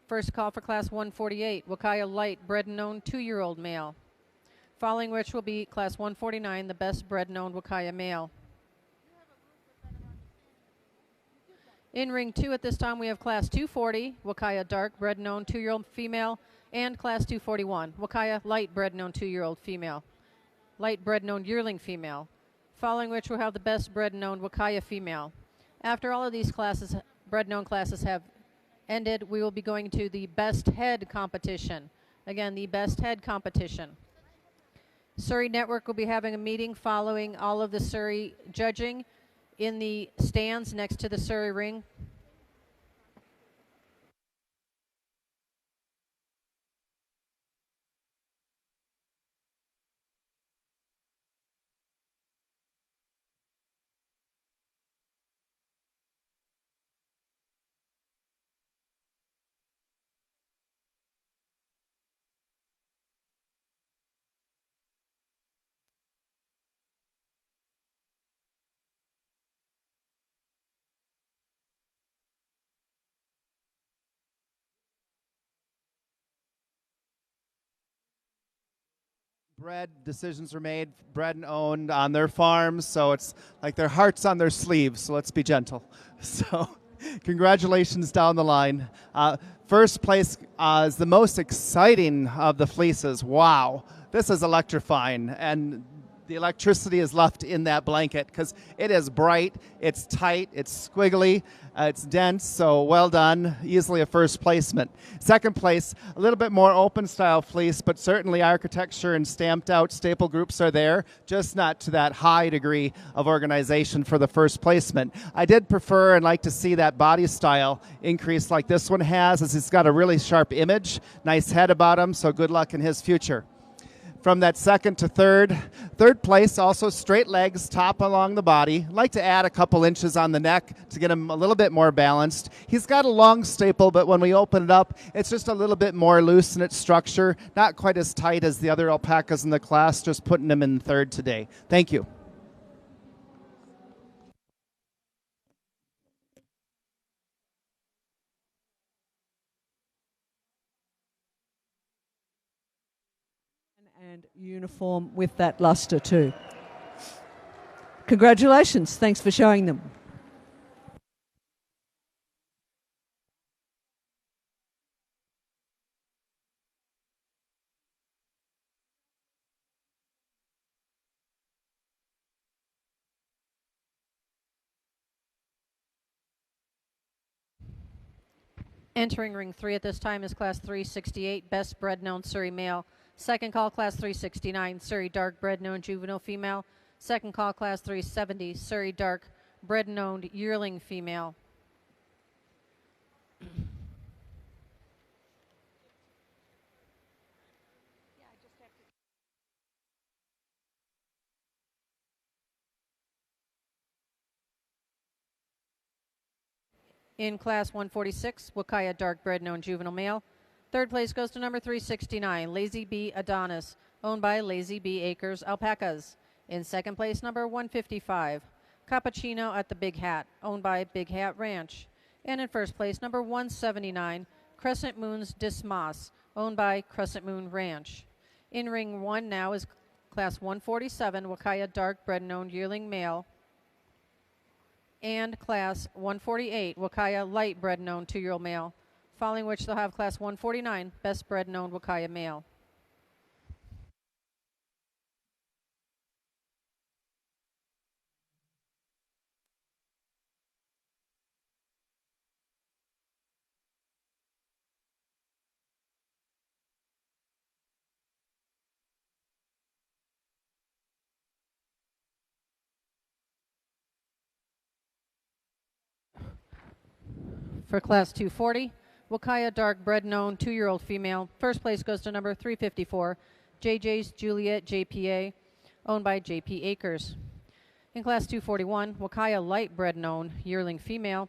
First call for Class 148, Huacaya Light Bred and Owned 2-year-old Male. Following which will be Class 149, the Best Bred and Owned Huacaya Male. In ring 2 at this time, we have Class 240, Huacaya Dark Bred and Owned 2-year-old Female, and Class 241, Huacaya Light Bred and Owned 2-year-old Female. Light Bred and Owned Yearling Female. Following which we'll have the Best Bred and Owned Huacaya Female. After all of these classes, Bred and Owned classes have ended, we will be going to the Best Head competition. Again, the Best Head competition. Surrey Network will be having a meeting following all of the Surrey judging in the stands next to the Surrey ring. Bred decisions were made, bred and owned on their farms, so it's like their heart's on their sleeves, so let's be gentle. So congratulations down the line. First place is the most exciting of the fleeces. Wow, this is electrifying, and the electricity is left in that blanket because it is bright, it's tight, it's squiggly, it's dense, so well done. Easily a first placement. Second place, a little bit more open style fleece, but certainly architecture and stamped out staple groups are there, just not to that high degree of organization for the first placement. I did prefer and like to see that body style increase like this one has, as it's got a really sharp image, nice head about him, so good luck in his future. From that second to third. Third place, also straight legs, top along the body. Like to add a couple inches on the neck to get him a little bit more balanced. He's got a long staple, but when we open it up, it's just a little bit more loose in its structure. Not quite as tight as the other alpacas in the class, just putting him in third today. Thank you. And uniform with that luster too. Congratulations. Thanks for showing them. Entering ring 3 at this time is Class 368, Best Bred and Owned Surrey Male. Second call, Class 369, Surrey Dark Bred and Owned Juvenile Female. Second call, Class 370, Surrey Dark Bred and Owned Yearling Female. In Class 146, Huacaya dark bred known juvenile male. Third place goes to number 369, Lazy Bee Adonis, owned by Lazy Bee Acres Alpacas. In second place, number 155, Cappuccino at the Big Hat, owned by Big Hat Ranch. And in first place, number 179, Crescent Moon's Dismas, owned by Crescent Moon Ranch. In ring 1 now is Class 147, Huacaya dark bred known yearling male. And Class 148, Huacaya light bred known 2-year-old male. Following which they'll have Class 149, best bred known Huacaya male. For Class 240, Huacaya dark bred known 2-year-old female. First place goes to number 354, JJ's Juliet JPA, owned by JP Acres. In Class 241, Huacaya light bred known yearling female.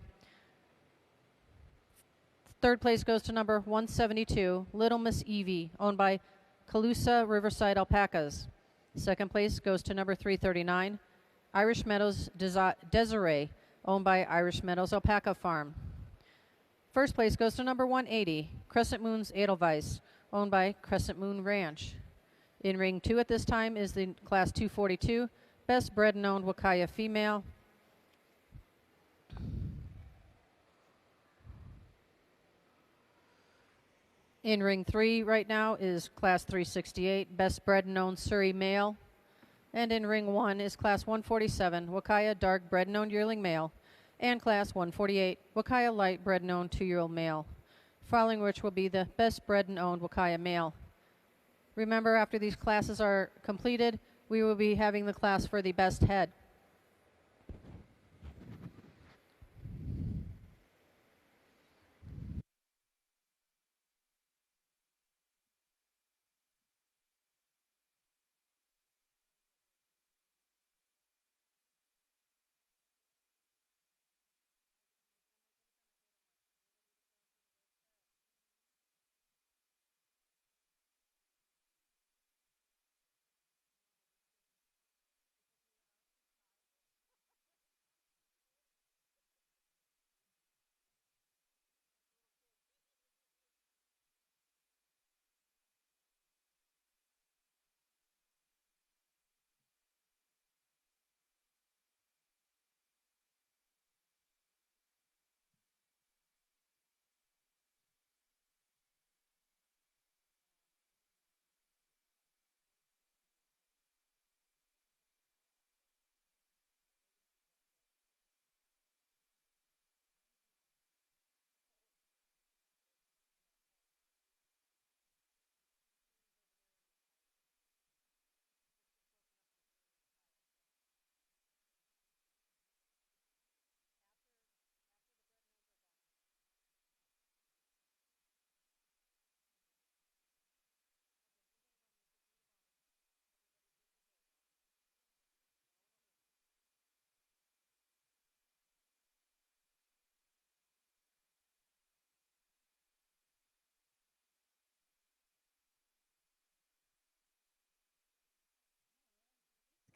Third place goes to number 172, Little Miss Evie, owned by Calusa Riverside Alpacas. Second place goes to number 339, Irish Meadows Desiree, owned by Irish Meadows Alpaca Farm. First place goes to number 180, Crescent Moon's Edelweiss, owned by Crescent Moon Ranch. In ring 2 at this time is the Class 242, best bred known Huacaya female. In ring 3 right now is Class 368, best bred known Suri male. And in ring 1 is Class 147, Huacaya dark bred known yearling male. And Class 148, Huacaya light bred known 2-year-old male. Following which will be the best bred and owned Huacaya male. Remember, after these classes are completed, we will be having the class for the best head.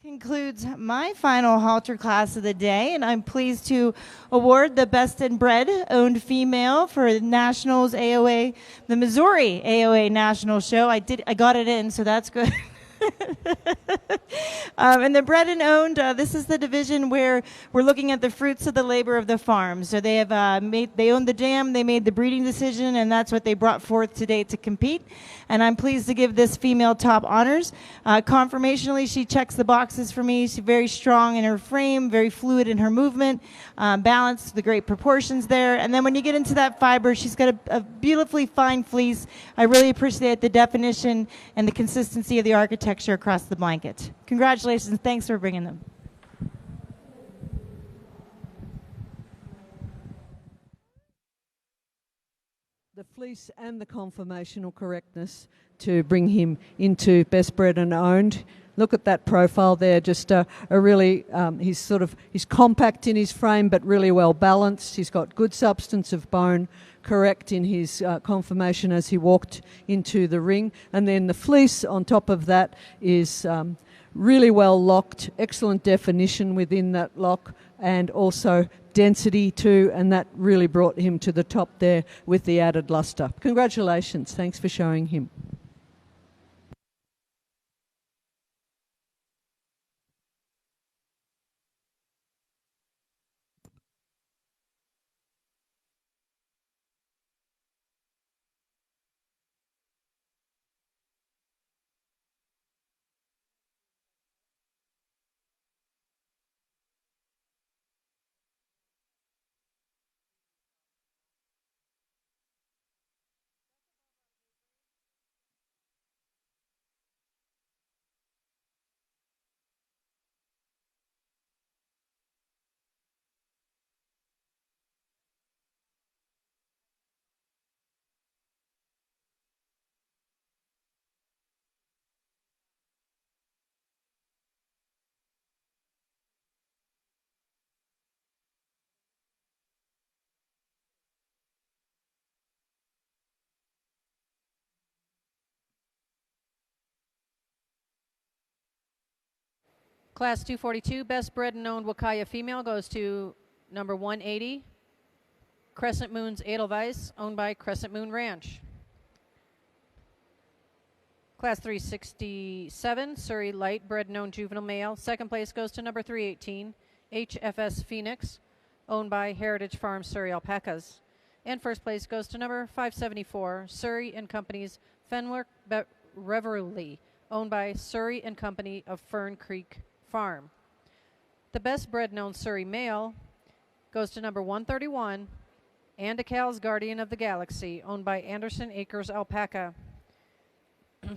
Concludes my final halter class of the day, and I'm pleased to award the Best in Bred owned female for Nationals AOA, the Missouri AOA National Show. I got it in, so that's good. And the bred and owned, this is the division where we're looking at the fruits of the labor of the farm. So they have they own the dam, they made the breeding decision, and that's what they brought forth today to compete. And I'm pleased to give this female top honors. Conformationally, she checks the boxes for me. She's very strong in her frame, very fluid in her movement, balanced, the great proportions there. And then when you get into that fiber, she's got a beautifully fine fleece. I really appreciate the definition and the consistency of the architecture across the blanket. Congratulations. Thanks for bringing them. The fleece and the conformational correctness to bring him into best bred and owned Look at that profile there, just a really, he's compact in his frame but really well balanced. He's got good substance of bone, correct in his conformation as he walked into the ring. And then the fleece on top of that is really well locked, excellent definition within that lock, and also density too, and that really brought him to the top there with the added luster. Congratulations, thanks for showing him. Class 242, best bred and owned Huacaya female goes to number 180, Crescent Moon's Edelweiss, owned by Crescent Moon Ranch. Class 367, Suri light bred and owned juvenile male. Second place goes to number 318, HFS Phoenix, owned by Heritage Farm Surrey Alpacas. And first place goes to number 574, Surrey and Company's Fenwick Reverly, owned by Surrey and Company of Fern Creek Farm. The best bred known Surrey male goes to number 131, Andacal's Guardian of the Galaxy, owned by Anderson Acres Alpaca.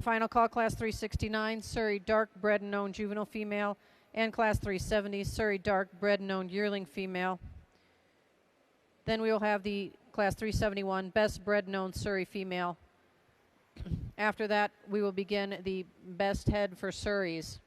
Final call, Class 369, Surrey dark bred and known juvenile female, and Class 370, Surrey dark bred and known yearling female. Then we will have the Class 371, best bred known Surrey female. After that, we will begin the best head for Surreys.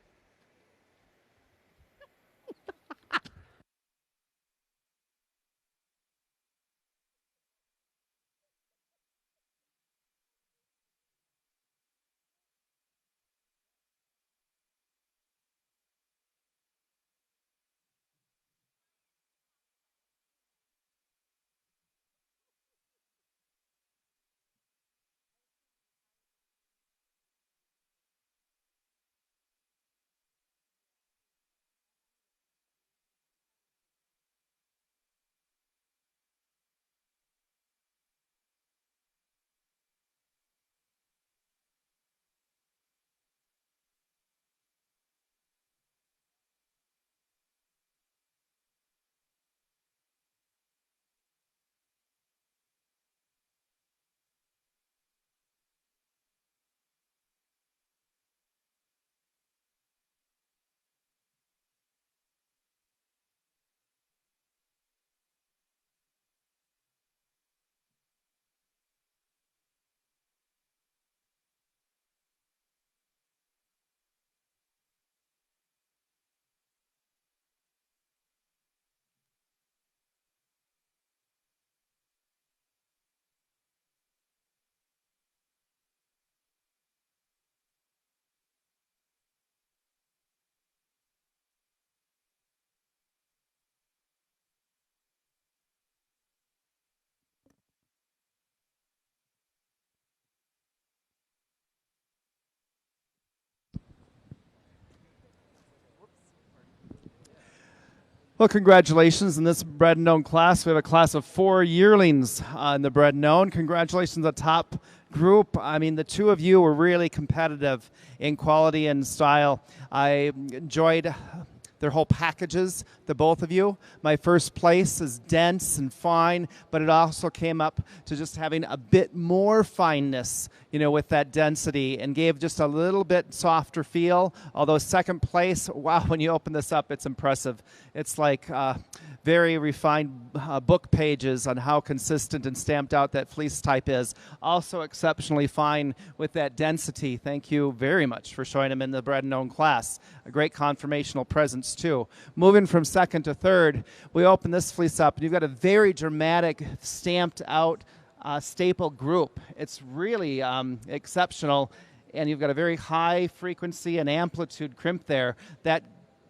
Well, congratulations in this bred and known class. We have a class of 4 yearlings in the bred and known. Congratulations, the top group. I mean, the two of you were really competitive in quality and style. I enjoyed They're whole packages, the both of you. My first place is dense and fine, but it also came up to just having a bit more fineness, with that density, and gave just a little bit softer feel. Although second place, wow, when you open this up, it's impressive. It's like very refined book pages on how consistent and stamped out that fleece type is. Also exceptionally fine with that density. Thank you very much for showing him in the bred and owned class. A great conformational presence too. Moving from second to third, we open this fleece up and you've got a very dramatic stamped out staple group. It's really exceptional, and you've got a very high frequency and amplitude crimp there that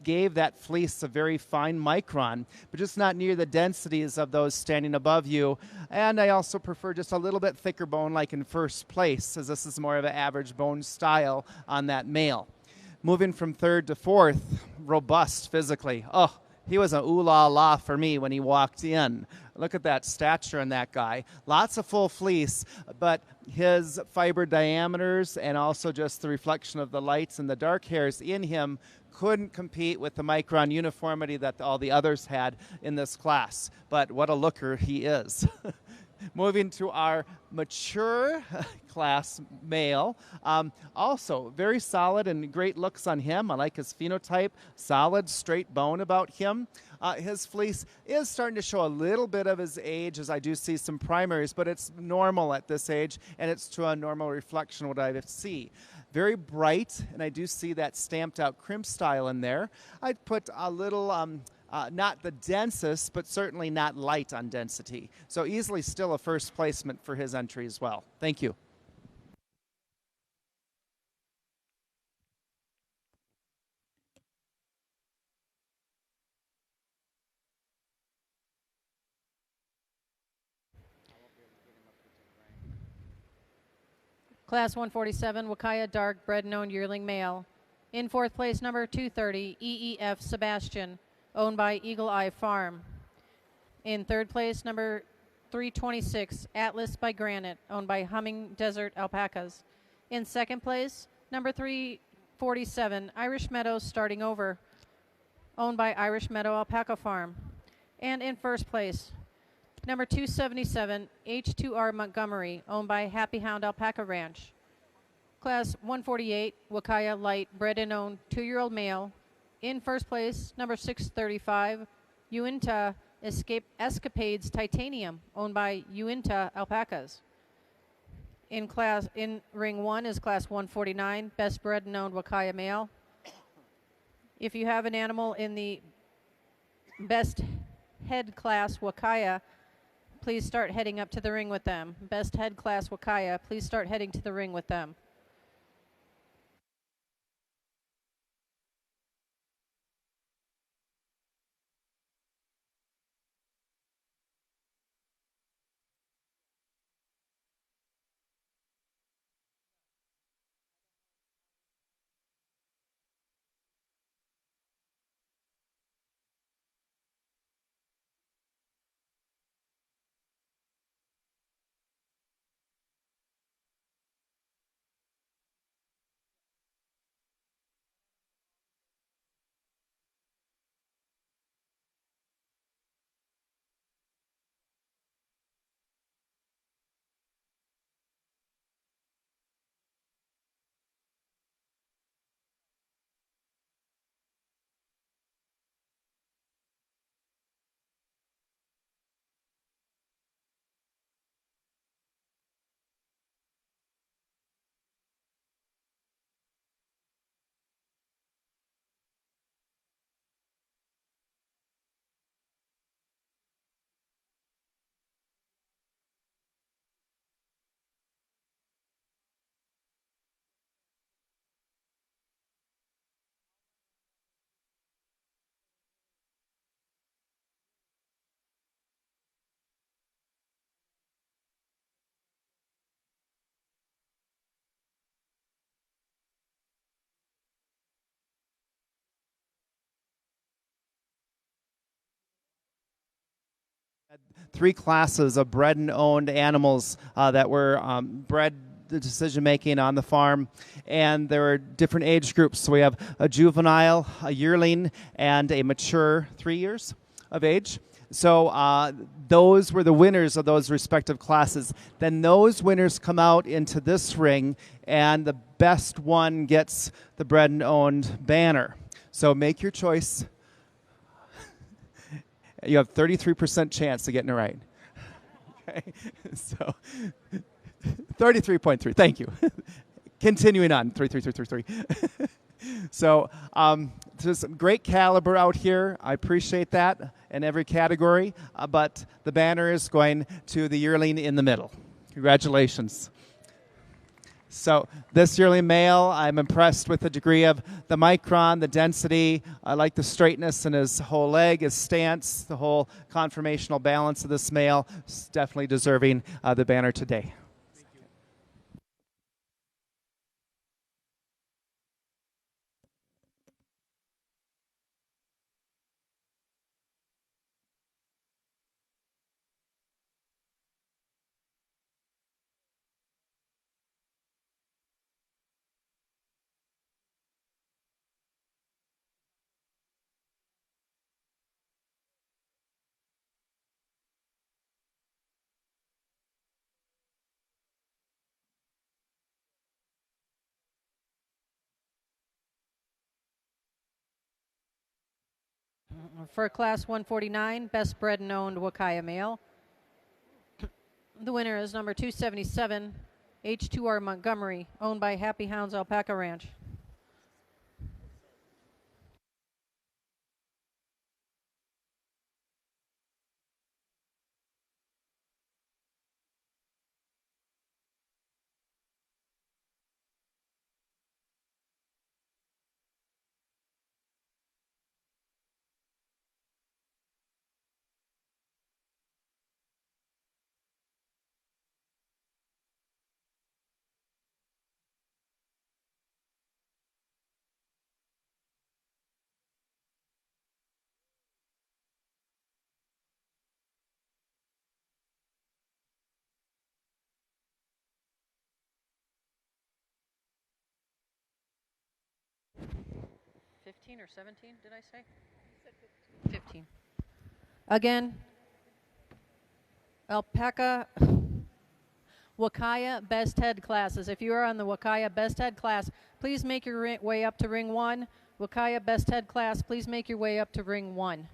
gave that fleece a very fine micron, but just not near the densities of those standing above you. And I also prefer just a little bit thicker bone like in first place, as this is more of an average bone style on that male. Moving from third to fourth, robust physically. Oh, he was an ooh-la-la for me when he walked in. Look at that stature in that guy. Lots of full fleece, but his fiber diameters and also just the reflection of the lights and the dark hairs in him couldn't compete with the micron uniformity that all the others had in this class. But what a looker he is. Moving to our mature class male, also very solid and great looks on him. I like his phenotype, solid, straight bone about him. His fleece is starting to show a little bit of his age, as I do see some primaries, but it's normal at this age, and it's to a normal reflection what I see. Very bright, and I do see that stamped out crimp style in there. I'd put a little not the densest, but certainly not light on density. So easily still a first placement for his entry as well. Thank you. Class 147, Huacaya dark, bred and owned yearling male. In fourth place, number 230, EEF Sebastian, owned by Eagle Eye Farm. In third place, number 326, Atlas by Granite, owned by Humming Desert Alpacas. In second place, number 347, Irish Meadows Starting Over, owned by Irish Meadow Alpaca Farm. And in first place, number 277, H2R Montgomery, owned by Happy Hound Alpaca Ranch. Class 148, Huacaya Light, bred and owned, 2-year-old male. In first place, number 635, Uinta Escapades Titanium, owned by Uinta Alpacas. In ring 1 is class 149, best bred and owned Huacaya male. If you have an animal in the best head class Huacaya, please start heading up to the ring with them. Best head class Huacaya, please start heading to the ring with them. Three classes of bred and owned animals that were bred the decision making on the farm. And there are different age groups. So we have a juvenile, a yearling, and a mature 3 years of age. So those were the winners of those respective classes. Then those winners come out into this ring, and the best one gets the bred and owned banner. So make your choice. You have 33% chance of getting it right. Okay, so 33.3. Thank you. Continuing on, 33333. So there's some great caliber out here. I appreciate that in every category. But the banner is going to the yearling in the middle. Congratulations. So this yearling male, I'm impressed with the degree of the micron, the density. I like the straightness in his whole leg, his stance, the whole conformational balance of this male. It's definitely deserving the banner today. For Class 149, Best Bred and Owned Huacaya Male, the winner is number 277, H2R Montgomery, owned by Happy Hounds Alpaca Ranch. $15 or $17, did I say? 15. Again, Alpaca Huacaya Best Head classes. If you are on the Huacaya Best Head class, please make your way up to ring 1. Huacaya Best Head class, please make your way up to ring 1.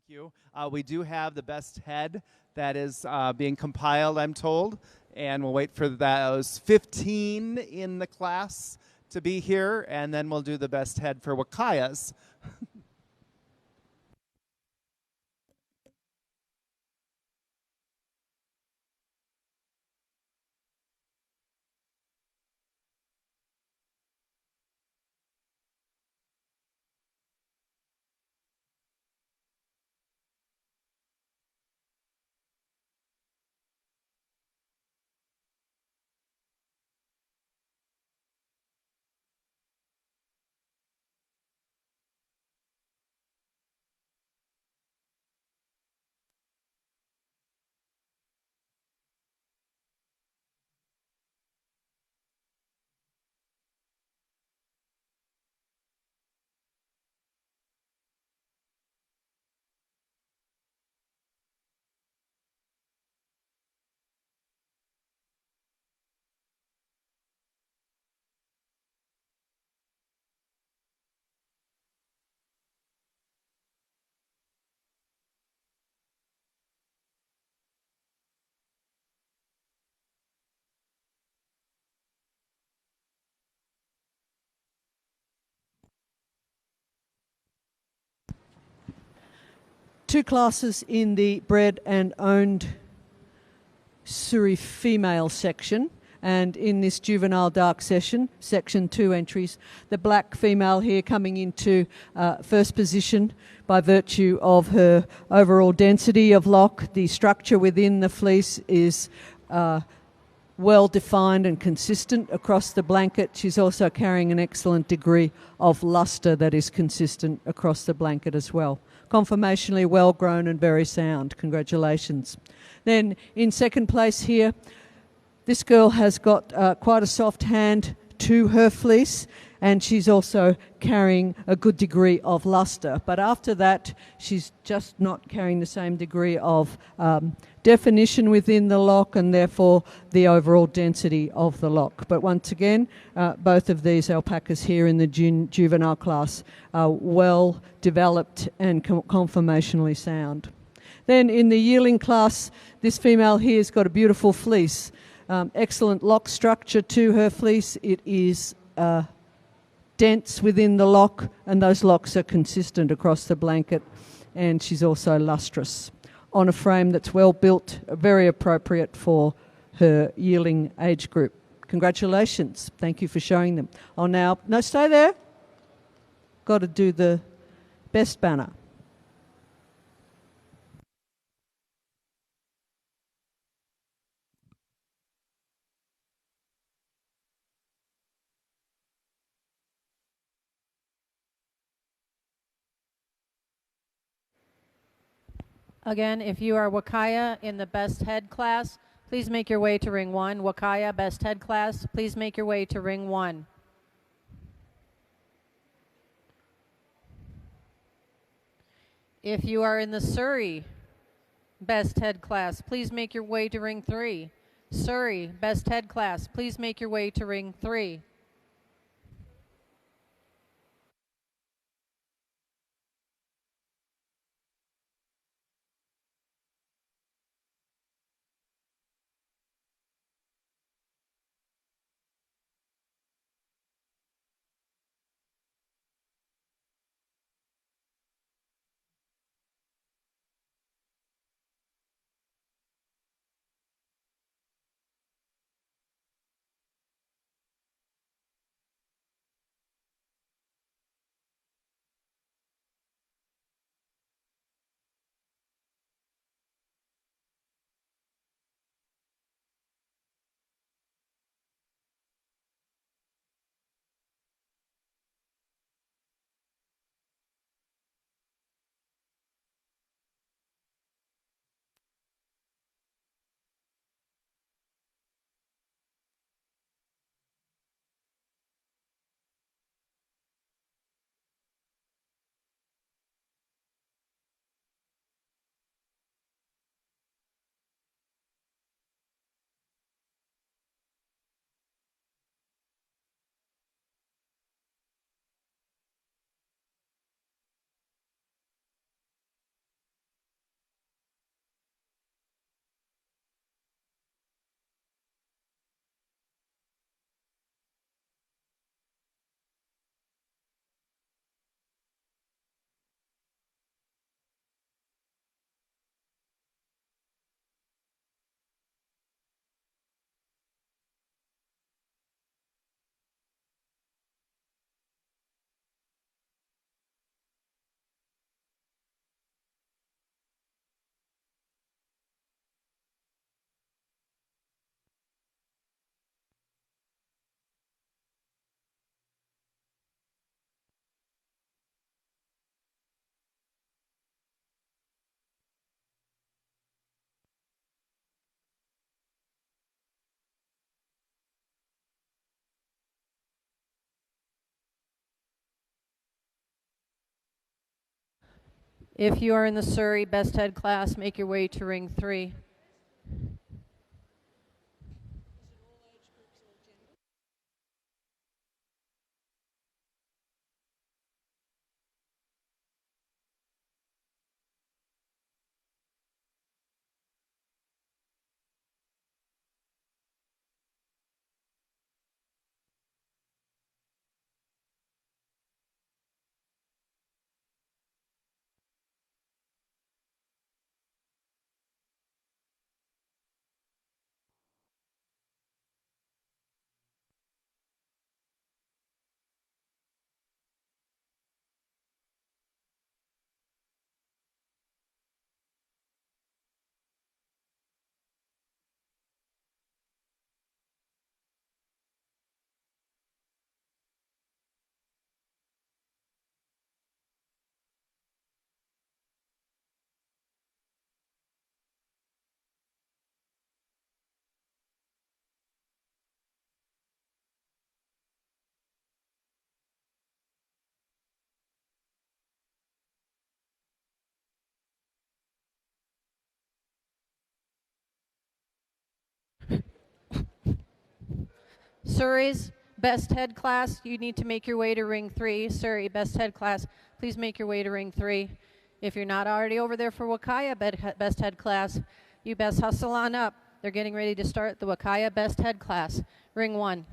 You. We do have the best head that is being compiled, I'm told, and we'll wait for those 15 in the class to be here, and then we'll do the best head for Huacayas. two classes in the bred and owned Suri female section, and in this juvenile dark session, section 2 entries, the black female here coming into first position by virtue of her overall density of lock. The structure within the fleece is well defined and consistent across the blanket. She's also carrying an excellent degree of luster that is consistent across the blanket as well. Conformationally well grown and very sound. Congratulations. Then in second place here, this girl has got quite a soft hand to her fleece, and she's also carrying a good degree of luster. But after that, she's just not carrying the same degree of definition within the lock, and therefore the overall density of the lock. But once again, both of these alpacas here in the juvenile class are well developed and conformationally sound. Then in the yearling class, this female here has got a beautiful fleece. Excellent lock structure to her fleece. It is dense within the lock, and those locks are consistent across the blanket, and she's also lustrous on a frame that's well built, very appropriate for her yearling age group. Congratulations. Thank you for showing them. I'll now... No, stay there. Got to do the best banner. Again, if you are Huacaya in the best head class, please make your way to ring 1. Huacaya, best head class, please make your way to ring 1. If you are in the Suri best head class, please make your way to ring 3. Suri, best head class, please make your way to ring 3. If you are in the Suri best head class, make your way to ring 3. Suri's best head class, you need to make your way to ring 3. Suri, best head class, please make your way to ring 3. If you're not already over there for Huacaya best head class, you best hustle on up. They're getting ready to start the Huacaya best head class. Ring 1.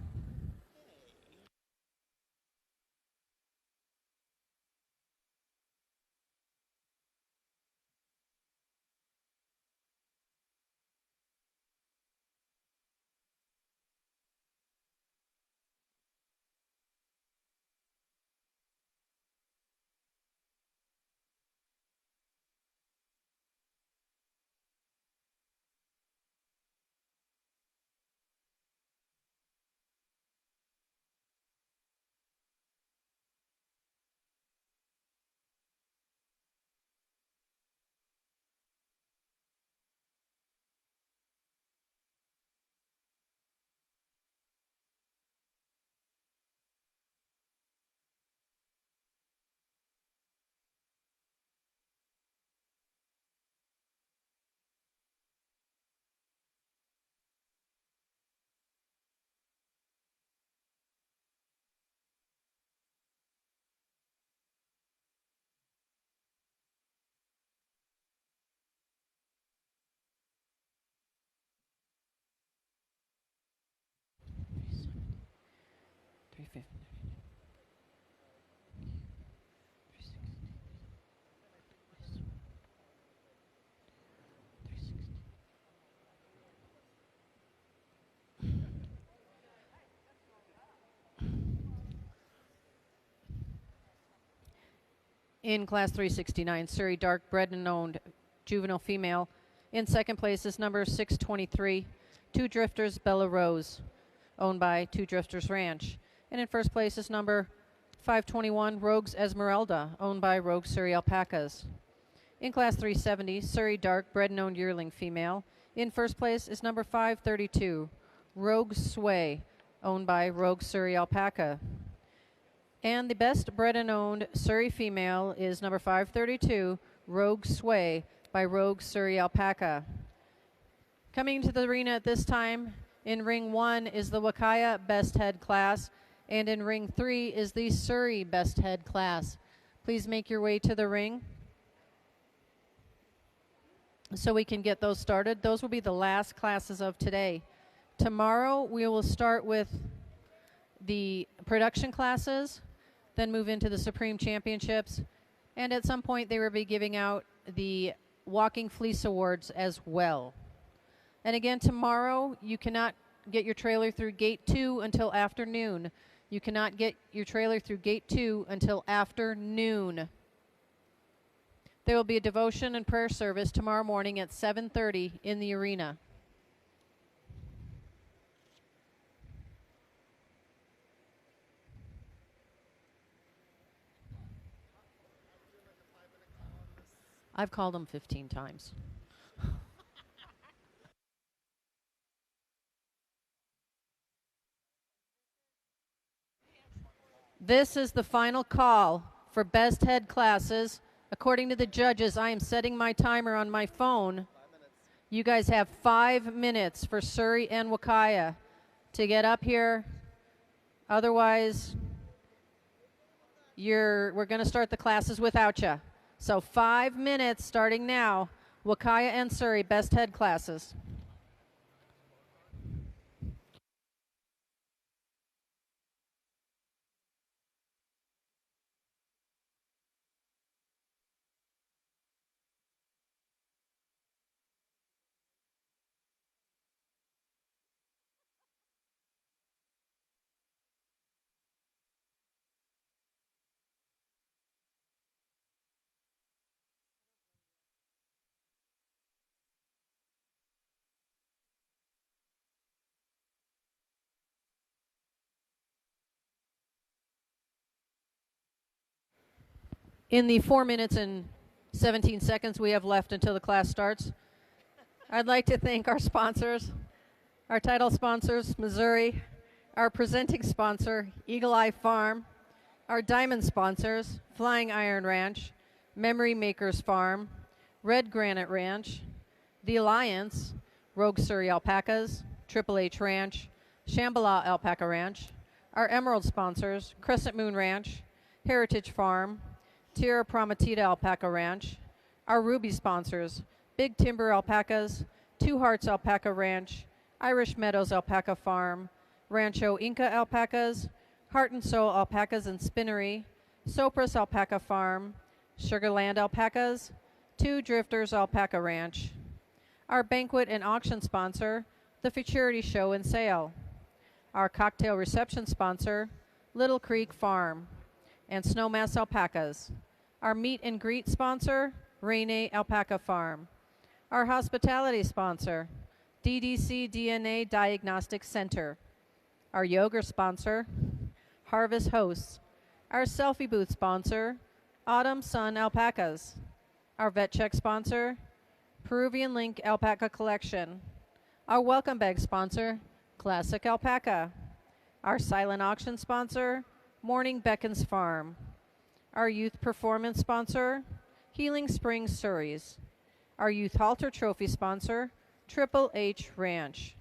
In class 369, Suri dark bred and owned juvenile female. In second place is number 623, Two Drifters Bella Rose, owned by Two Drifters Ranch. And in first place is number 521, Rogues Esmeralda, owned by Rogue Suri Alpacas. In class 370, Suri dark bred and owned yearling female. In first place is number 532, Rogue Sway, owned by Rogue Suri Alpaca. And the best bred and owned Suri female is number 532, Rogue Sway, by Rogue Suri Alpaca. Coming to the arena at this time, in ring 1 is the Huacaya best head class, and in ring 3 is the Suri best head class. Please make your way to the ring so we can get those started. Those will be the last classes of today. Tomorrow we will start with the production classes, then move into the Supreme Championships, and at some point they will be giving out the Walking Fleece Awards as well. And again, tomorrow you cannot get your trailer through Gate 2 until afternoon. You cannot get your trailer through Gate 2 until afternoon. There will be a devotion and prayer service tomorrow morning at 7:30 in the arena. I've called them 15 times. This is the final call for best head classes. According to the judges, I am setting my timer on my phone. You guys have 5 minutes for Suri and Huacaya to get up here. Otherwise, we're going to start the classes without you. So 5 minutes starting now. Huacaya and Suri, best head classes. In the 4 minutes and 17 seconds we have left until the class starts, I'd like to thank our sponsors, our title sponsors, Missouri, our presenting sponsor, Eagle Eye Farm, our diamond sponsors, Flying Iron Ranch, Memory Makers Farm, Red Granite Ranch, The Alliance, Rogue Suri Alpacas, Triple H Ranch, Shambhala Alpaca Ranch. Our Emerald sponsors, Crescent Moon Ranch, Heritage Farm, Tierra Prometida Alpaca Ranch. Our Ruby sponsors, Big Timber Alpacas, Two Hearts Alpaca Ranch, Irish Meadows Alpaca Farm, Rancho Inca Alpacas, Heart and Soul Alpacas and Spinnery, Sopris Alpaca Farm, Sugarland Alpacas, Two Drifters Alpaca Ranch. Our banquet and auction sponsor, the Futurity Show and Sale. Our cocktail reception sponsor, Little Creek Farm and Snowmass Alpacas. Our meet and greet sponsor, Rainey Alpaca Farm. Our hospitality sponsor, DDC DNA Diagnostic Center. Our yoga sponsor, Harvest Hosts. Our selfie booth sponsor, Autumn Sun Alpacas. Our vet check sponsor, Peruvian Link Alpaca Collection. Our welcome bag sponsor, Classic Alpaca. Our silent auction sponsor, Morning Beckons Farm. Our youth performance sponsor, Healing Springs Suris. Our youth halter trophy sponsor, Triple H Ranch.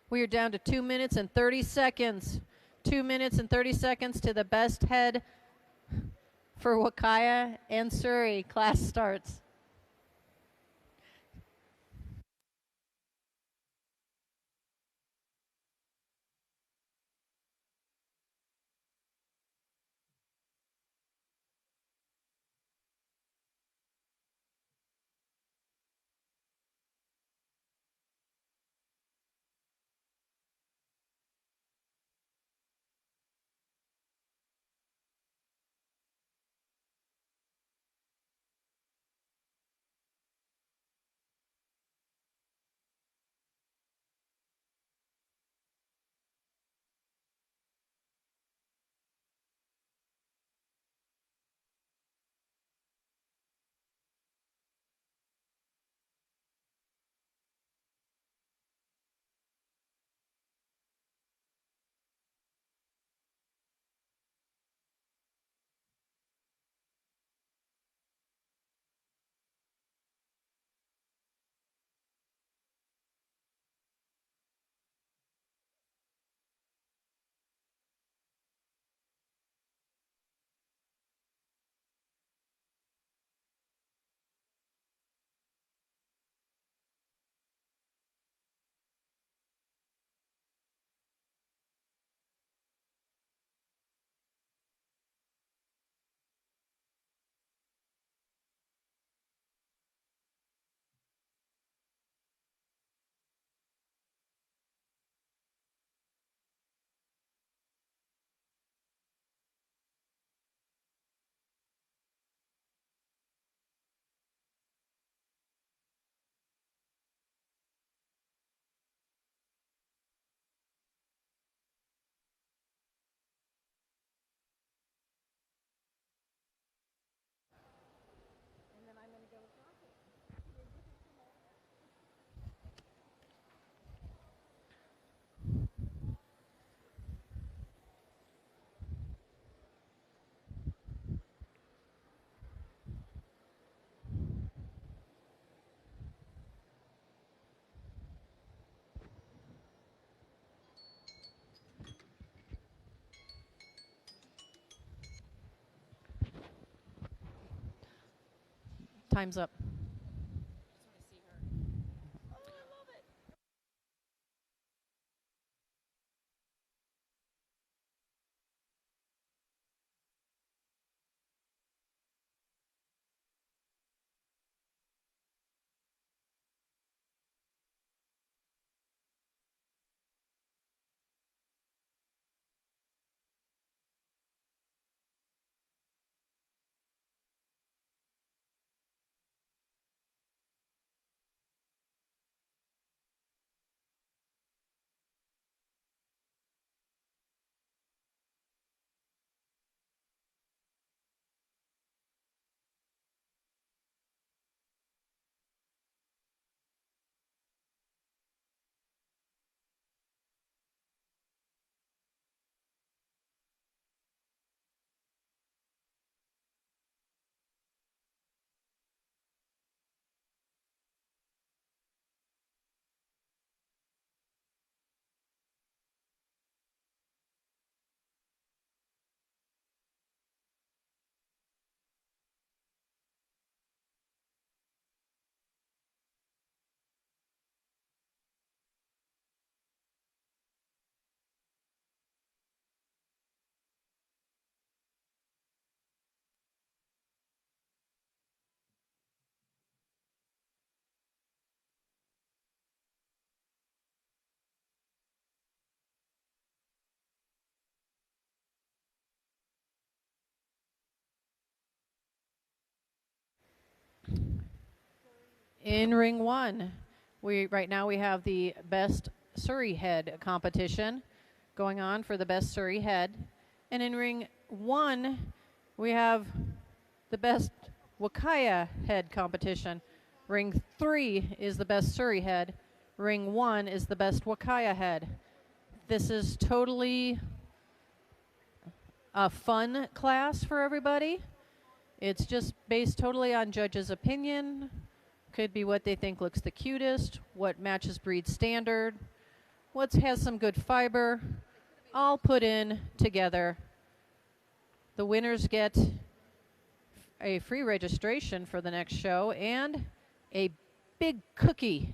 We are down to 2 minutes and 30 seconds. 2 minutes and 30 seconds to the best head for Huacaya and Suri. Class starts. Time's up. In ring one, right now we have the best Suri head competition going on for the best Suri head. And in ring one, we have the best Huacaya head competition. Ring 3 is the best Suri head. Ring 1 is the best Huacaya head. This is totally a fun class for everybody. It's just based totally on judges' opinion. Could be what they think looks the cutest, what matches breed standard, what has some good fiber, all put in together. The winners get a free registration for the next show and a big cookie.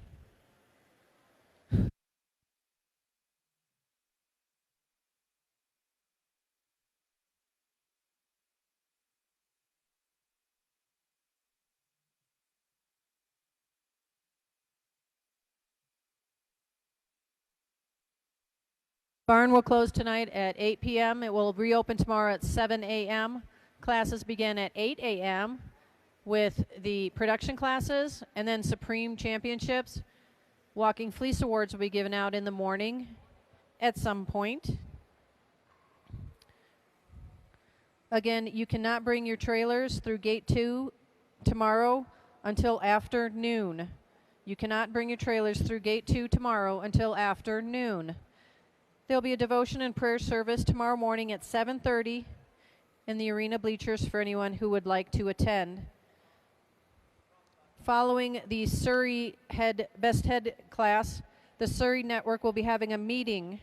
Barn will close tonight at 8 p.m. It will reopen tomorrow at 7 a.m. Classes begin at 8 a.m. with the production classes, and then Supreme Championships. Walking Fleece Awards will be given out in the morning at some point. Again, you cannot bring your trailers through Gate 2 tomorrow until after noon. You cannot bring your trailers through Gate 2 tomorrow until after noon. There'll be a devotion and prayer service tomorrow morning at 7:30 in the arena bleachers for anyone who would like to attend. Following the Suri Best Head class, the Suri Network will be having a meeting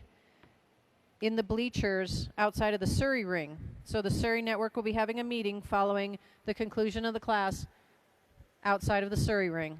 in the bleachers outside of the Suri ring. So the Suri Network will be having a meeting following the conclusion of the class outside of the Suri ring.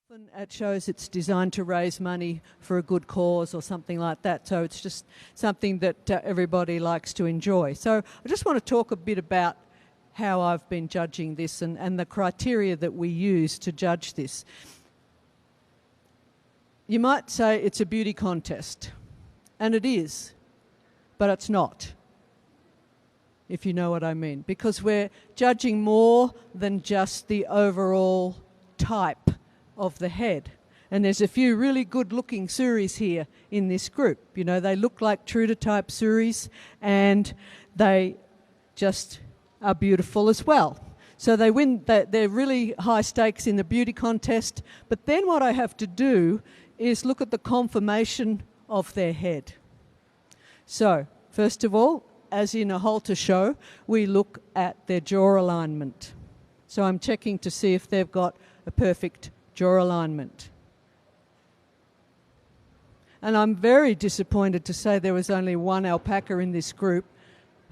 Often at shows it's designed to raise money for a good cause or something like that, so it's just something that everybody likes to enjoy. So I just want to talk a bit about how I've been judging this and the criteria that we use to judge this. You might say it's a beauty contest, and it is, but it's not, if you know what I mean, because we're judging more than just the overall type of the head. And there's a few really good looking Suris here in this group. You know, they look like true to type Suris, and they just are beautiful as well. So they win, they're really high stakes in the beauty contest. But then what I have to do is look at the conformation of their head. So first of all, as in a halter show, we look at their jaw alignment. So I'm checking to see if they've got a perfect jaw alignment. And I'm very disappointed to say there was only one alpaca in this group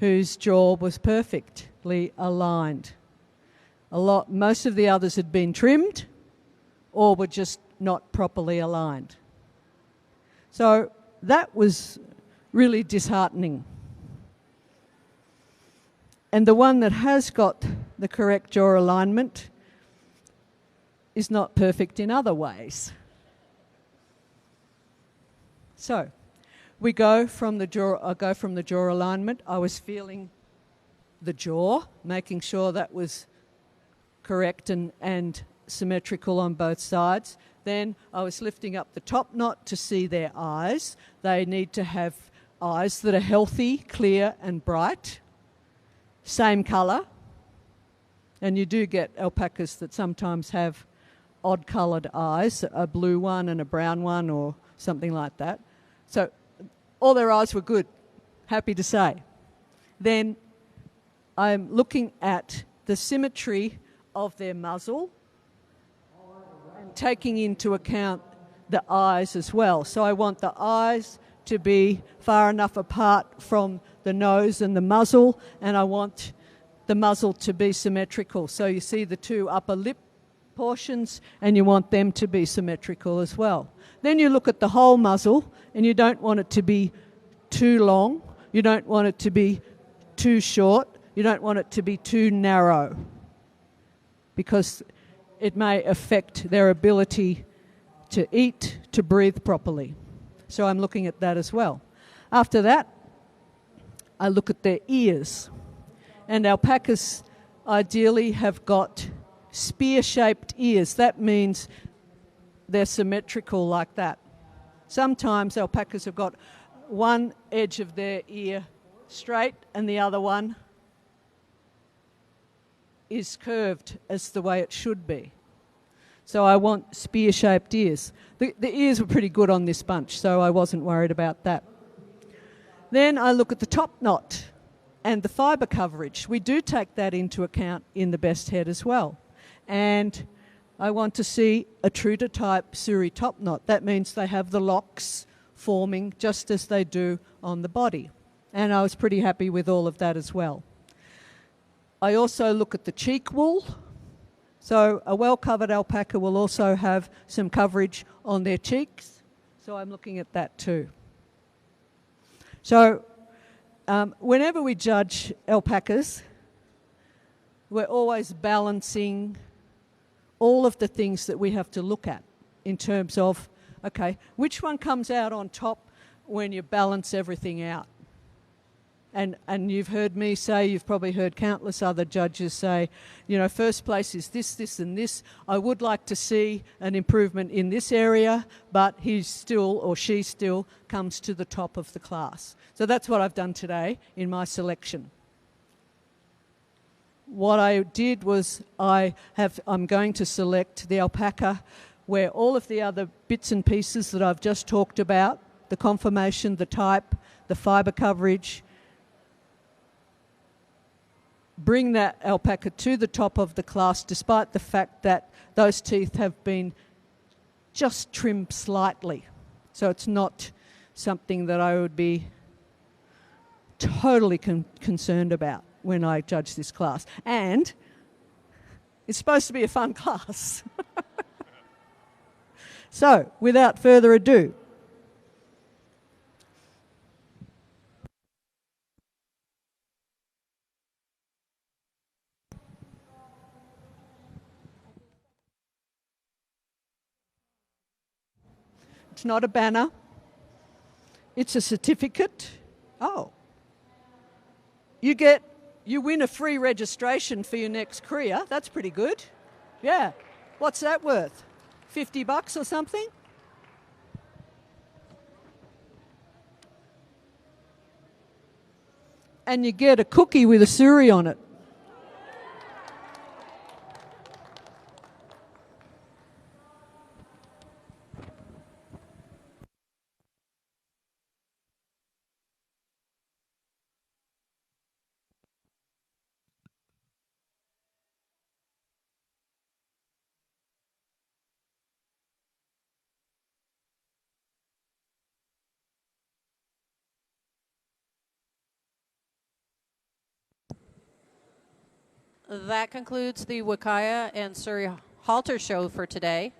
whose jaw was perfectly aligned. Most of the others had been trimmed or were just not properly aligned. So that was really disheartening. And the one that has got the correct jaw alignment is not perfect in other ways. So we go from the jaw. I go from the jaw alignment. I was feeling the jaw, making sure that was correct and symmetrical on both sides. Then I was lifting up the top knot to see their eyes. They need to have eyes that are healthy, clear and bright, same colour. And you do get alpacas that sometimes have odd coloured eyes, a blue one and a brown one or something like that. So all their eyes were good, happy to say. Then I'm looking at the symmetry of their muzzle and taking into account the eyes as well. So I want the eyes to be far enough apart from the nose and the muzzle, and I want the muzzle to be symmetrical. So you see the two upper lip portions, and you want them to be symmetrical as well. Then you look at the whole muzzle, and you don't want it to be too long, you don't want it to be too short, you don't want it to be too narrow, because it may affect their ability to eat, to breathe properly. So I'm looking at that as well. After that, I look at their ears. And alpacas ideally have got spear-shaped ears. That means they're symmetrical like that. Sometimes alpacas have got one edge of their ear straight and the other one is curved as the way it should be. So I want spear-shaped ears. The ears were pretty good on this bunch, so I wasn't worried about that. Then I look at the top knot and the fibre coverage. We do take that into account in the best head as well. And I want to see a true to type Suri top knot. That means they have the locks forming just as they do on the body. And I was pretty happy with all of that as well. I also look at the cheek wool. So a well-covered alpaca will also have some coverage on their cheeks. So I'm looking at that too. So whenever we judge alpacas, we're always balancing all of the things that we have to look at in terms of, okay, which one comes out on top when you balance everything out? And you've heard me say, you've probably heard countless other judges say, you know, first place is this, this and this. I would like to see an improvement in this area, but he still or she still comes to the top of the class. So that's what I've done today in my selection. What I did was I'm going to select the alpaca where all of the other bits and pieces that I've just talked about, the conformation, the type, the fibre coverage, bring that alpaca to the top of the class despite the fact that those teeth have been just trimmed slightly. So it's not something that I would be totally concerned about when I judge this class. And it's supposed to be a fun class. So, without further ado, it's not a banner, it's a certificate. Oh. You win a free registration for your next career. That's pretty good. Yeah. What's that worth? $50 or something? And you get a cookie with a Suri on it. That concludes the Huacaya and Suri halter show for today.